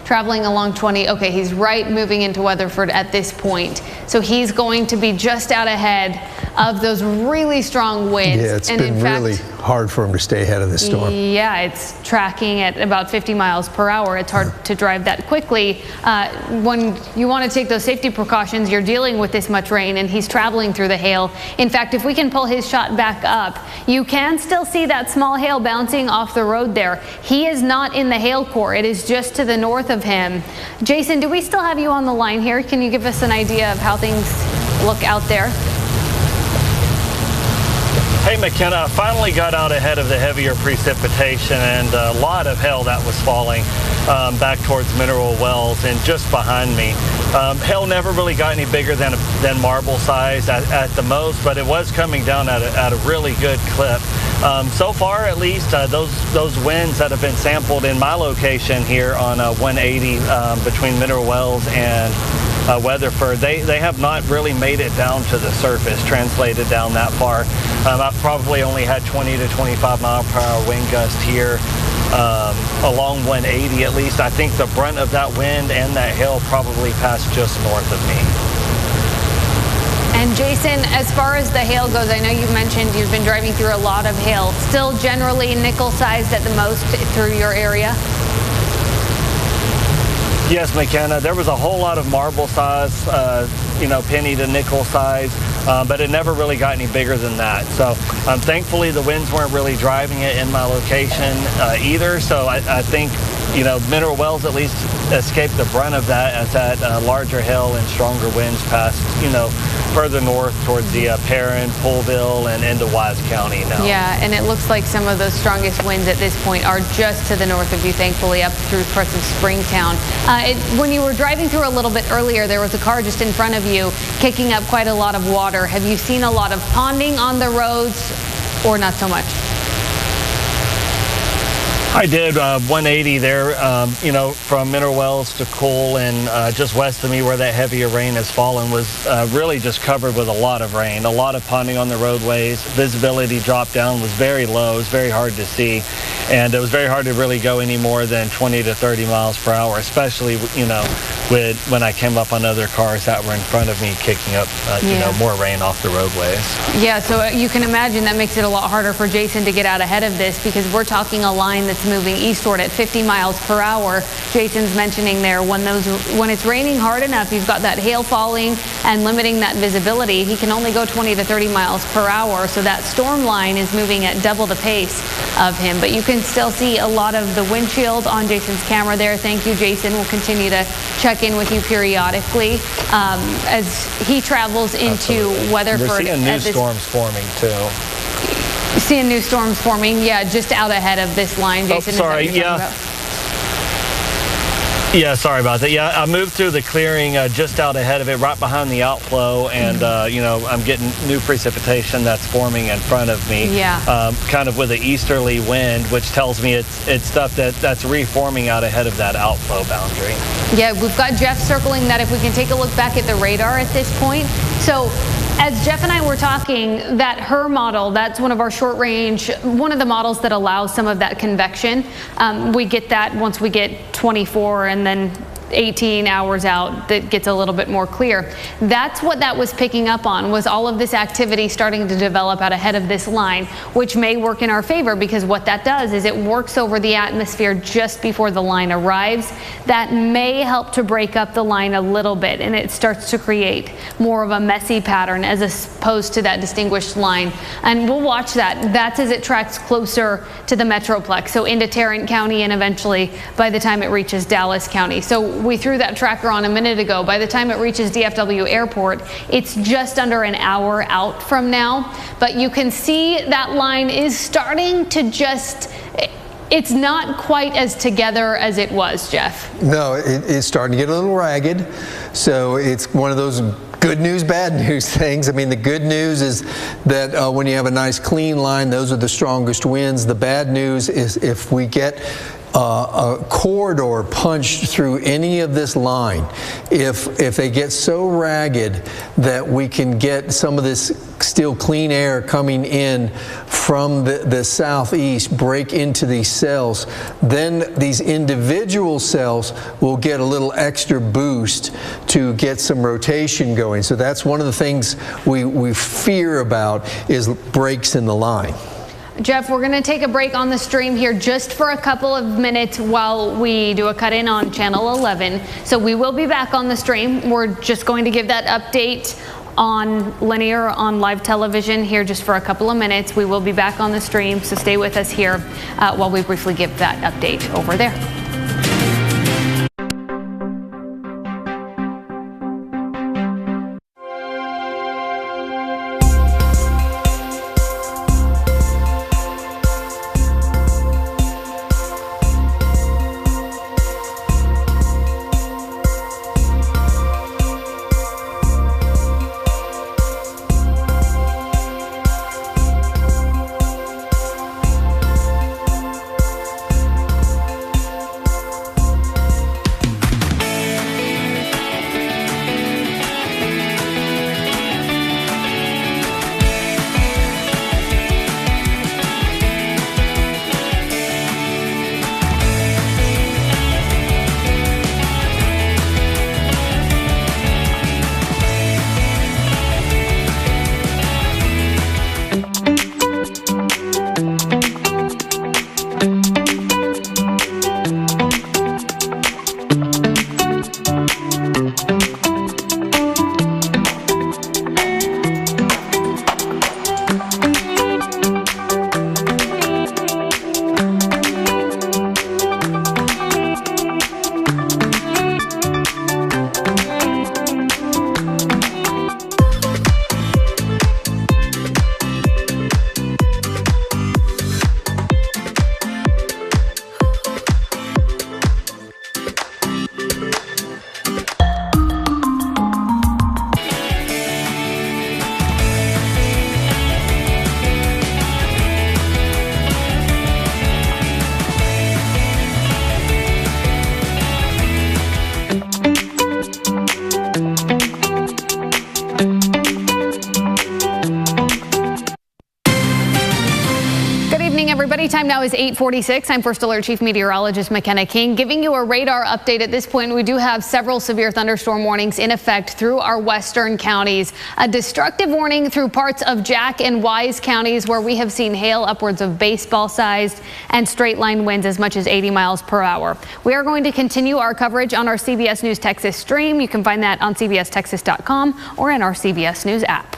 Traveling along 20. Okay, he's right moving into Weatherford at this point. So he's going to be just out ahead of those really strong winds. Yeah, it's been really hard for him to stay ahead of this storm. Yeah, it's tracking at about 50 miles per hour. It's hard to drive that quickly. When you want to take those safety precautions, you're dealing with this much rain and he's traveling through the hail. In fact, if we can pull his shot back up, you can still see that small hail bouncing off the road there. He is not in the hail core. It is just to the north of him. Jason, do we still have you on the line here? Can you give us an idea of how things look out there? Hey McKenna, I finally got out ahead of the heavier precipitation and a lot of hail that was falling back towards Mineral Wells and just behind me. Hail never really got any bigger than marble size at the most, but it was coming down at a really good clip. So far, at least, those winds that have been sampled in my location here on 180 between Mineral Wells and Weatherford, they have not really made it down to the surface, translated down that far. I've probably only had 20 to 25 mile per hour wind gust here along 180 at least. I think the brunt of that wind and that hail probably passed just north of me. And Jason, as far as the hail goes, I know you mentioned you've been driving through a lot of hail. Still generally nickel-sized at the most through your area? Yes, McKenna. There was a whole lot of marble size, penny to nickel size, but it never really got any bigger than that. So thankfully the winds weren't really driving it in my location either. So I think, Mineral Wells at least escaped the brunt of that as that larger hail and stronger winds passed, further north towards the Tarant, Pullville, and into Wise County now. Yeah, and it looks like some of those strongest winds at this point are just to the north of you, thankfully, up through parts of Springtown. When you were driving through a little bit earlier, there was a car just in front of you kicking up quite a lot of water. Have you seen a lot of ponding on the roads or not so much? I did 180 there, from Mineral Wells to Cole and just west of me where that heavier rain has fallen was really just covered with a lot of rain, a lot of ponding on the roadways. Visibility dropped down, was very low, it was very hard to see, and it was very hard to really go any more than 20 to 30 miles per hour, especially, when I came up on other cars that were in front of me kicking up, more rain off the roadways. Yeah, so you can imagine that makes it a lot harder for Jason to get out ahead of this because we're talking a line that's moving eastward at 50 miles per hour. Jason's mentioning there when it's raining hard enough, you've got that hail falling and limiting that visibility. He can only go 20 to 30 miles per hour, so that storm line is moving at double the pace of him. But you can still see a lot of the windshield on Jason's camera there. Thank you, Jason. We'll continue to check in with you periodically as he travels into Weatherford. We're seeing new storms forming too. Seeing new storms forming, yeah, just out ahead of this line, Jason. Oh, sorry, yeah, sorry about that. Yeah, I moved through the clearing just out ahead of it, right behind the outflow, and I'm getting new precipitation that's forming in front of me. Yeah. Kind of with an easterly wind, which tells me it's stuff that's reforming out ahead of that outflow boundary. Yeah, we've got Jeff circling that. If we can take a look back at the radar at this point, so. As Jeff and I were talking, that HER model, that's one of our short range, one of the models that allows some of that convection. We get that once we get 24 and then 18 hours out, that gets a little bit more clear. That's what that was picking up on, was all of this activity starting to develop out ahead of this line, which may work in our favor because what that does is it works over the atmosphere just before the line arrives. That may help to break up the line a little bit, and it starts to create more of a messy pattern as opposed to that distinguished line. And we'll watch that. That's as it tracks closer to the Metroplex, so into Tarrant County and eventually by the time it reaches Dallas County. So we threw that tracker on a minute ago. By the time it reaches DFW Airport, it's just under an hour out from now. But you can see that line is starting to it's not quite as together as it was, Jeff. No, it's starting to get a little ragged. So it's one of those good news, bad news things. I mean, the good news is that when you have a nice clean line, those are the strongest winds. The bad news is if we get a corridor punched through any of this line, if they get so ragged that we can get some of this still clean air coming in from the southeast break into these cells, then these individual cells will get a little extra boost to get some rotation going. So that's one of the things we fear about, is breaks in the line. Jeff, we're going to take a break on the stream here just for a couple of minutes while we do a cut-in on Channel 11. So we will be back on the stream. We're just going to give that update on linear, on live television here just for a couple of minutes. We will be back on the stream, so stay with us here while we briefly give that update over there. Time now is 8:46. I'm First Alert Chief Meteorologist McKenna King giving you a radar update at this point. We do have several severe thunderstorm warnings in effect through our western counties. A destructive warning through parts of Jack and Wise counties where we have seen hail upwards of baseball sized and straight line winds as much as 80 miles per hour. We are going to continue our coverage on our CBS News Texas stream. You can find that on cbstexas.com or in our CBS News app.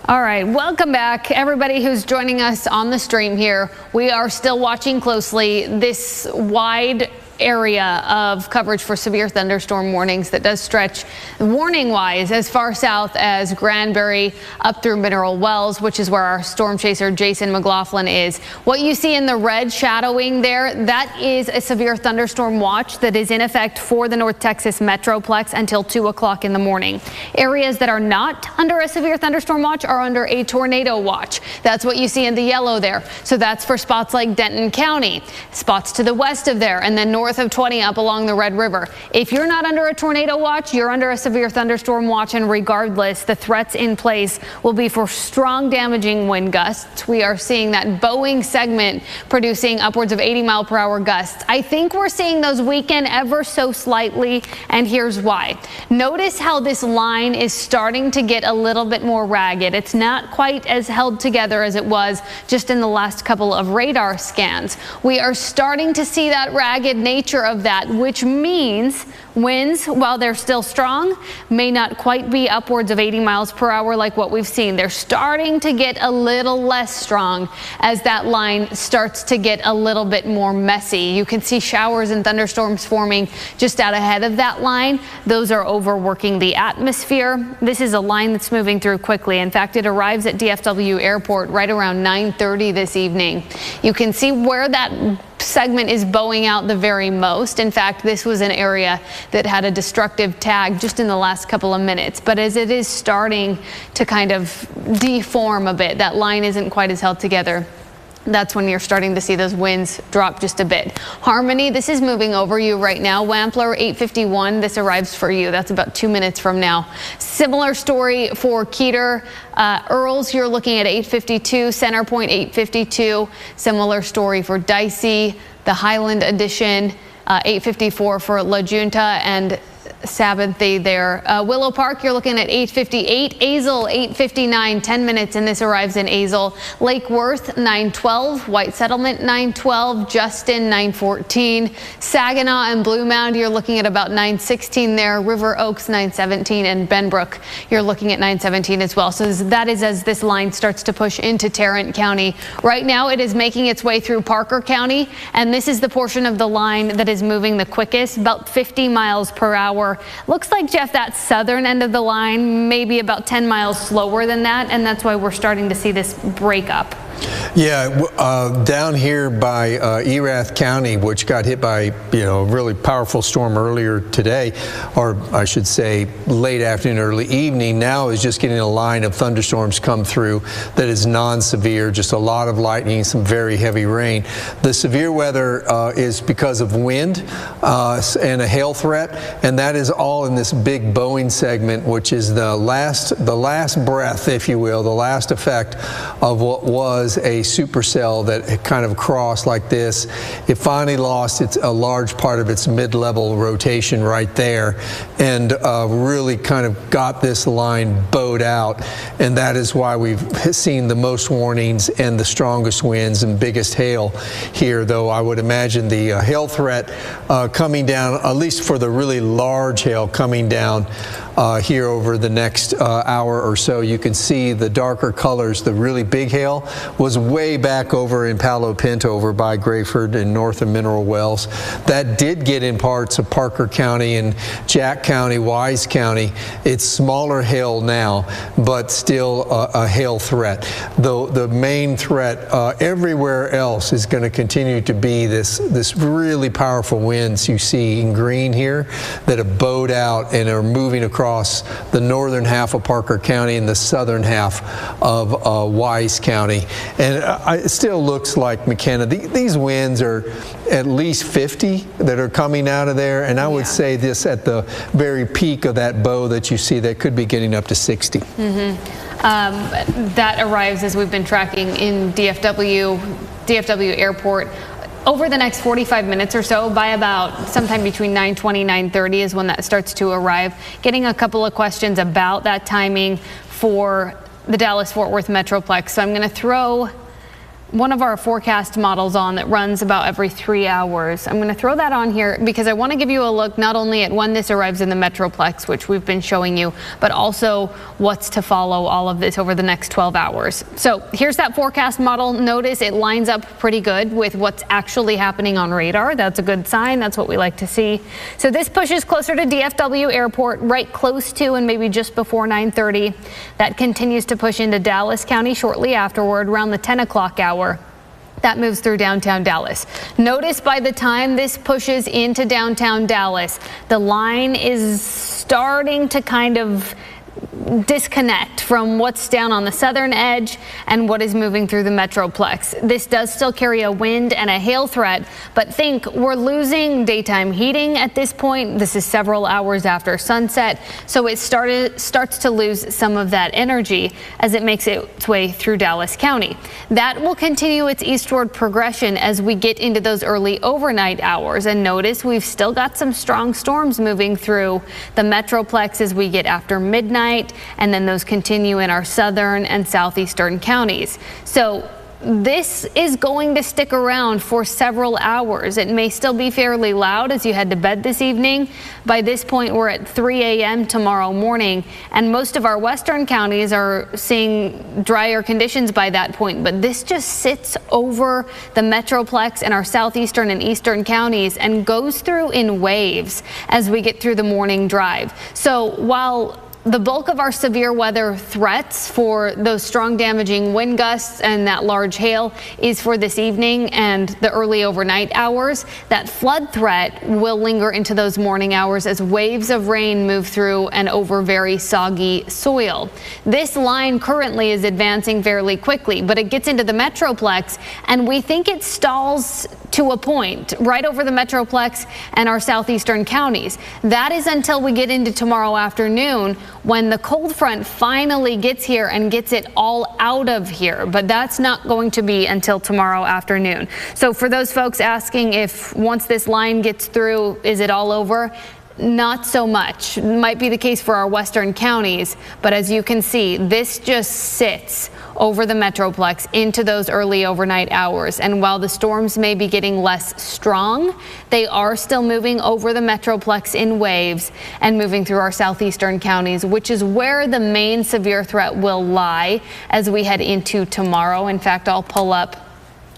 All right, welcome back, everybody who's joining us on the stream here. We are still watching closely this wide area of coverage for severe thunderstorm warnings that does stretch warning-wise as far south as Granbury up through Mineral Wells, which is where our storm chaser Jason McLaughlin is. What you see in the red shadowing there, that is a severe thunderstorm watch that is in effect for the North Texas Metroplex until 2 o'clock in the morning. Areas that are not under a severe thunderstorm watch are under a tornado watch. That's what you see in the yellow there. So that's for spots like Denton County, spots to the west of there, and then north of 20 up along the Red River. If you're not under a tornado watch, you're under a severe thunderstorm watch, and regardless, the threats in place will be for strong damaging wind gusts. We are seeing that Boeing segment producing upwards of 80 mile per hour gusts. I think we're seeing those weaken ever so slightly, and here's why. Notice how this line is starting to get a little bit more ragged. It's not quite as held together as it was just in the last couple of radar scans. We are starting to see that ragged nature nature of that, which means winds, while they're still strong, may not quite be upwards of 80 miles per hour like what we've seen. They're starting to get a little less strong as that line starts to get a little bit more messy. You can see showers and thunderstorms forming just out ahead of that line. Those are overworking the atmosphere. This is a line that's moving through quickly. In fact, it arrives at DFW Airport right around 9:30 this evening. You can see where that segment is bowing out the very most. In fact, this was an area that had a destructive tag just in the last couple of minutes. But as it is starting to kind of deform a bit, that line isn't quite as held together. That's when you're starting to see those winds drop just a bit. Harmony, this is moving over you right now. Wampler, 8:51. This arrives for you. That's about 2 minutes from now. Similar story for Keeter. Earls, you're looking at 8:52. Centerpoint, 8:52. Similar story for Dicey, the Highland Edition, 8:54 for La Junta and Sabbathie there. Willow Park, you're looking at 8:58. Azle, 8:59, 10 minutes, and this arrives in Azle. Lake Worth, 9:12. White Settlement, 9:12. Justin, 9:14. Saginaw and Blue Mound, you're looking at about 9:16 there. River Oaks, 9:17, and Benbrook, you're looking at 9:17 as well. So that is as this line starts to push into Tarrant County. Right now, it is making its way through Parker County, and this is the portion of the line that is moving the quickest, about 50 miles per hour. Looks like, Jeff, that southern end of the line maybe about 10 miles slower than that, and that's why we're starting to see this break up. Yeah, down here by Erath County, which got hit by, a really powerful storm earlier today, or I should say late afternoon, early evening, now is just getting a line of thunderstorms come through that is non-severe, just a lot of lightning, some very heavy rain. The severe weather is because of wind and a hail threat, and that is all in this big Boeing segment, which is the last breath, if you will, the last effect of what was a supercell that kind of crossed like this. It finally lost a large part of its mid-level rotation right there, and really kind of got this line bowed out, and that is why we've seen the most warnings and the strongest winds and biggest hail here, though I would imagine the hail threat coming down, at least for the really large hail coming down here over the next hour or so. You can see the darker colors. The really big hail was way back over in Palo Pinto, over by Grayford and north of Mineral Wells. That did get in parts of Parker County and Jack County, Wise County. It's smaller hail now, but still a hail threat. The main threat everywhere else is going to continue to be this really powerful winds you see in green here that have bowed out and are moving across the northern half of Parker County and the southern half of Wise County. And it still looks like, McKenna, these winds are at least 50 that are coming out of there. And I would say this at the very peak of that bow that you see, that could be getting up to 60. That arrives as we've been tracking in DFW Airport. Over the next 45 minutes or so, by about sometime between 9:20, 9:30 is when that starts to arrive. Getting a couple of questions about that timing for the Dallas-Fort Worth Metroplex. So I'm going to throw one of our forecast models on that runs about every 3 hours. I'm going to throw that on here because I want to give you a look not only at when this arrives in the Metroplex, which we've been showing you, but also what's to follow all of this over the next 12 hours. So here's that forecast model. Notice it lines up pretty good with what's actually happening on radar. That's a good sign. That's what we like to see. So this pushes closer to DFW Airport, right close to and maybe just before 9:30. That continues to push into Dallas County shortly afterward, around the 10 o'clock hour. That moves through downtown Dallas. Notice by the time this pushes into downtown Dallas, the line is starting to kind of disconnect from what's down on the southern edge and what is moving through the Metroplex. This does still carry a wind and a hail threat, but think we're losing daytime heating at this point. This is several hours after sunset, so it starts to lose some of that energy as it makes its way through Dallas County. That will continue its eastward progression as we get into those early overnight hours, and notice we've still got some strong storms moving through the Metroplex as we get after midnight, and then those continue in our southern and southeastern counties. So this is going to stick around for several hours. It may still be fairly loud as you head to bed this evening. By this point, we're at 3 a.m. tomorrow morning, and most of our western counties are seeing drier conditions by that point. But this just sits over the Metroplex and our southeastern and eastern counties and goes through in waves as we get through the morning drive. So while the bulk of our severe weather threats for those strong damaging wind gusts and that large hail is for this evening and the early overnight hours, that flood threat will linger into those morning hours as waves of rain move through and over very soggy soil. This line currently is advancing fairly quickly, but it gets into the Metroplex and we think it stalls to a point right over the Metroplex and our southeastern counties. That is until we get into tomorrow afternoon, when the cold front finally gets here and gets it all out of here. But that's not going to be until tomorrow afternoon. So for those folks asking if once this line gets through, is it all over? Not so much. Might be the case for our western counties, but as you can see, this just sits over the Metroplex into those early overnight hours. And while the storms may be getting less strong, they are still moving over the Metroplex in waves and moving through our southeastern counties, which is where the main severe threat will lie as we head into tomorrow. In fact, I'll pull up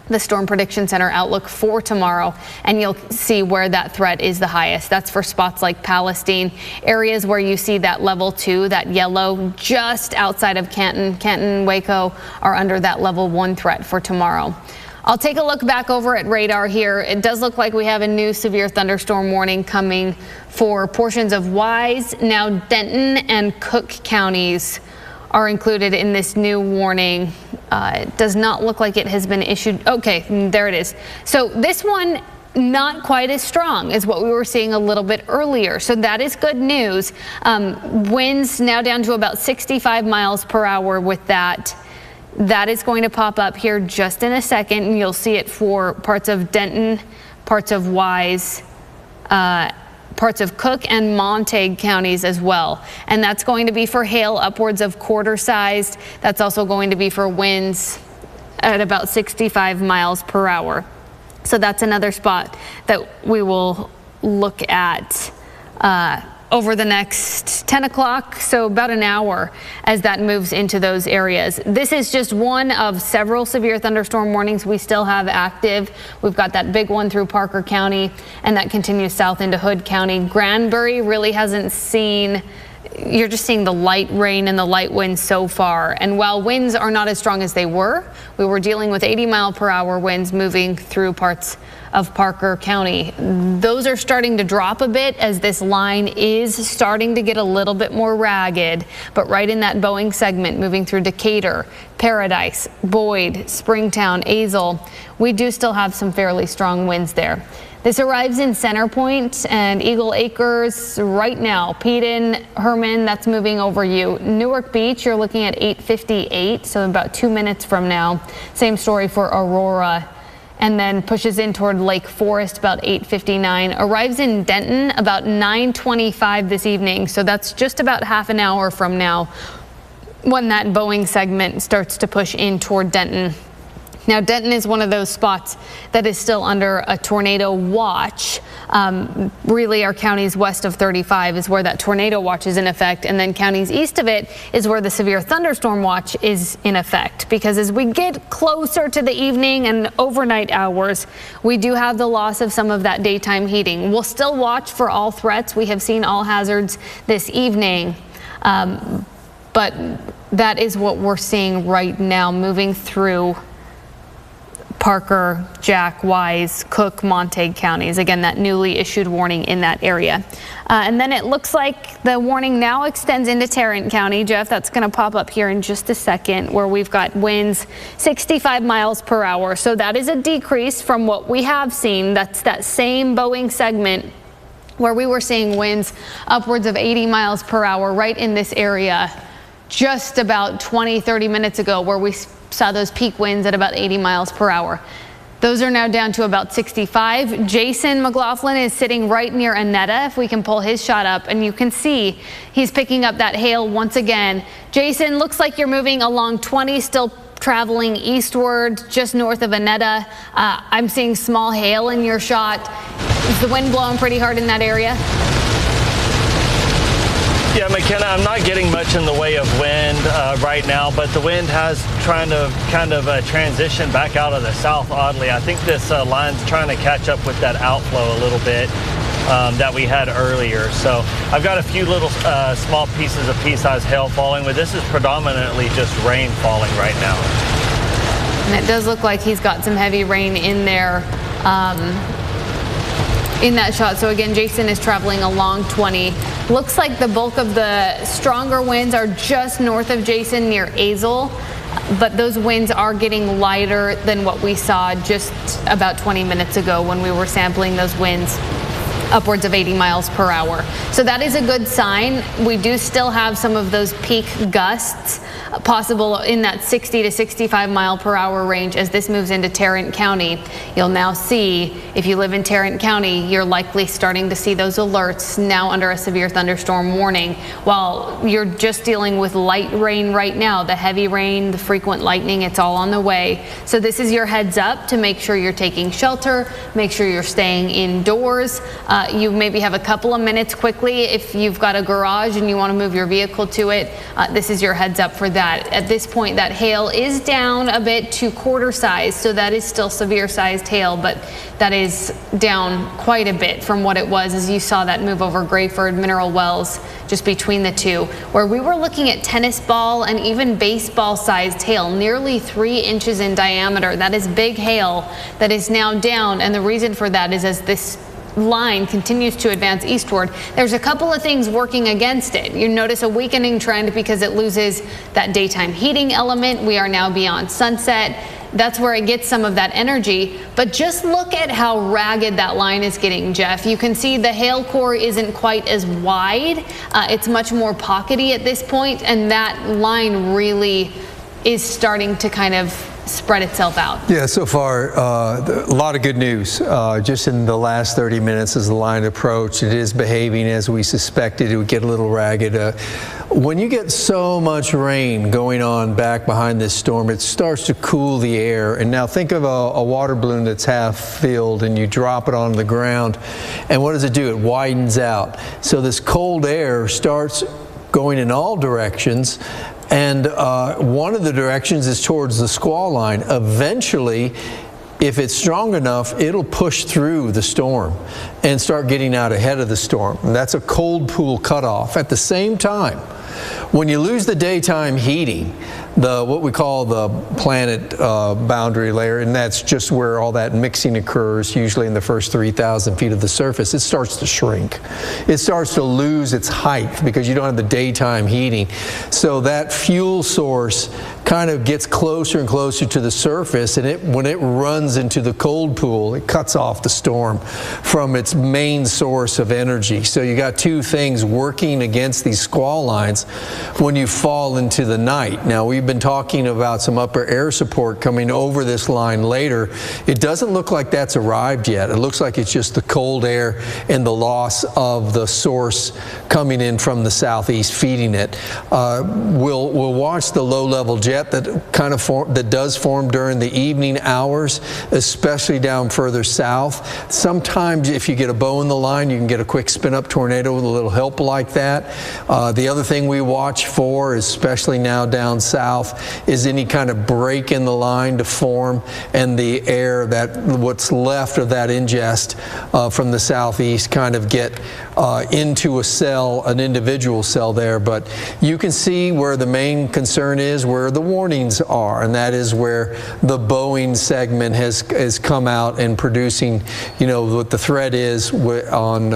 the Storm Prediction Center outlook for tomorrow, and you'll see where that threat is the highest. That's for spots like Palestine, areas where you see that level 2, that yellow, just outside of Canton. Canton and Waco are under that level 1 threat for tomorrow. I'll take a look back over at radar here. It does look like we have a new severe thunderstorm warning coming for portions of Wise. Now Denton and Cook counties are included in this new warning. It does not look like it has been issued. Okay, there it is. So this one, not quite as strong as what we were seeing a little bit earlier. So that is good news. Winds now down to about 65 miles per hour with that. That is going to pop up here just in a second, and you'll see it for parts of Denton, parts of Wise, parts of Cook and Montague counties as well. And that's going to be for hail upwards of quarter sized. That's also going to be for winds at about 65 miles per hour. So that's another spot that we will look at over the next 10 o'clock, so about an hour as that moves into those areas. This is just one of several severe thunderstorm warnings we still have active. We've got that big one through Parker County, and that continues south into Hood County. Granbury really hasn't seen, you're just seeing the light rain and the light winds so far. And while winds are not as strong as they were, we were dealing with 80-mile-per-hour winds moving through parts of Parker County. Those are starting to drop a bit as this line is starting to get a little bit more ragged, but right in that Boeing segment moving through Decatur, Paradise, Boyd, Springtown, Azle, we do still have some fairly strong winds there. This arrives in Center Point and Eagle Acres right now. Peden, Herman, that's moving over you. Newark Beach, you're looking at 8:58, so about 2 minutes from now. Same story for Aurora. And then pushes in toward Lake Forest about 8:59. Arrives in Denton about 9:25 this evening. So that's just about half an hour from now when that Boeing segment starts to push in toward Denton. Now, Denton is one of those spots that is still under a tornado watch. Really, our counties west of 35 is where that tornado watch is in effect, and then counties east of it is where the severe thunderstorm watch is in effect. Because as we get closer to the evening and overnight hours, we do have the loss of some of that daytime heating. We'll still watch for all threats. We have seen all hazards this evening, but that is what we're seeing right now moving through Parker, Jack, Wise, Cook, Montague counties. Again, that newly issued warning in that area. And then it looks like the warning now extends into Tarrant County. Jeff, that's going to pop up here in just a second, where we've got winds 65 miles per hour. So that is a decrease from what we have seen. That's that same Boeing segment where we were seeing winds upwards of 80 miles per hour right in this area just about 20-30 minutes ago, where we saw those peak winds at about 80 miles per hour. Those are now down to about 65. Jason McLaughlin is sitting right near Annetta, if we can pull his shot up, and you can see he's picking up that hail once again. Jason, looks like you're moving along 20, still traveling eastward just north of Annetta. I'm seeing small hail in your shot. Is the wind blowing pretty hard in that area? Yeah, McKenna, I'm not getting much in the way of wind right now, but the wind has trying to kind of transition back out of the south, oddly. I think this line's trying to catch up with that outflow a little bit that we had earlier. So I've got a few little small pieces of pea-sized hail falling, but this is predominantly just rain falling right now. And it does look like he's got some heavy rain in there. In that shot. So again, Jason is traveling along 20. Looks like the bulk of the stronger winds are just north of Jason near Azle, but those winds are getting lighter than what we saw just about 20 minutes ago when we were sampling those winds upwards of 80 miles per hour. So that is a good sign. We do still have some of those peak gusts possible in that 60 to 65 mile per hour range as this moves into Tarrant County. You'll now see, if you live in Tarrant County, you're likely starting to see those alerts now under a severe thunderstorm warning. While you're just dealing with light rain right now, the heavy rain, the frequent lightning, it's all on the way. So this is your heads up to make sure you're taking shelter, make sure you're staying indoors. You maybe have a couple of minutes quickly if you've got a garage and you want to move your vehicle to it. This is your heads up for that. At this point, that hail is down a bit to quarter size, so that is still severe sized hail, but that is down quite a bit from what it was as you saw that move over Grayford, Mineral Wells, just between the two, where we were looking at tennis ball and even baseball sized hail, nearly 3 inches in diameter. That is big hail that is now down, and the reason for that is as this line continues to advance eastward, there's a couple of things working against it. You notice a weakening trend because it loses that daytime heating element. We are now beyond sunset. That's where it gets some of that energy. But just look at how ragged that line is getting, Jeff. You can see the hail core isn't quite as wide. It's much more pockety at this point, and that line really is starting to kind of spread itself out. Yeah, so far, a lot of good news. Just in the last 30 minutes as the line approached, it is behaving as we suspected. It would get a little ragged. When you get so much rain going on back behind this storm, it starts to cool the air. And now think of a water balloon that's half filled and you drop it on the ground. And what does it do? It widens out. So this cold air starts going in all directions. And one of the directions is towards the squall line. Eventually, if it's strong enough, it'll push through the storm and start getting out ahead of the storm. And that's a cold pool cutoff. At the same time, when you lose the daytime heating, what we call the planet boundary layer, and that's just where all that mixing occurs, usually in the first 3,000 feet of the surface, it starts to shrink. It starts to lose its height because you don't have the daytime heating. So that fuel source kind of gets closer and closer to the surface, and when it runs into the cold pool, it cuts off the storm from its main source of energy. So you got two things working against these squall lines when you fall into the night. Now, we've been talking about some upper air support coming over this line later. It doesn't look like that's arrived yet. It looks like it's just the cold air and the loss of the source coming in from the southeast feeding it. We'll watch the low-level jet that does form during the evening hours, especially down further south. Sometimes if you get a bow in the line, you can get a quick spin-up tornado with a little help like that. The other thing we watch for, especially now down south, is any kind of break in the line to form, and the air, what's left of that ingest from the southeast, kind of get into a cell, an individual cell there. But you can see where the main concern is, where the warnings are, and that is where the Boeing segment has come out and producing, what the threat is on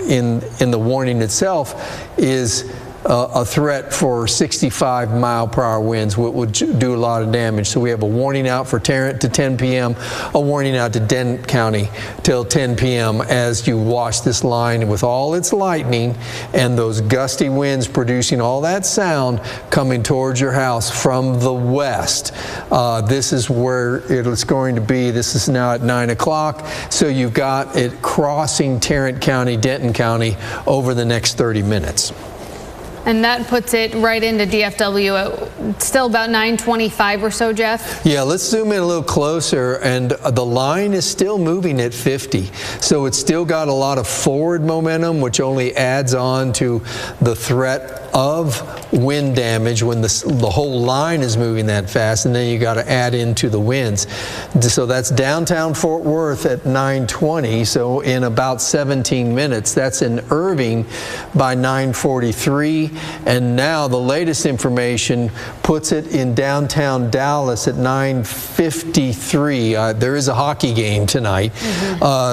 in the warning itself is a threat for 65 mile per hour winds, which would do a lot of damage. So we have a warning out for Tarrant to 10 p.m., a warning out to Dent County till 10 p.m. as you watch this line with all its lightning and those gusty winds producing all that sound coming towards your house from the west. This is where it's going to be. This is now at 9 o'clock. So you've got it crossing Tarrant County, Denton County over the next 30 minutes. And that puts it right into DFW at still about 9:25 or so, Jeff. Yeah, let's zoom in a little closer, and the line is still moving at 50. So it's still got a lot of forward momentum, which only adds on to the threat of wind damage when the whole line is moving that fast, and then you got to add into the winds. So that's downtown Fort Worth at 9:20, so in about 17 minutes. That's in Irving by 9:43, and now the latest information puts it in downtown Dallas at 9:53. There is a hockey game tonight,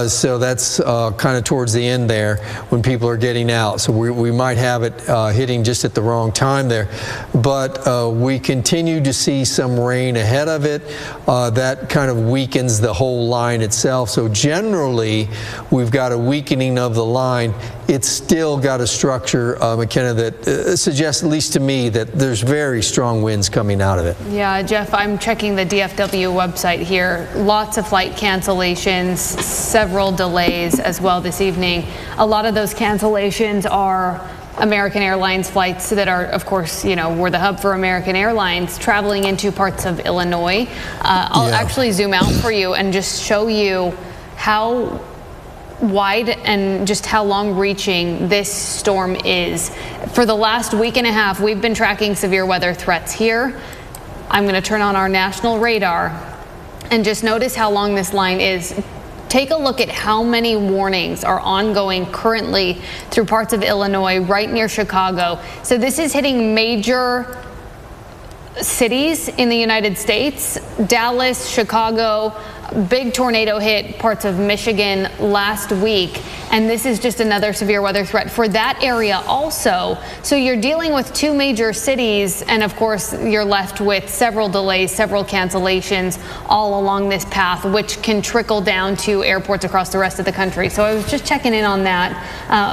so that's kind of towards the end there when people are getting out. So we might have it hitting just at the wrong time there, but we continue to see some rain ahead of it. That kind of weakens the whole line itself. So generally, we've got a weakening of the line. It's still got a structure, McKenna, that suggests, at least to me, that there's very strong winds coming out of it. Yeah, Jeff, I'm checking the DFW website here. Lots of flight cancellations, several delays as well this evening. A lot of those cancellations are American Airlines flights that are, of course, you know, we're the hub for American Airlines traveling into parts of Illinois. I'll actually zoom out for you and just show you how wide and just how long reaching this storm is. For the last week and a half, we've been tracking severe weather threats here. I'm going to turn on our national radar and just notice how long this line is. Take a look at how many warnings are ongoing currently through parts of Illinois, right near Chicago. So this is hitting major cities in the United States. Dallas, Chicago, big tornado hit parts of Michigan last week, and this is just another severe weather threat for that area also. So you're dealing with two major cities, and of course you're left with several delays, several cancellations all along this path, which can trickle down to airports across the rest of the country. So I was just checking in on that.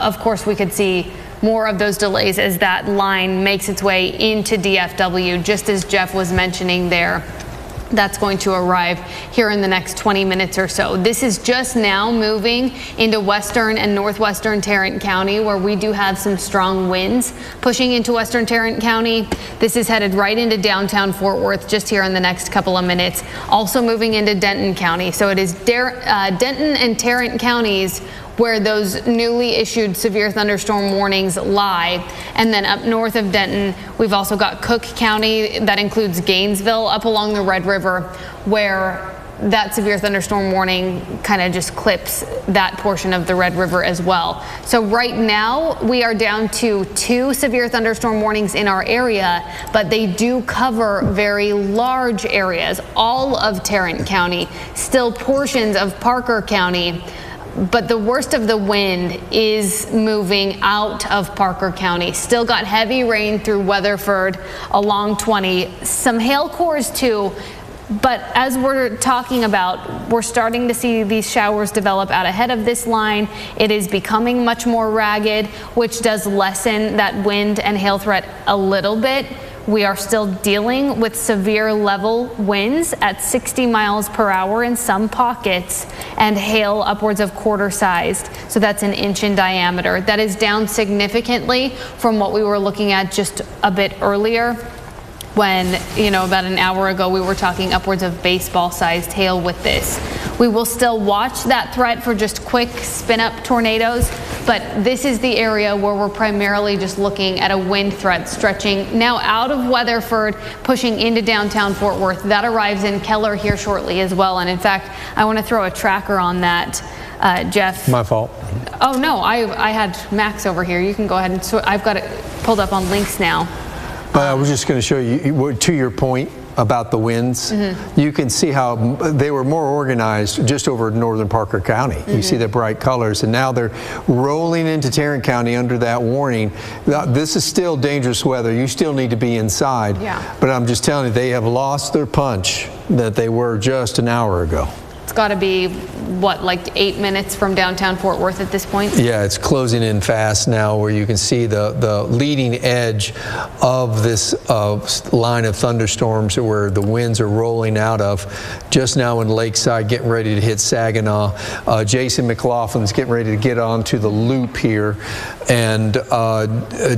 Of course, we could see more of those delays as that line makes its way into DFW, just as Jeff was mentioning there. That's going to arrive here in the next 20 minutes or so. This is just now moving into western and northwestern Tarrant County, where we do have some strong winds pushing into western Tarrant County. This is headed right into downtown Fort Worth just here in the next couple of minutes. Also moving into Denton County. So it is Denton and Tarrant counties where those newly issued severe thunderstorm warnings lie. And then up north of Denton, we've also got Cook County. That includes Gainesville up along the Red River, where that severe thunderstorm warning kind of just clips that portion of the Red River as well. So right now we are down to 2 severe thunderstorm warnings in our area, but they do cover very large areas, all of Tarrant County, still portions of Parker County. But the worst of the wind is moving out of Parker County. Still got heavy rain through Weatherford along 20. Some hail cores too. But as we're talking about, we're starting to see these showers develop out ahead of this line. It is becoming much more ragged, which does lessen that wind and hail threat a little bit. We are still dealing with severe level winds at 60 miles per hour in some pockets, and hail upwards of quarter-sized. So that's an inch in diameter. That is down significantly from what we were looking at just a bit earlier, when, you know, about an hour ago we were talking upwards of baseball-sized hail with this. We will still watch that threat for just quick spin-up tornadoes, but this is the area where we're primarily just looking at a wind threat stretching now out of Weatherford, pushing into downtown Fort Worth. That arrives in Keller here shortly as well. And in fact, I want to throw a tracker on that, Jeff. My fault. Oh no, I had Max over here. You can go ahead and I've got it pulled up on links now. But I was just going to show you, to your point about the winds, you can see how they were more organized just over northern Parker County. You see the bright colors, and now they're rolling into Tarrant County under that warning. This is still dangerous weather. You still need to be inside. Yeah. But I'm just telling you, they have lost their punch that they were just an hour ago. It's got to be, what, like 8 minutes from downtown Fort Worth at this point? Yeah, it's closing in fast now, where you can see the leading edge of this line of thunderstorms where the winds are rolling out of. Just now in Lakeside, getting ready to hit Saginaw. Jason McLaughlin's getting ready to get onto the loop here. And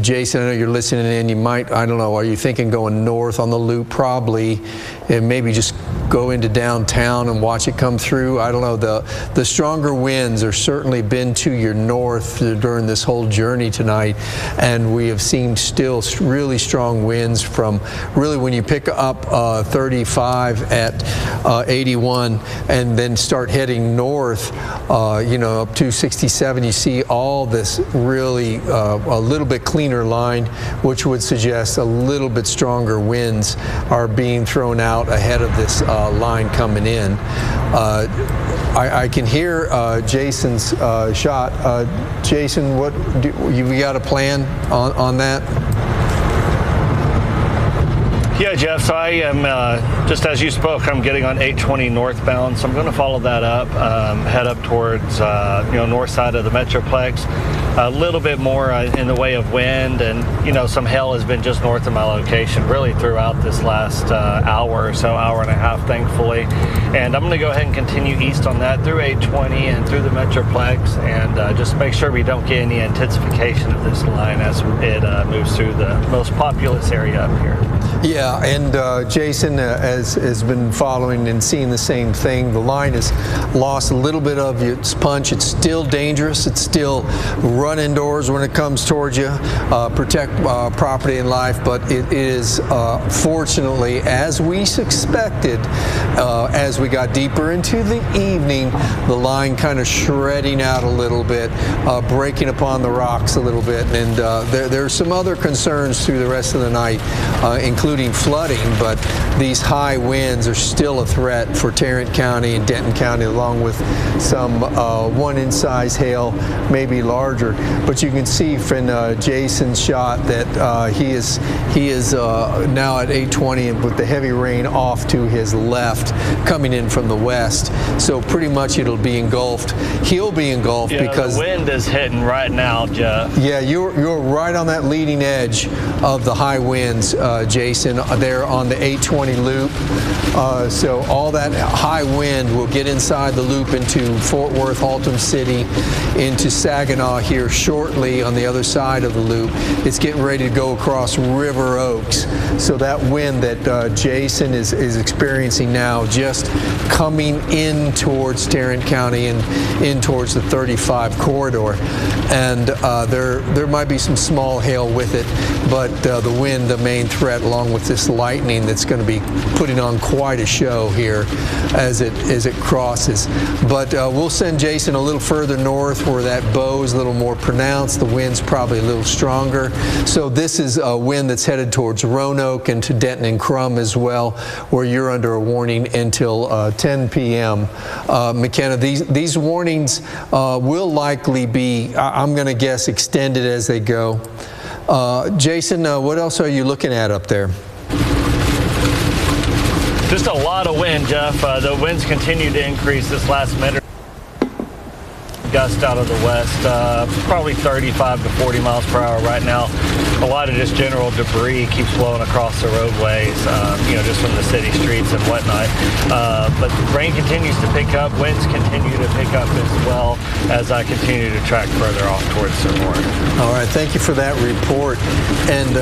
Jason, I know you're listening in. You might, I don't know, are you thinking going north on the loop? Probably. And maybe just go into downtown and watch it come through. I don't know. The stronger winds are certainly been to your north during this whole journey tonight, and we have seen still really strong winds from really when you pick up 35 at 81 and then start heading north, you know, up to 67. You see all this really a little bit cleaner line, which would suggest a little bit stronger winds are being thrown out ahead of this line coming in. I can hear Jason's shot. Jason, what you got a plan on that? Yeah, Jeff, so I am, just as you spoke, I'm getting on 820 northbound, so I'm going to follow that up, head up towards, you know, north side of the Metroplex. A little bit more in the way of wind, and, you know, some hail has been just north of my location really throughout this last hour or so, hour and a half, thankfully. And I'm going to go ahead and continue east on that through 820 and through the Metroplex, and just make sure we don't get any intensification of this line as it moves through the most populous area up here. Yeah, and Jason has been following and seeing the same thing. The line has lost a little bit of its punch. It's still dangerous. It's still run indoors when it comes towards you, protect property and life, but it is fortunately, as we suspected, as we got deeper into the evening, the line kind of shredding out a little bit, breaking upon the rocks a little bit, and there's some other concerns through the rest of the night, including flooding, but these high winds are still a threat for Tarrant County and Denton County, along with some 1-inch size hail, maybe larger. But you can see from Jason's shot that he is now at 820 and with the heavy rain off to his left coming in from the west. So pretty much it'll be engulfed. He'll be engulfed because the wind is hitting right now, Jeff. Yeah, you're right on that leading edge of the high winds, Jason, there on the 820 loop. So all that high wind will get inside the loop into Fort Worth, Haltom City, into Saginaw here shortly on the other side of the loop. It's getting ready to go across River Oaks. So that wind that Jason is experiencing now, just coming in towards Tarrant County and in towards the 35 corridor. And there might be some small hail with it, but the wind, the main threat, along with this lightning that's going to be putting on quite a show here as it crosses. But we'll send Jason a little further north where that bow is a little more pronounced. The wind's probably a little stronger. So this is a wind that's headed towards Roanoke and to Denton and Crum as well, where you're under a warning until 10 p.m. McKenna, these warnings will likely be, I'm going to guess, extended as they go. Jason, what else are you looking at up there? Just a lot of wind, Jeff. The winds continue to increase this last minute. Gust out of the west, probably 35 to 40 miles per hour right now. A lot of just general debris keeps blowing across the roadways, you know, just from the city streets and whatnot. But rain continues to pick up. Winds continue to pick up as well as I continue to track further off towards the north. All right, thank you for that report. And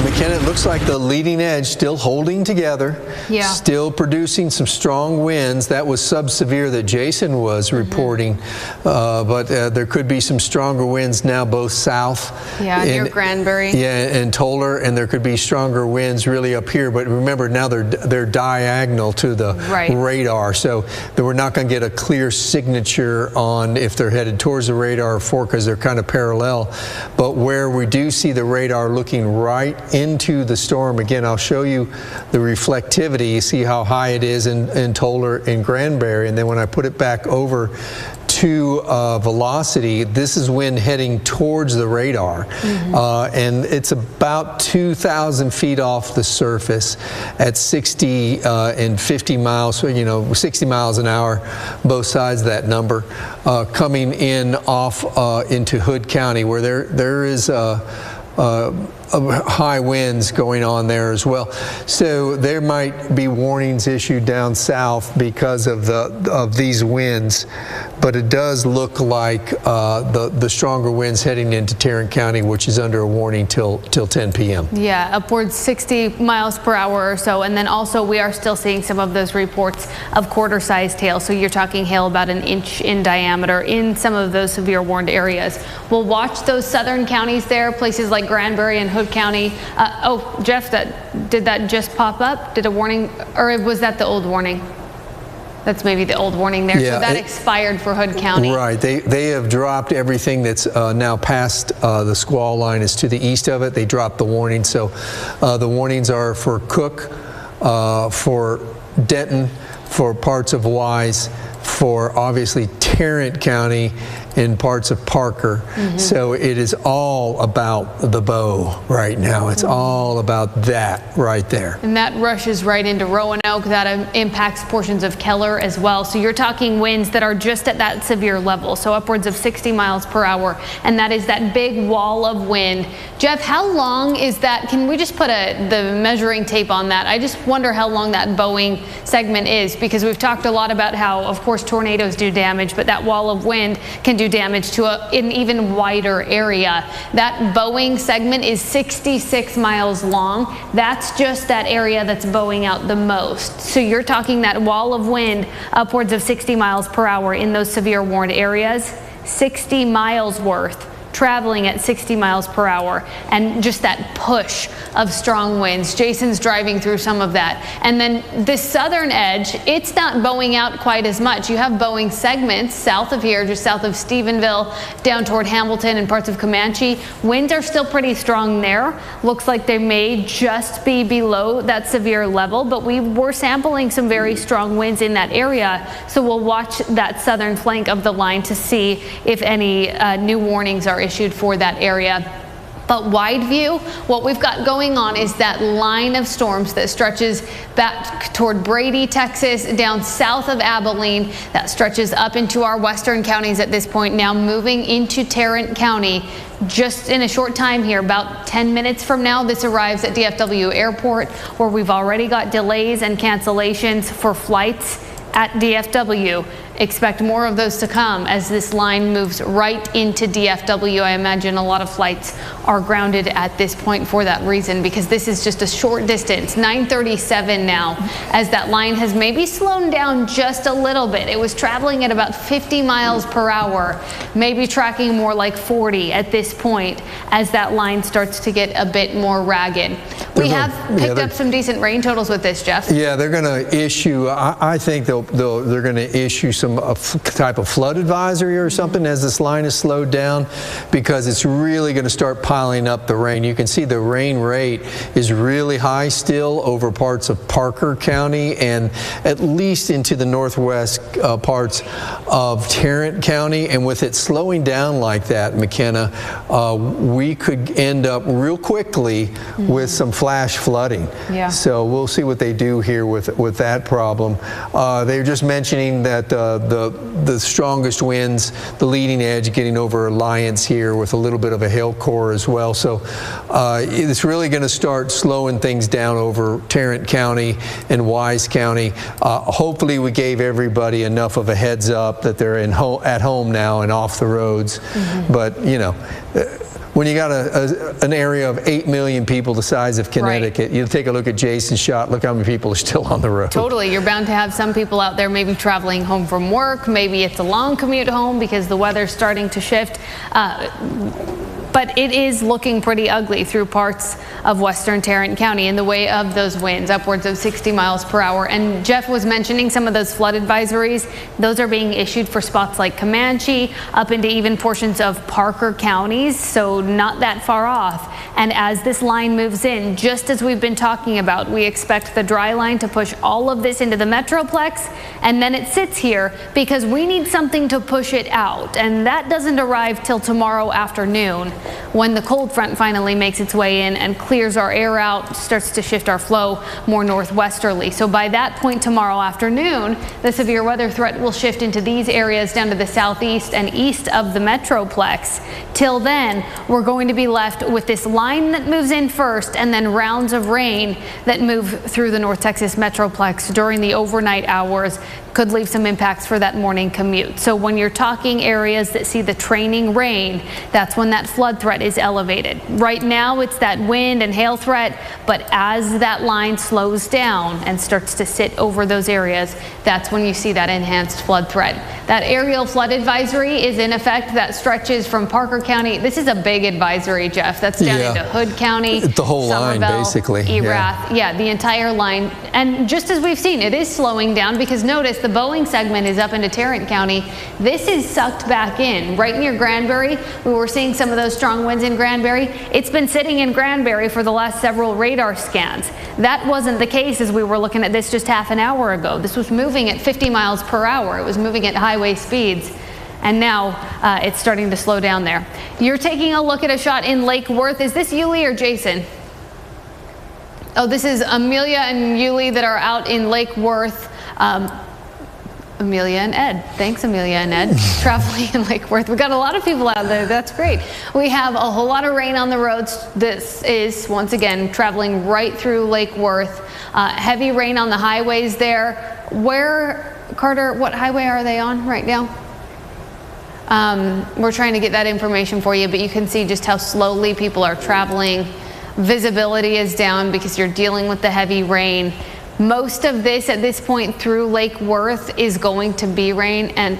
McKenna, it looks like the leading edge still holding together, still producing some strong winds. That was sub-severe that Jason was reporting. But there could be some stronger winds now, both south. Yeah, near Granbury. Yeah, and Toller, and there could be stronger winds really up here. But remember, now they're diagonal to the radar, so we're not going to get a clear signature on if they're headed towards the radar or for, because they're kind of parallel. But where we do see the radar looking right into the storm, again, I'll show you the reflectivity. You see how high it is in Toller and Granbury, and then when I put it back over to velocity, this is wind heading towards the radar. And it's about 2,000 feet off the surface at 60 and 50 miles, so, you know, 60 miles an hour, both sides of that number, coming in off into Hood County, where there is high winds going on there as well. So there might be warnings issued down south because of these winds, but it does look like the stronger winds heading into Tarrant County, which is under a warning till 10 p.m. Yeah, upwards 60 miles per hour or so. And then also we are still seeing some of those reports of quarter-sized hail. So you're talking hail about an inch in diameter in some of those severe warned areas. We'll watch those southern counties there, places like Granbury and Hood County. Oh, Jeff, did that just pop up? Did a warning, or was that the old warning? That's maybe the old warning there. Yeah, so that expired for Hood County. Right. They have dropped everything that's now past the squall line is to the east of it. They dropped the warning. So the warnings are for Cook, for Denton, for parts of Wise, for obviously Tarrant County, in parts of Parker. So it is all about the bow right now. It's all about that right there. And that rushes right into Roanoke. That impacts portions of Keller as well. So you're talking winds that are just at that severe level, so upwards of 60 miles per hour. And that is that big wall of wind. Jeff, how long is that? Can we just put the measuring tape on that? I just wonder how long that bowing segment is, because we've talked a lot about how, of course, tornadoes do damage, but that wall of wind can do damage to an even wider area. That bowing segment is 66 miles long. That's just that area that's bowing out the most. So you're talking that wall of wind upwards of 60 miles per hour in those severe warned areas, 60 miles worth, traveling at 60 miles per hour, and just that push of strong winds. Jason's driving through some of that. And then the southern edge, it's not bowing out quite as much. You have bowing segments south of here, just south of Stephenville, down toward Hamilton and parts of Comanche. Winds are still pretty strong there. Looks like they may just be below that severe level, but we were sampling some very strong winds in that area. So we'll watch that southern flank of the line to see if any new warnings are issued for that area. But wide view, what we've got going on is that line of storms that stretches back toward Brady, Texas, down south of Abilene, that stretches up into our western counties at this point, now moving into Tarrant County. Just in a short time here, about 10 minutes from now, this arrives at DFW Airport, where we've already got delays and cancellations for flights at DFW. Expect more of those to come as this line moves right into DFW. I imagine a lot of flights are grounded at this point for that reason, because this is just a short distance, 9:37 now, as that line has maybe slowed down just a little bit. It was traveling at about 50 miles per hour, maybe tracking more like 40 at this point as that line starts to get a bit more ragged. We have picked up some decent rain totals with this, Jeff. Yeah, they're going to issue, I think they're going to issue some type of flood advisory or something as this line is slowed down, because it's really going to start piling up the rain. You can see the rain rate is really high still over parts of Parker County and at least into the northwest parts of Tarrant County. And with it slowing down like that, McKenna, we could end up real quickly with some flash flooding. Yeah. So we'll see what they do here with that problem. They were just mentioning that the strongest winds, the leading edge, getting over Alliance here with a little bit of a hail core as well. So it's really going to start slowing things down over Tarrant County and Wise County. Hopefully we gave everybody enough of a heads up that they're at home now and off the roads. But, you know, when you got an area of 8 million people the size of Connecticut, you take a look at Jason's shot, look how many people are still on the road. Totally. You're bound to have some people out there maybe traveling home from work. Maybe it's a long commute home because the weather's starting to shift. but it is looking pretty ugly through parts of western Tarrant County in the way of those winds, upwards of 60 miles per hour. And Jeff was mentioning some of those flood advisories. Those are being issued for spots like Comanche, up into even portions of Parker counties, so not that far off. And as this line moves in, just as we've been talking about, we expect the dry line to push all of this into the Metroplex, and then it sits here because we need something to push it out. And that doesn't arrive till tomorrow afternoon, when the cold front finally makes its way in and clears our air out, starts to shift our flow more northwesterly. So by that point tomorrow afternoon, the severe weather threat will shift into these areas down to the southeast and east of the Metroplex. Till then, we're going to be left with this line that moves in first and then rounds of rain that move through the North Texas Metroplex during the overnight hours. Could leave some impacts for that morning commute. So when you're talking areas that see the training rain, that's when that flood threat is elevated. Right now it's that wind and hail threat, but as that line slows down and starts to sit over those areas, that's when you see that enhanced flood threat. That aerial flood advisory is in effect. That stretches from Parker County. This is a big advisory, Jeff. That's down into Hood County. The whole line, basically. Erath. Yeah, the entire line. And just as we've seen, it is slowing down because notice the Boeing segment is up into Tarrant County. This is sucked back in right near Granbury. We were seeing some of those strong winds in Granbury. It's been sitting in Granbury for the last several radar scans. That wasn't the case as we were looking at this just half an hour ago. This was moving at 50 miles per hour. It was moving at highway speeds. And now it's starting to slow down there. You're taking a look at a shot in Lake Worth. Is this Yulee or Jason? Oh, this is Amelia and Yulee that are out in Lake Worth. Amelia and Ed. Thanks, Amelia and Ed. Traveling in Lake Worth. We've got a lot of people out there. That's great. We have a whole lot of rain on the roads. This is, once again, traveling right through Lake Worth. Heavy rain on the highways there. Where, Carter, what highway are they on right now? We're trying to get that information for you, but you can see just how slowly people are traveling. Visibility is down because you're dealing with the heavy rain. Most of this at this point through Lake Worth is going to be rain, and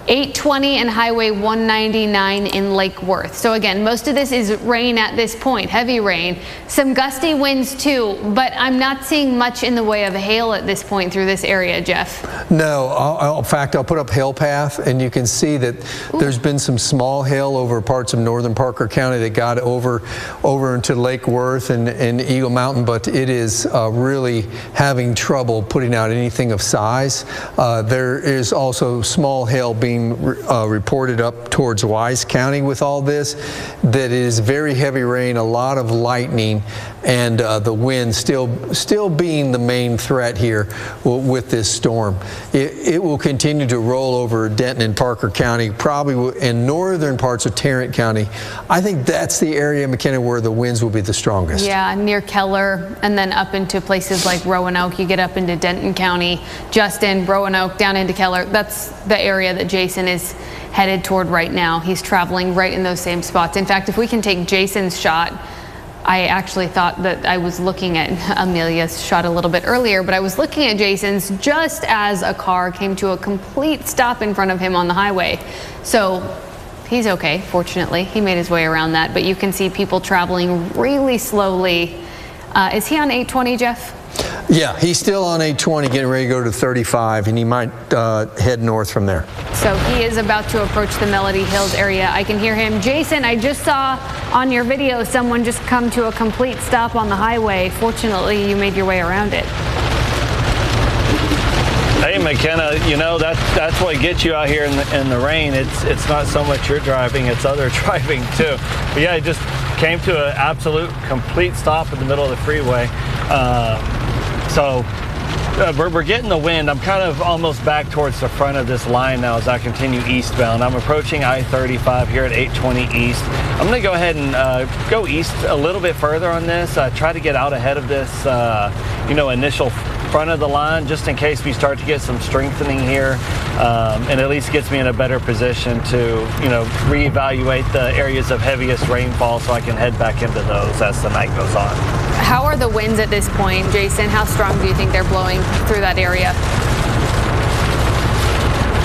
820 and Highway 199 in Lake Worth. So again, most of this is rain at this point, heavy rain. Some gusty winds too, but I'm not seeing much in the way of hail at this point through this area, Jeff. No, in fact, I'll put up hail path, and you can see that there's been some small hail over parts of northern Parker County that got over into Lake Worth and Eagle Mountain, but it is really having trouble putting out anything of size. There is also small hail being reported up towards Wise County with all this. That is very heavy rain, a lot of lightning, and the wind still being the main threat here with this storm. It will continue to roll over Denton and Parker County, probably in northern parts of Tarrant County. I think that's the area, McKenna, where the winds will be the strongest. Yeah, near Keller, and then up into places like Roanoke. You get up into Denton County, Justin, Roanoke, down into Keller. That's the area that Jason is headed toward right now. He's traveling right in those same spots. In fact, if we can take Jason's shot, I actually thought that I was looking at Amelia's shot a little bit earlier, but I was looking at Jason's just as a car came to a complete stop in front of him on the highway. So he's okay, fortunately. He made his way around that, but you can see people traveling really slowly. Is he on 820, Jeff? Yeah, he's still on 820, getting ready to go to 35, and he might head north from there. So he is about to approach the Melody Hills area. I can hear him. Jason, I just saw on your video someone just come to a complete stop on the highway. Fortunately, you made your way around it. Hey, McKenna, you know, that's what gets you out here in the rain. It's not so much you're driving, it's other driving too. But yeah, it just came to an absolute complete stop in the middle of the freeway. So we're getting the wind. I'm kind of almost back towards the front of this line now as I continue eastbound. I'm approaching I-35 here at 820 East. I'm going to go ahead and go east a little bit further on this. Try to get out ahead of this, initial front of the line, just in case we start to get some strengthening here, and at least gets me in a better position to, reevaluate the areas of heaviest rainfall so I can head back into those as the night goes on. How are the winds at this point, Jason? How strong do you think they're blowing through that area?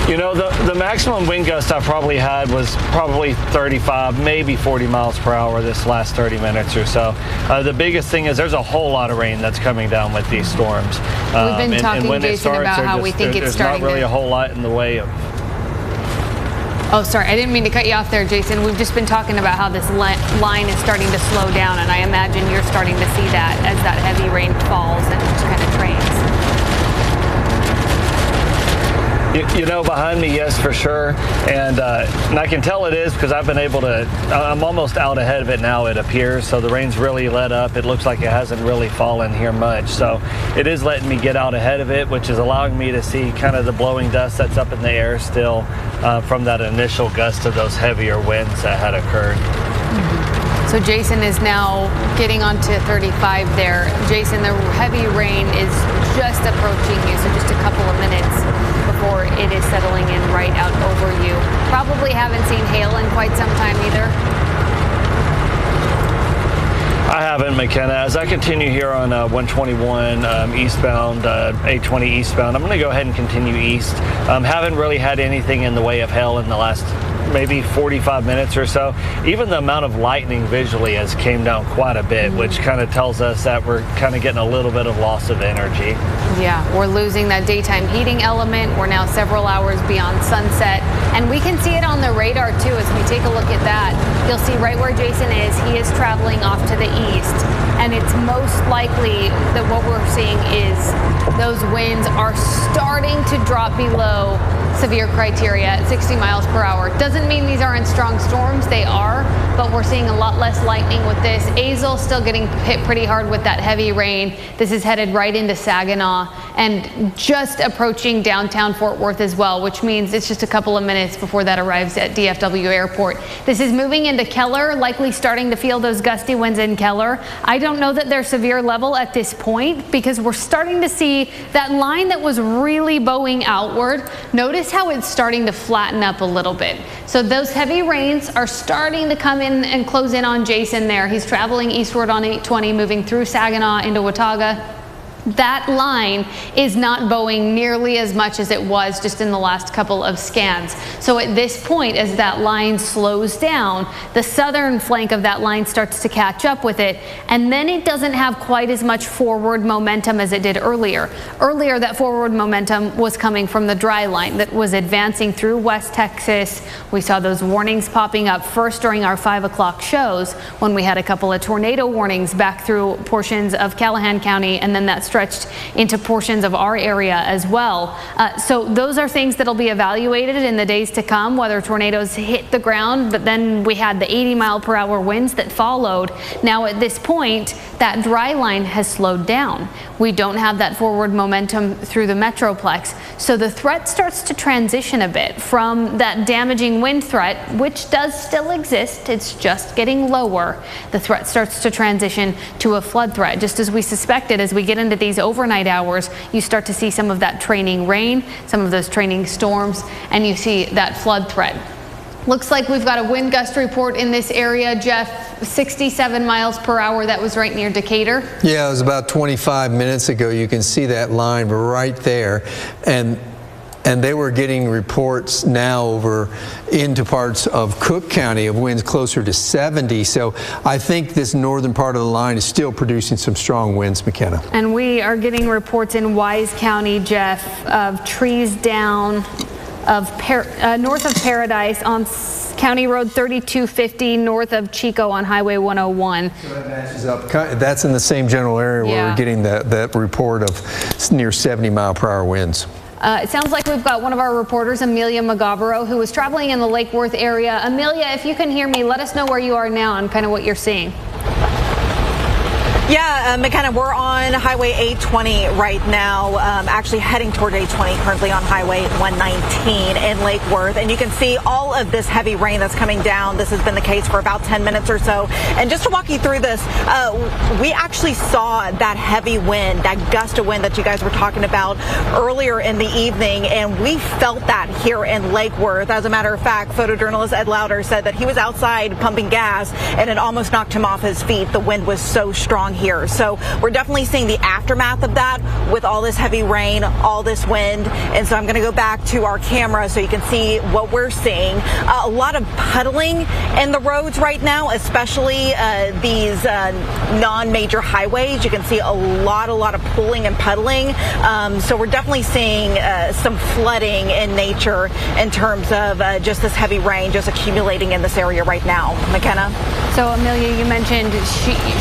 You know, the maximum wind gust I probably had was probably 35, maybe 40 miles per hour this last 30 minutes or so. The biggest thing is there's a whole lot of rain that's coming down with these storms. We've been talking, when Jason, about how we think it's starting. There's not really a whole lot in the way of... Oh, sorry, I didn't mean to cut you off there, Jason. We've just been talking about how this line is starting to slow down, and I imagine you're starting to see that as that heavy rain falls and kind of trains. You know, behind me, yes, for sure. And I can tell it is because I've been able to, I'm almost out ahead of it now, it appears. So the rain's really let up. It looks like it hasn't really fallen here much. So it is letting me get out ahead of it, which is allowing me to see kind of the blowing dust that's up in the air still from that initial gust of those heavier winds that had occurred. So Jason is now getting onto 35 there. Jason, the heavy rain is just approaching you, so just a couple of minutes before it is settling in right out over you. Probably haven't seen hail in quite some time either. I haven't, McKenna. As I continue here on 121 eastbound, 820 eastbound, I'm going to go ahead and continue east. Haven't really had anything in the way of hail in the last maybe 45 minutes or so. Even the amount of lightning visually has came down quite a bit, which kind of tells us that we're kind of getting a little bit of loss of energy. Yeah, we're losing that daytime heating element. We're now several hours beyond sunset, and we can see it on the radar too. As we take a look at that, you'll see right where Jason is. He is traveling off to the east, and it's most likely that what we're seeing is those winds are starting to drop below severe criteria at 60 miles per hour. Doesn't mean these aren't strong storms, they are, but we're seeing a lot less lightning with this. Azle still getting hit pretty hard with that heavy rain. This is headed right into Saginaw and just approaching downtown Fort Worth as well, which means it's just a couple of minutes before that arrives at DFW Airport. This is moving into Keller, likely starting to feel those gusty winds in Keller. I don't know that they're severe level at this point because we're starting to see that line that was really bowing outward. Notice how it's starting to flatten up a little bit. So those heavy rains are starting to come in and close in on Jason there. He's traveling eastward on 820, moving through Saginaw into Watauga. That line is not bowing nearly as much as it was just in the last couple of scans. So at this point, as that line slows down, the southern flank of that line starts to catch up with it, and then it doesn't have quite as much forward momentum as it did earlier. Earlier, that forward momentum was coming from the dry line that was advancing through West Texas. We saw those warnings popping up first during our 5 o'clock shows when we had a couple of tornado warnings back through portions of Callahan County, and then that stretched into portions of our area as well. So those are things that'll be evaluated in the days to come, whether tornadoes hit the ground, but then we had the 80-mile-per-hour winds that followed. Now at this point, that dry line has slowed down. We don't have that forward momentum through the Metroplex. So the threat starts to transition a bit from that damaging wind threat, which does still exist. It's just getting lower. The threat starts to transition to a flood threat. Just as we suspected, as we get into these overnight hours, you start to see some of that training rain, some of those training storms, and you see that flood threat. Looks like we've got a wind gust report in this area, Jeff, 67 miles per hour. That was right near Decatur. Yeah, it was about 25 minutes ago. You can see that line right there. And they were getting reports now over into parts of Cook County of winds closer to 70. So I think this northern part of the line is still producing some strong winds, McKenna. And we are getting reports in Wise County, Jeff, of trees down of north of Paradise on County Road 3250 north of Chico on Highway 101. So that matches up. That's in the same general area where we're getting that report of near 70-mile-per-hour winds. It sounds like we've got one of our reporters, Amelia Magavaro, who was traveling in the Lake Worth area. Amelia, if you can hear me, let us know where you are now and kind of what you're seeing. Yeah, McKenna, we're on Highway 820 right now, actually heading toward 820, currently on Highway 119 in Lake Worth. And you can see all of this heavy rain that's coming down. This has been the case for about 10 minutes or so. And just to walk you through this, we actually saw that heavy wind, that gust of wind that you guys were talking about earlier in the evening. And we felt that here in Lake Worth. As a matter of fact, photojournalist Ed Lauder said that he was outside pumping gas and it almost knocked him off his feet. The wind was so strong here. So we're definitely seeing the aftermath of that with all this heavy rain, all this wind. And so I'm going to go back to our camera so you can see what we're seeing. A lot of puddling in the roads right now, especially these non-major highways. You can see a lot of pooling and puddling. So we're definitely seeing some flooding in nature in terms of just this heavy rain just accumulating in this area right now. McKenna? So Amelia, you mentioned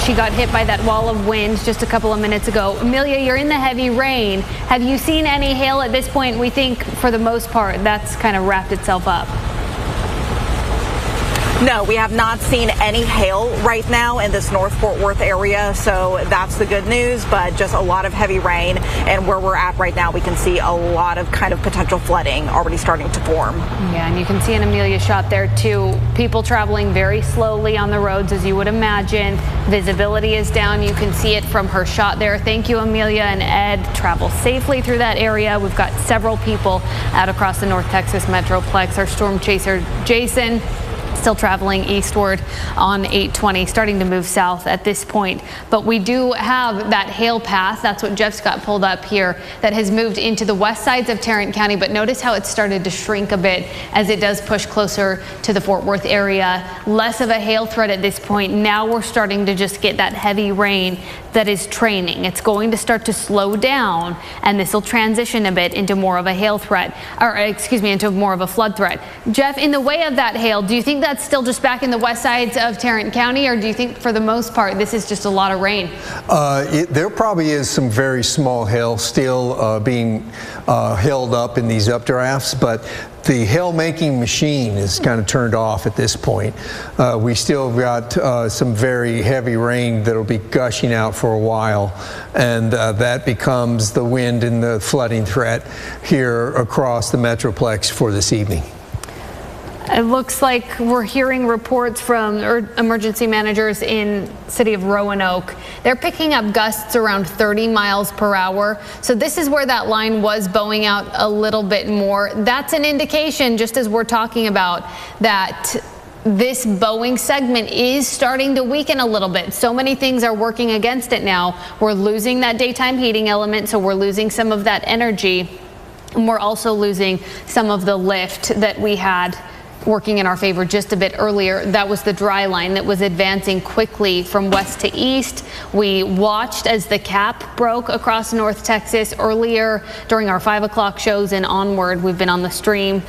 she got hit by that wall of wind just a couple of minutes ago. Amelia, you're in the heavy rain. Have you seen any hail at this point? We think for the most part that's kind of wrapped itself up. No, we have not seen any hail right now in this North Fort Worth area, so that's the good news, but just a lot of heavy rain, and where we're at right now, we can see a lot of kind of potential flooding already starting to form. Yeah, and you can see in Amelia's shot there, too, people traveling very slowly on the roads, as you would imagine. Visibility is down. You can see it from her shot there. Thank you, Amelia and Ed. Travel safely through that area. We've got several people out across the North Texas Metroplex. Our StormChaser, Jason, still traveling eastward on 820, starting to move south at this point. But we do have that hail path. That's what Jeff's got pulled up here, that has moved into the west sides of Tarrant County. But notice how it started to shrink a bit as it does push closer to the Fort Worth area. Less of a hail threat at this point. Now we're starting to just get that heavy rain that is training. It's going to start to slow down, and this will transition a bit into more of a hail threat, or excuse me, into more of a flood threat. Jeff, in the way of that hail, do you think that's still just back in the west sides of Tarrant County, or do you think for the most part this is just a lot of rain? There probably is some very small hail still being held up in these updrafts, but the hail-making machine is kind of turned off at this point. We still got some very heavy rain that'll be gushing out for a while, and that becomes the wind and the flooding threat here across the Metroplex for this evening. It looks like we're hearing reports from emergency managers in city of Roanoke. They're picking up gusts around 30 miles per hour. So this is where that line was bowing out a little bit more. That's an indication, just as we're talking about, that this bowing segment is starting to weaken a little bit. So many things are working against it now. We're losing that daytime heating element, so we're losing some of that energy. And we're also losing some of the lift that we had working in our favor just a bit earlier. That was the dry line that was advancing quickly from west to east. We watched as the cap broke across North Texas earlier during our 5 o'clock shows and onward. We've been on the stream.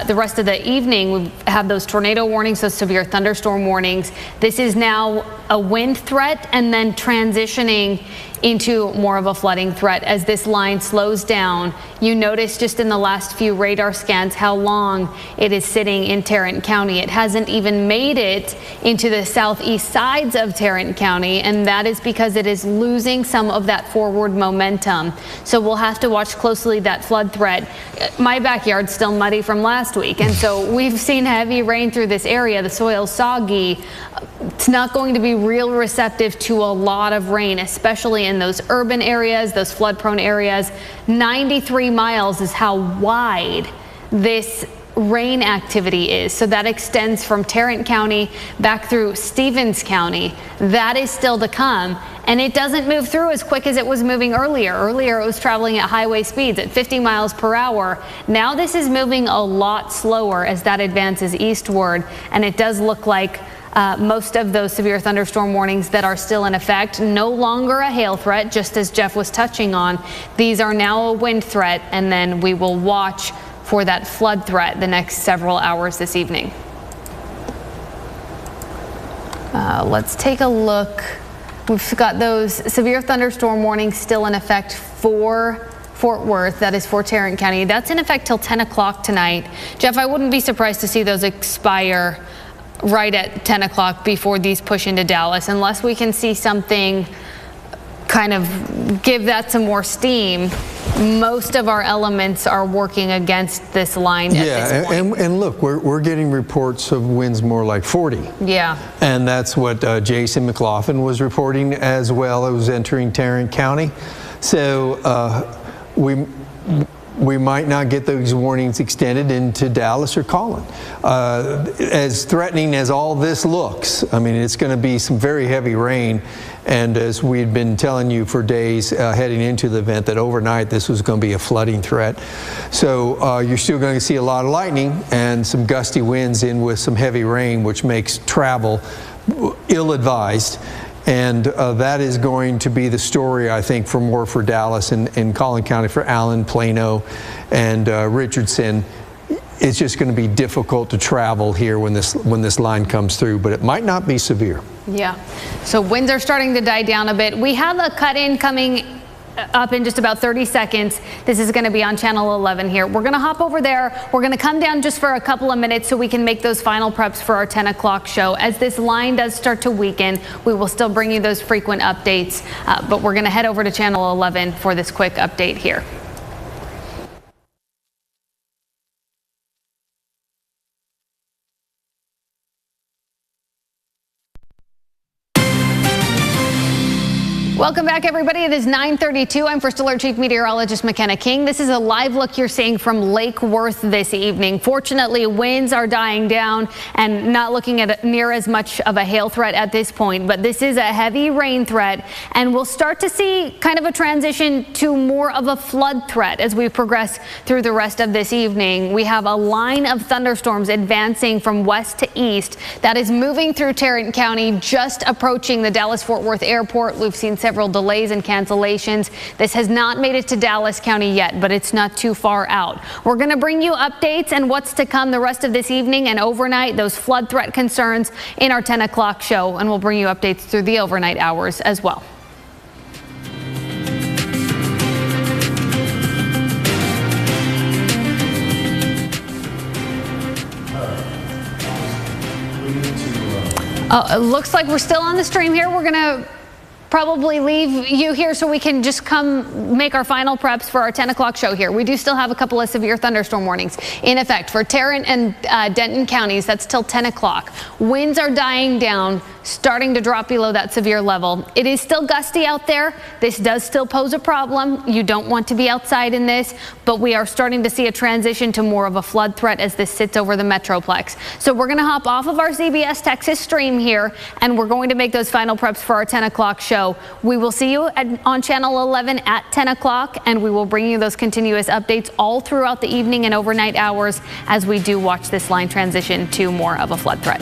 The rest of the evening, we have those tornado warnings, those severe thunderstorm warnings. This is now a wind threat and then transitioning into more of a flooding threat as this line slows down. You notice just in the last few radar scans how long it is sitting in Tarrant County. It hasn't even made it into the southeast sides of Tarrant County, and that is because it is losing some of that forward momentum. So we'll have to watch closely that flood threat. My backyard's still muddy from last week, and so we've seen heavy rain through this area. The soil's soggy. It's not going to be real receptive to a lot of rain, especially in those urban areas, those flood-prone areas. 93 miles is how wide this rain activity is. So that extends from Tarrant County back through Stevens County. That is still to come. And it doesn't move through as quick as it was moving earlier. Earlier, it was traveling at highway speeds at 50 miles per hour. Now this is moving a lot slower as that advances eastward. And it does look like most of those severe thunderstorm warnings that are still in effect, no longer a hail threat, just as Jeff was touching on. These are now a wind threat, and then we will watch for that flood threat the next several hours this evening. Let's take a look. We've got those severe thunderstorm warnings still in effect for Fort Worth. That is for Tarrant County. That's in effect till 10 o'clock tonight. Jeff, I wouldn't be surprised to see those expire right at 10 o'clock before these push into Dallas, unless we can see something kind of give that some more steam. Most of our elements are working against this line at this point. And look, we're getting reports of winds more like 40. Yeah. And that's what Jason McLaughlin was reporting as well. It was entering Tarrant County. So we might not get those warnings extended into Dallas or Collin. As threatening as all this looks, I mean, it's going to be some very heavy rain. And as we'd been telling you for days heading into the event, that overnight this was going to be a flooding threat. So you're still going to see a lot of lightning and some gusty winds in with some heavy rain, which makes travel ill-advised. And that is going to be the story, I think, for Dallas and Collin County, for Allen, Plano, and Richardson. It's just going to be difficult to travel here when this line comes through, but it might not be severe. Yeah. So winds are starting to die down a bit. We have a cut-in coming up in just about 30 seconds. This is going to be on channel 11 here. We're going to hop over there. We're going to come down just for a couple of minutes so we can make those final preps for our 10 o'clock show. As this line does start to weaken, we will still bring you those frequent updates, but we're going to head over to channel 11 for this quick update here. Welcome back, everybody. It is 9:32. I'm First Alert Chief Meteorologist McKenna King. This is a live look you're seeing from Lake Worth this evening. Fortunately, winds are dying down and not looking at near as much of a hail threat at this point, but this is a heavy rain threat, and we'll start to see kind of a transition to more of a flood threat as we progress through the rest of this evening. We have a line of thunderstorms advancing from west to east that is moving through Tarrant County, just approaching the Dallas-Fort Worth Airport. We've seen several delays and cancellations. This has not made it to Dallas County yet, but it's not too far out. We're going to bring you updates and what's to come the rest of this evening and overnight, those flood threat concerns in our 10 o'clock show, and we'll bring you updates through the overnight hours as well. It looks like we're still on the stream here. We're going to probably leave you here so we can just come make our final preps for our 10 o'clock show here. We do still have a couple of severe thunderstorm warnings in effect for Tarrant and Denton counties. That's till 10 o'clock. Winds are dying down, starting to drop below that severe level. It is still gusty out there. This does still pose a problem. You don't want to be outside in this, but we are starting to see a transition to more of a flood threat as this sits over the Metroplex. So we're going to hop off of our CBS Texas stream here, and we're going to make those final preps for our 10 o'clock show. We will see you on channel 11 at 10 o'clock, and we will bring you those continuous updates all throughout the evening and overnight hours as we do watch this line transition to more of a flood threat.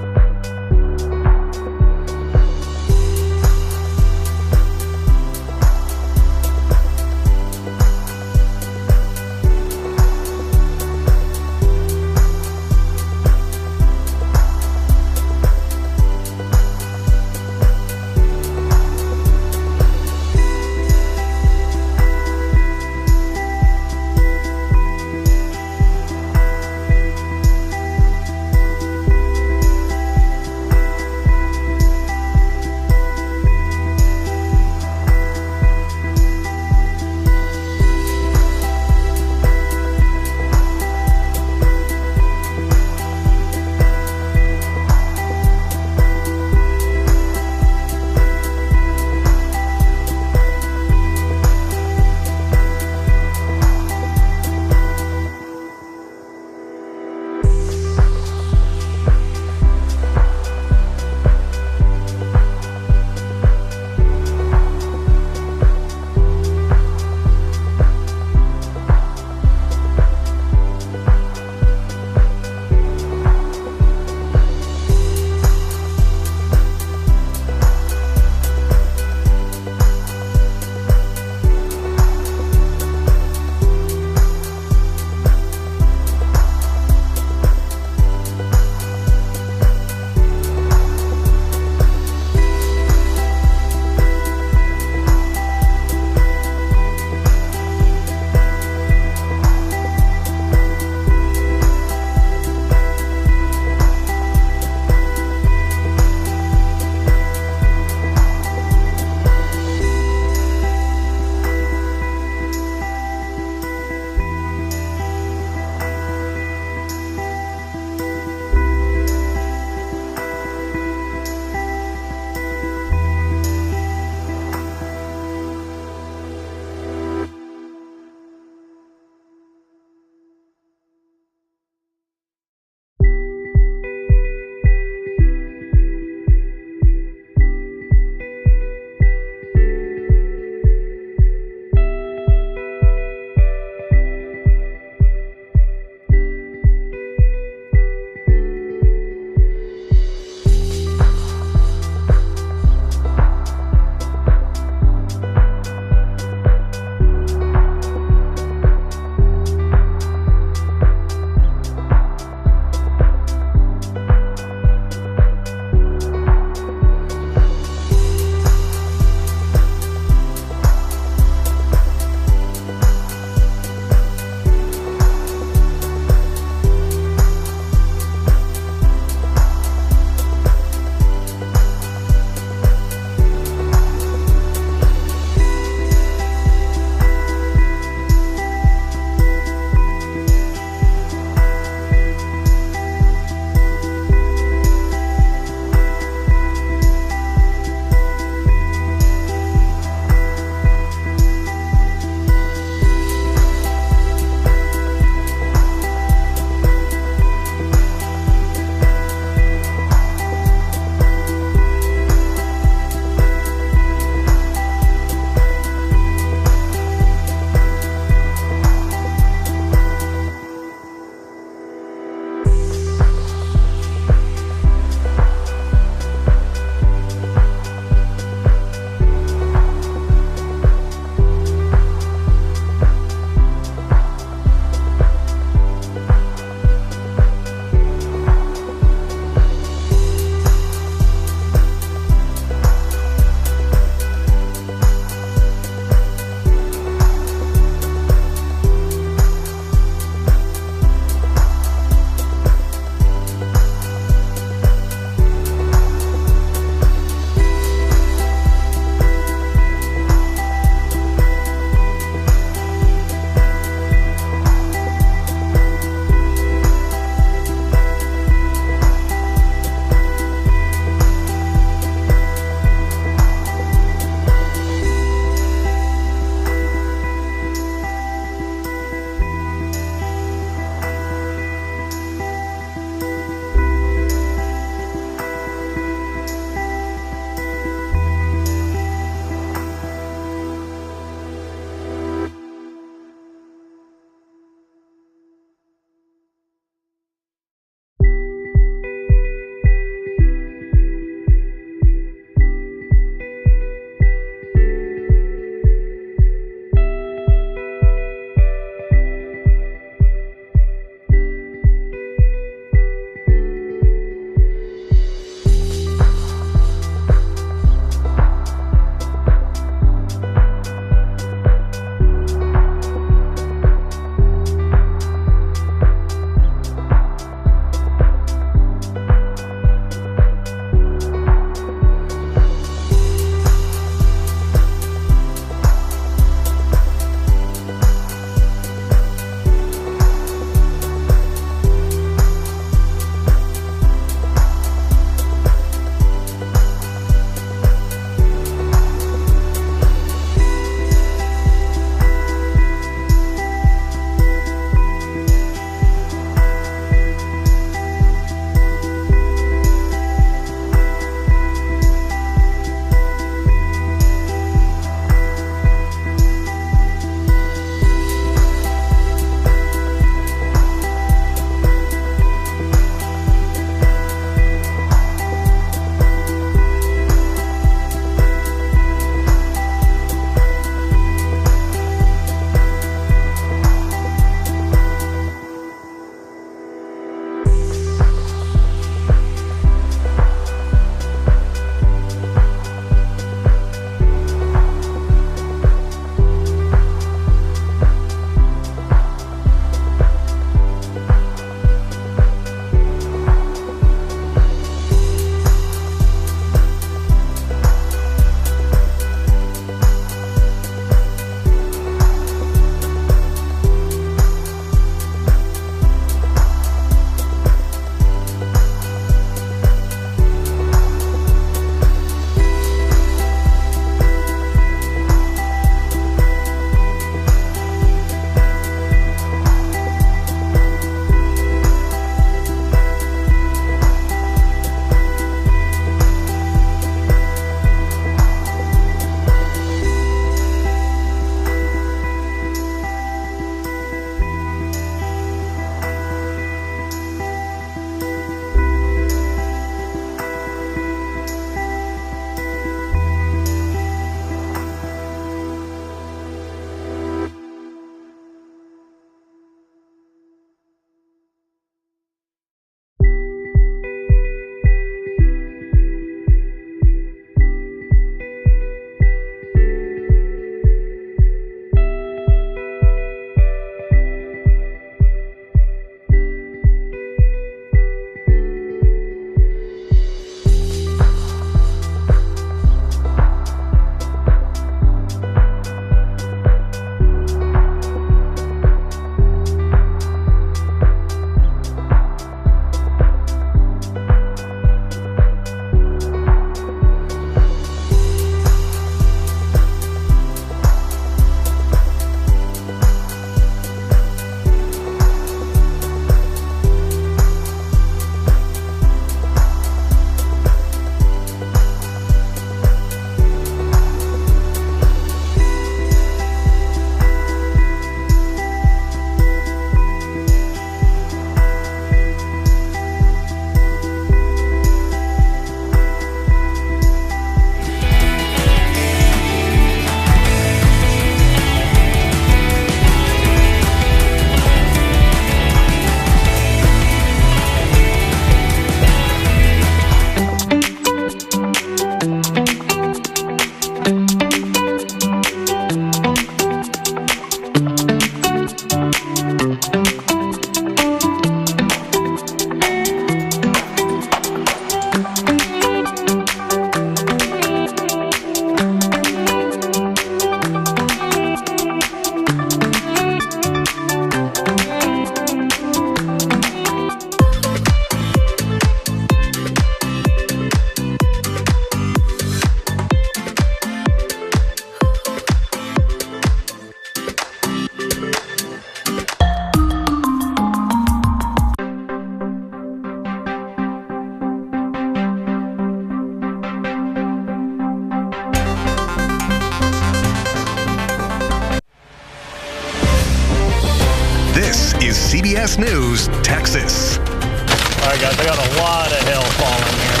CBS News, Texas. All right, guys, I got a lot of hail falling here.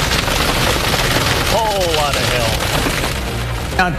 Whole lot of hail.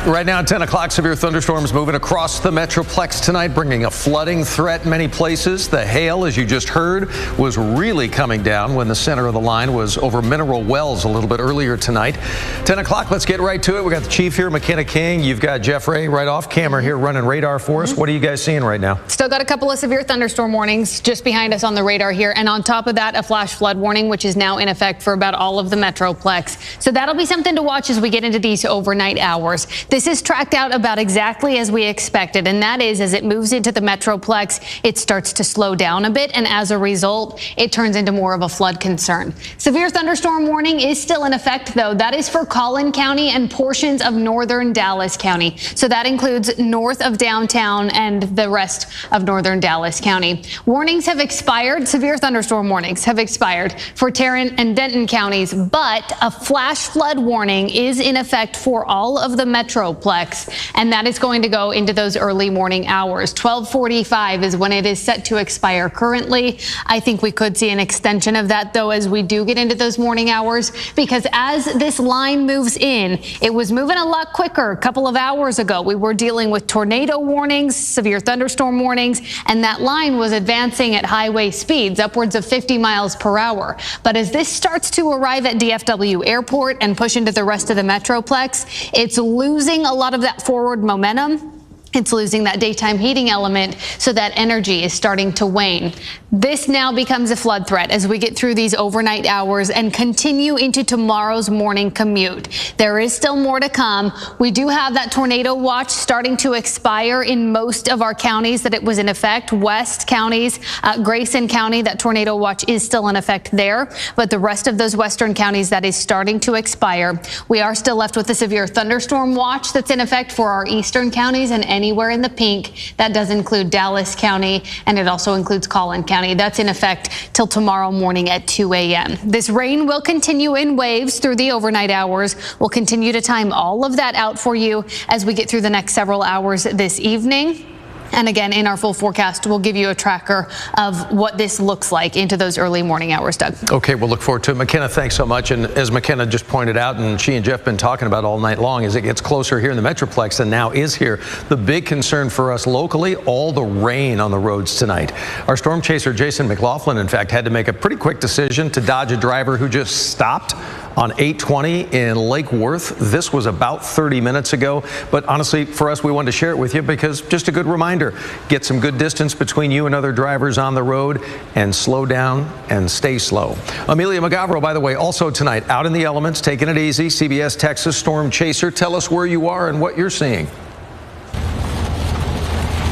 Right now, 10 o'clock, severe thunderstorms moving across the Metroplex tonight, bringing a flooding threat in many places. The hail, as you just heard, was really coming down when the center of the line was over Mineral Wells a little bit earlier tonight. 10 o'clock, let's get right to it. We got the chief here, McKenna King. You've got Jeff Ray right off camera here running radar for us. What are you guys seeing right now? Still got a couple of severe thunderstorm warnings just behind us on the radar here. And on top of that, a flash flood warning, which is now in effect for about all of the Metroplex. So that'll be something to watch as we get into these overnight hours. This is tracked out about exactly as we expected, and that is as it moves into the Metroplex, it starts to slow down a bit, and as a result, it turns into more of a flood concern. Severe thunderstorm warning is still in effect, though. That is for Collin County and portions of northern Dallas County. So that includes north of downtown and the rest of northern Dallas County. Warnings have expired. Severe thunderstorm warnings have expired for Tarrant and Denton counties, but a flash flood warning is in effect for all of the Metroplex, and that is going to go into those early morning hours. 12:45 is when it is set to expire currently. I think we could see an extension of that, though, as we do get into those morning hours, because as this line moves in, it was moving a lot quicker a couple of hours ago. We were dealing with tornado warnings, severe thunderstorm warnings, and that line was advancing at highway speeds, upwards of 50 miles per hour. But as this starts to arrive at DFW Airport and push into the rest of the Metroplex, it's losing a lot of that forward momentum. It's losing that daytime heating element, so that energy is starting to wane. This now becomes a flood threat as we get through these overnight hours and continue into tomorrow's morning commute. There is still more to come. We do have that tornado watch starting to expire in most of our counties that it was in effect. West counties, Grayson County, that tornado watch is still in effect there. But the rest of those western counties, that is starting to expire. We are still left with the severe thunderstorm watch that's in effect for our eastern counties and anywhere in the pink. That does include Dallas County, and it also includes Collin County. That's in effect till tomorrow morning at 2 a.m. This rain will continue in waves through the overnight hours. We'll continue to time all of that out for you as we get through the next several hours this evening. And again, in our full forecast, we'll give you a tracker of what this looks like into those early morning hours, Doug. Okay, we'll look forward to it. McKenna, thanks so much. And as McKenna just pointed out, and she and Jeff have been talking about all night long, as it gets closer here in the Metroplex and now is here, the big concern for us locally, all the rain on the roads tonight. Our storm chaser, Jason McLaughlin, in fact, had to make a pretty quick decision to dodge a driver who just stopped on 820 in Lake Worth. This was about 30 minutes ago, but honestly, for us, we wanted to share it with you because just a good reminder, get some good distance between you and other drivers on the road and slow down and stay slow. Amelia Magavro, by the way, also tonight, out in the elements, taking it easy. CBS Texas Storm Chaser, tell us where you are and what you're seeing.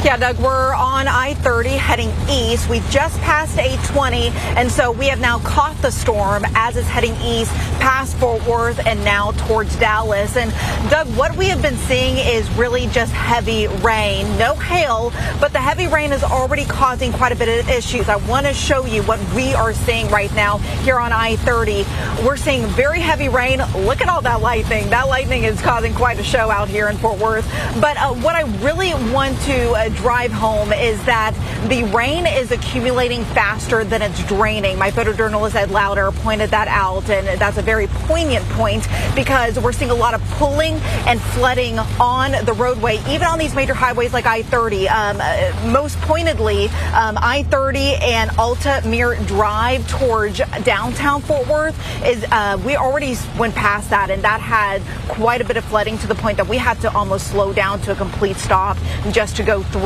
Yeah, Doug, we're on I-30 heading east. We just passed 820, and so we have now caught the storm as it's heading east past Fort Worth and now towards Dallas. And Doug, what we have been seeing is really just heavy rain. No hail, but the heavy rain is already causing quite a bit of issues. I want to show you what we are seeing right now here on I-30. We're seeing very heavy rain. Look at all that lightning. That lightning is causing quite a show out here in Fort Worth. But what I really want to drive home is that the rain is accumulating faster than it's draining. My photojournalist Ed Lauder pointed that out, and that's a very poignant point because we're seeing a lot of pulling and flooding on the roadway, even on these major highways like I-30. Most pointedly, I-30 and Altamere Drive towards downtown Fort Worth is we already went past that, and that had quite a bit of flooding to the point that we had to almost slow down to a complete stop just to go through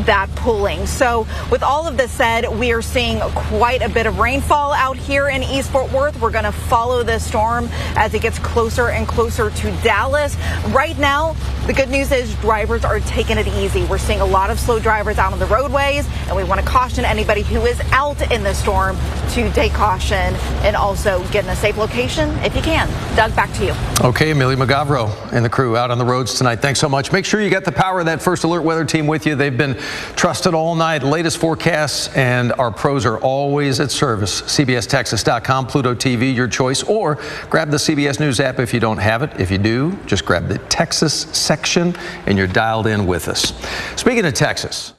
that pulling. So with all of this said, we are seeing quite a bit of rainfall out here in East Fort Worth. We're going to follow this storm as it gets closer and closer to Dallas. Right now, the good news is drivers are taking it easy. We're seeing a lot of slow drivers out on the roadways, and we want to caution anybody who is out in the storm to take caution and also get in a safe location if you can. Doug, back to you. Okay, Amelia Magavro and the crew out on the roads tonight. Thanks so much. Make sure you got the power of that First Alert weather team with you. They've been trusted all night. Latest forecasts, and our pros are always at service. CBSTexas.com, Pluto TV, your choice, or grab the CBS News app if you don't have it. If you do, just grab the Texas section and you're dialed in with us. Speaking of Texas.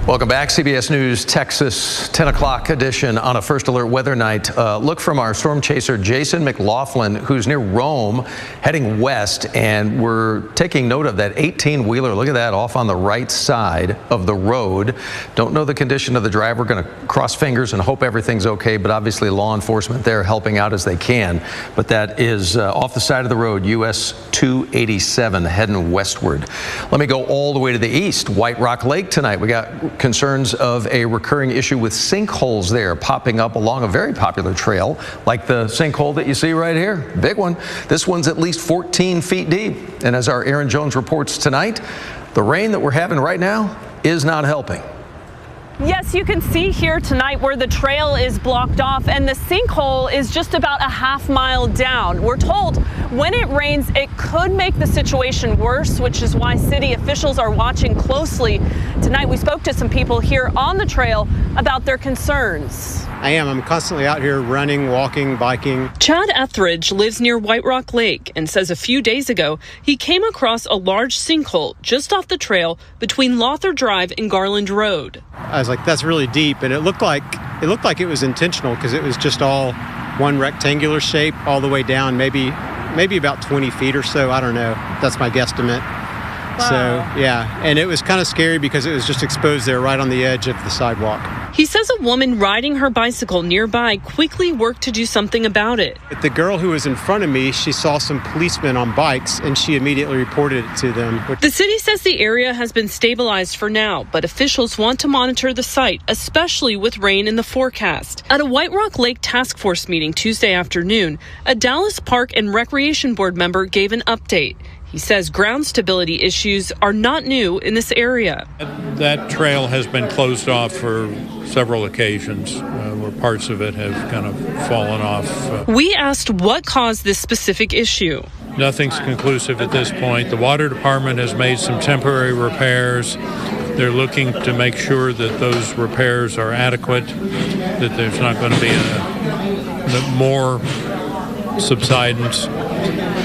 Welcome back. CBS News Texas 10 o'clock edition on a First Alert weather night. Look from our storm chaser Jason McLaughlin, who's near Rome, heading west, and we're taking note of that 18-wheeler. Look at that, off on the right side of the road. Don't know the condition of the driver. Going to cross fingers and hope everything's okay, but obviously law enforcement there helping out as they can. But that is off the side of the road, US 287, heading westward. Let me go all the way to the east. White Rock Lake tonight. We got concerns of a recurring issue with sinkholes there popping up along a very popular trail, like the sinkhole that you see right here. Big one. This one's at least 14 feet deep. And as our Aaron Jones reports tonight, the rain that we're having right now is not helping. Yes, you can see here tonight where the trail is blocked off and the sinkhole is just about a half-mile down. We're told when it rains, it could make the situation worse, which is why city officials are watching closely. Tonight, we spoke to some people here on the trail about their concerns. I'm constantly out here running, walking, biking. Chad Etheridge lives near White Rock Lake and says a few days ago he came across a large sinkhole just off the trail between Lothar Drive and Garland Road. I was like, that's really deep, and it looked like it was intentional because it was just all one rectangular shape all the way down, maybe about 20 feet or so. I don't know. That's my guesstimate. Wow. So, yeah, and it was kind of scary because it was just exposed there right on the edge of the sidewalk. He says a woman riding her bicycle nearby quickly worked to do something about it. But the girl who was in front of me, she saw some policemen on bikes, and she immediately reported it to them. The city says the area has been stabilized for now, but officials want to monitor the site, especially with rain in the forecast. At a White Rock Lake task force meeting Tuesday afternoon, a Dallas Park and Recreation Board member gave an update. He says ground stability issues are not new in this area. That trail has been closed off for several occasions where parts of it have kind of fallen off. We asked what caused this specific issue. Nothing's conclusive at this point. The water department has made some temporary repairs. They're looking to make sure that those repairs are adequate, that there's not going to be more subsidence.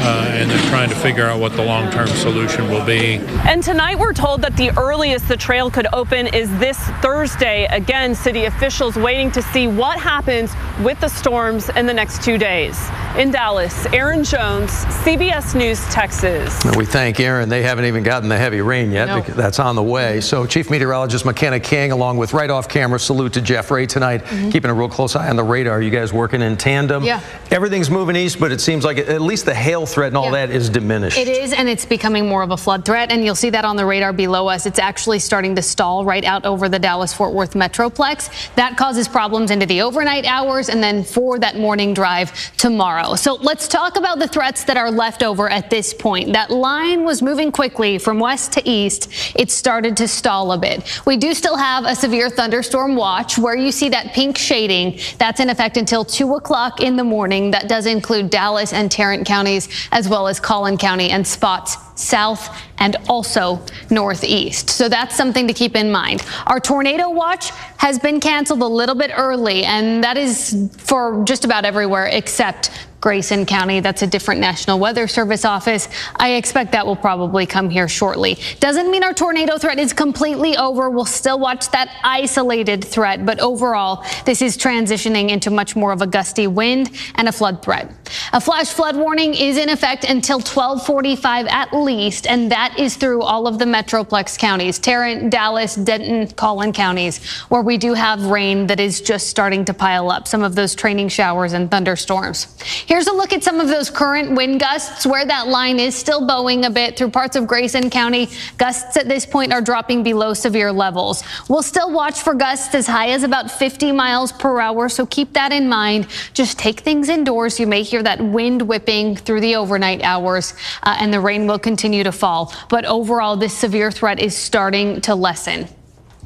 And they're trying to figure out what the long-term solution will be. And tonight we're told that the earliest the trail could open is this Thursday. Again, city officials waiting to see what happens with the storms in the next 2 days. In Dallas, Aaron Jones, CBS News, Texas. We thank Aaron. They haven't even gotten the heavy rain yet. No. That's on the way. So Chief Meteorologist McKenna King, along with right off camera salute to Jeff Ray tonight, keeping a real close eye on the radar. You guys working in tandem? Yeah. Everything's moving east, but it seems like at least the hail threat and all that is diminished. It is, and it's becoming more of a flood threat, and you'll see that on the radar below us. It's actually starting to stall right out over the Dallas-Fort Worth Metroplex. That causes problems into the overnight hours and then for that morning drive tomorrow. So let's talk about the threats that are left over at this point. That line was moving quickly from west to east. It started to stall a bit. We do still have a severe thunderstorm watch where you see that pink shading. That's in effect until 2 o'clock in the morning. That does include Dallas and Tarrant counties, as well as Collin County and spots south and also northeast. So that's something to keep in mind. Our tornado watch has been canceled a little bit early, and that is for just about everywhere except Grayson County. That's a different National Weather Service office. I expect that will probably come here shortly. Doesn't mean our tornado threat is completely over. We'll still watch that isolated threat, but overall, this is transitioning into much more of a gusty wind and a flood threat. A flash flood warning is in effect until 12:45 at least, and that is through all of the Metroplex counties, Tarrant, Dallas, Denton, Collin counties, where we do have rain that is just starting to pile up, some of those training showers and thunderstorms. Here's a look at some of those current wind gusts where that line is still bowing a bit through parts of Grayson County. Gusts at this point are dropping below severe levels. We'll still watch for gusts as high as about 50 miles per hour, so keep that in mind. Just take things indoors. You may hear that wind whipping through the overnight hours, and the rain will continue to fall. But overall, this severe threat is starting to lessen.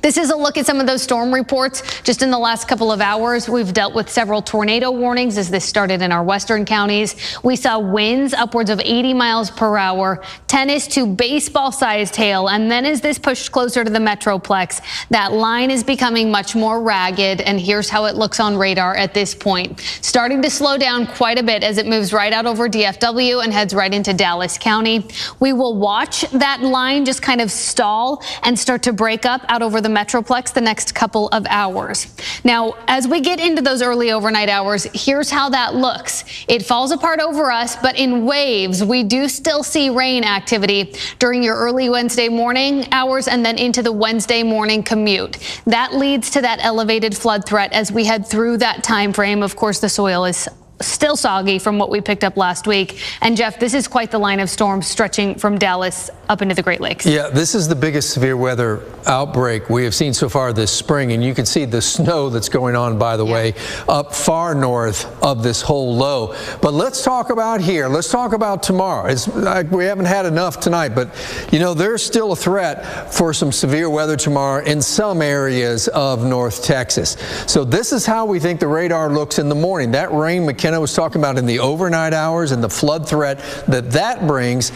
This is a look at some of those storm reports. Just in the last couple of hours, we've dealt with several tornado warnings as this started in our western counties. We saw winds upwards of 80 miles per hour, tennis to baseball-sized hail. And then as this pushed closer to the Metroplex, that line is becoming much more ragged. And here's how it looks on radar at this point. Starting to slow down quite a bit as it moves right out over DFW and heads right into Dallas County. We will watch that line just kind of stall and start to break up out over the the Metroplex the next couple of hours. Now, as we get into those early overnight hours, here's how that looks. It falls apart over us, but in waves. We do still see rain activity during your early Wednesday morning hours and then into the Wednesday morning commute. That leads to that elevated flood threat as we head through that time frame. Of course, the soil is still soggy from what we picked up last week. And Jeff, this is quite the line of storms stretching from Dallas up into the Great Lakes. Yeah, this is the biggest severe weather outbreak we have seen so far this spring. And you can see the snow that's going on, by the way, up far north of this whole low. But let's talk about here. Let's talk about tomorrow. It's like we haven't had enough tonight, but you know, there's still a threat for some severe weather tomorrow in some areas of North Texas. So this is how we think the radar looks in the morning. That rain McKenna was talking about in the overnight hours and the flood threat that brings.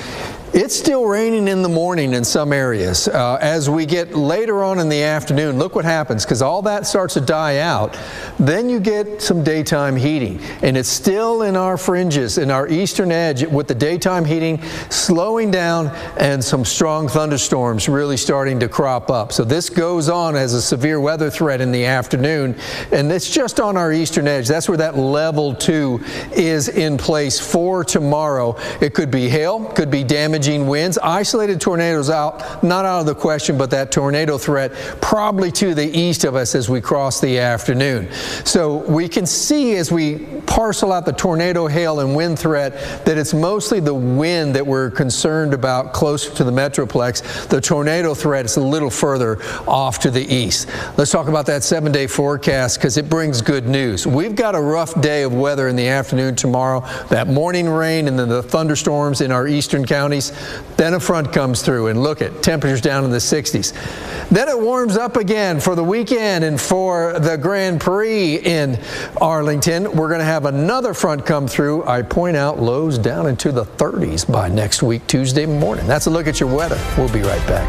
It's still raining in the morning in some areas. As we get later on in the afternoon, look what happens, because all that starts to die out. Then you get some daytime heating, and it's still in our fringes, in our eastern edge, with the daytime heating slowing down and some strong thunderstorms really starting to crop up. So this goes on as a severe weather threat in the afternoon, and it's just on our eastern edge. That's where that level 2 is in place for tomorrow. It could be hail, could be damage, winds, isolated tornadoes not out of the question, but that tornado threat probably to the east of us as we cross the afternoon. So we can see as we parcel out the tornado, hail, and wind threat that it's mostly the wind that we're concerned about closer to the Metroplex. The tornado threat is a little further off to the east. Let's talk about that 7-day forecast because it brings good news. We've got a rough day of weather in the afternoon tomorrow. That morning rain and then the thunderstorms in our eastern counties. Then a front comes through, and look at temperatures down in the 60s. Then it warms up again for the weekend and for the Grand Prix in Arlington. We're going to have another front come through. I point out lows down into the 30s by next week, Tuesday morning. That's a look at your weather. We'll be right back.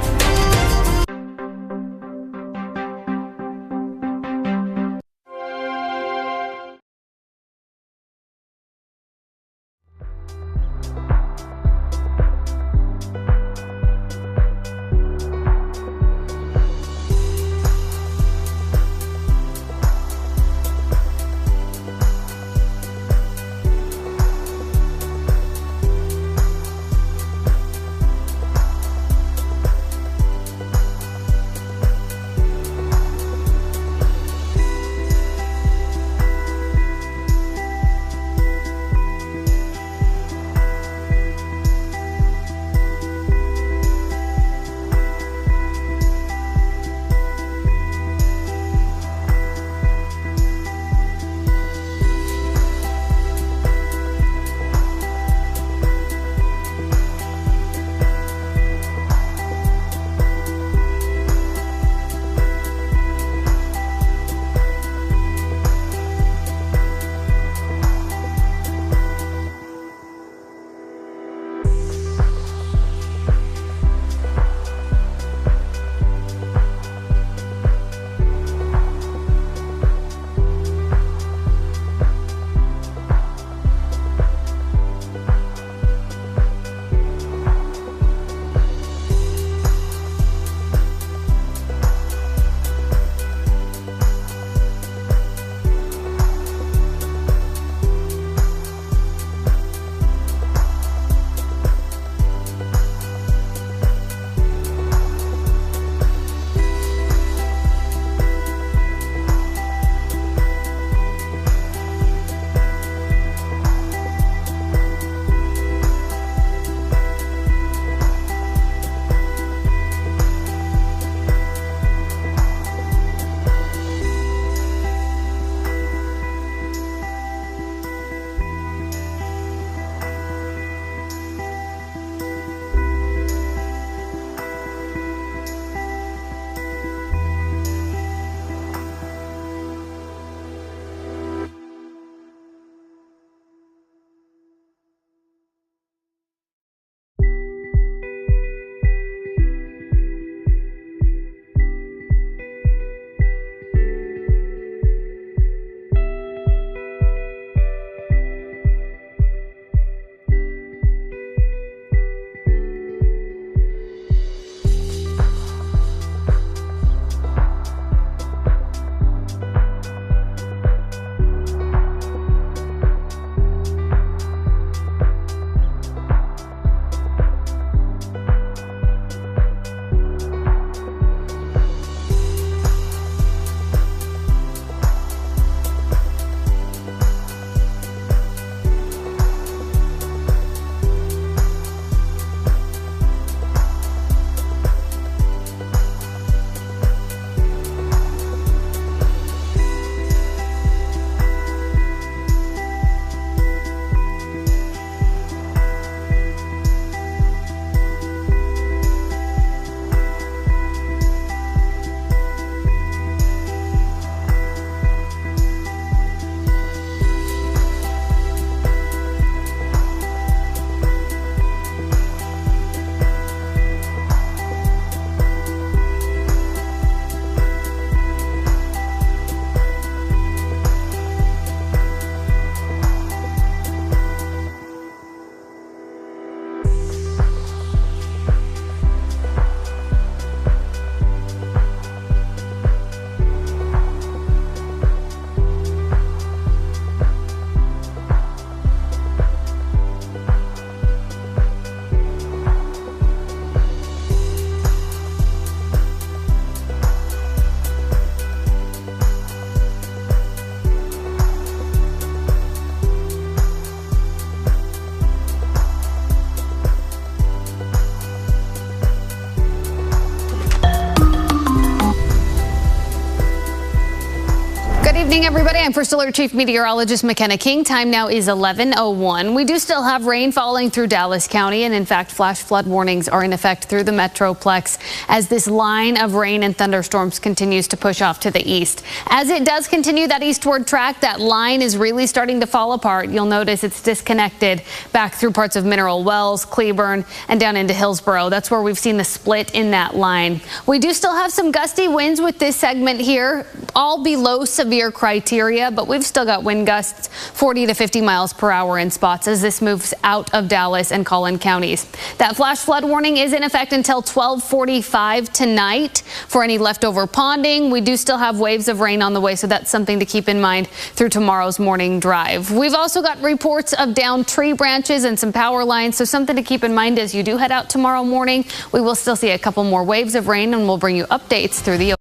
evening, everybody. I'm First Alert Chief Meteorologist McKenna King. Time now is 11:01. We do still have rain falling through Dallas County, and in fact, flash flood warnings are in effect through the Metroplex as this line of rain and thunderstorms continues to push off to the east. As it does continue that eastward track, that line is really starting to fall apart. You'll notice it's disconnected back through parts of Mineral Wells, Cleburne, and down into Hillsborough. That's where we've seen the split in that line. We do still have some gusty winds with this segment here, all below severe criteria, but we've still got wind gusts 40 to 50 miles per hour in spots as this moves out of Dallas and Collin counties. That flash flood warning is in effect until 12:45 tonight for any leftover ponding. We do still have waves of rain on the way, so that's something to keep in mind through tomorrow's morning drive. We've also got reports of downed tree branches and some power lines, so something to keep in mind as you do head out tomorrow morning. We will still see a couple more waves of rain, and we'll bring you updates through the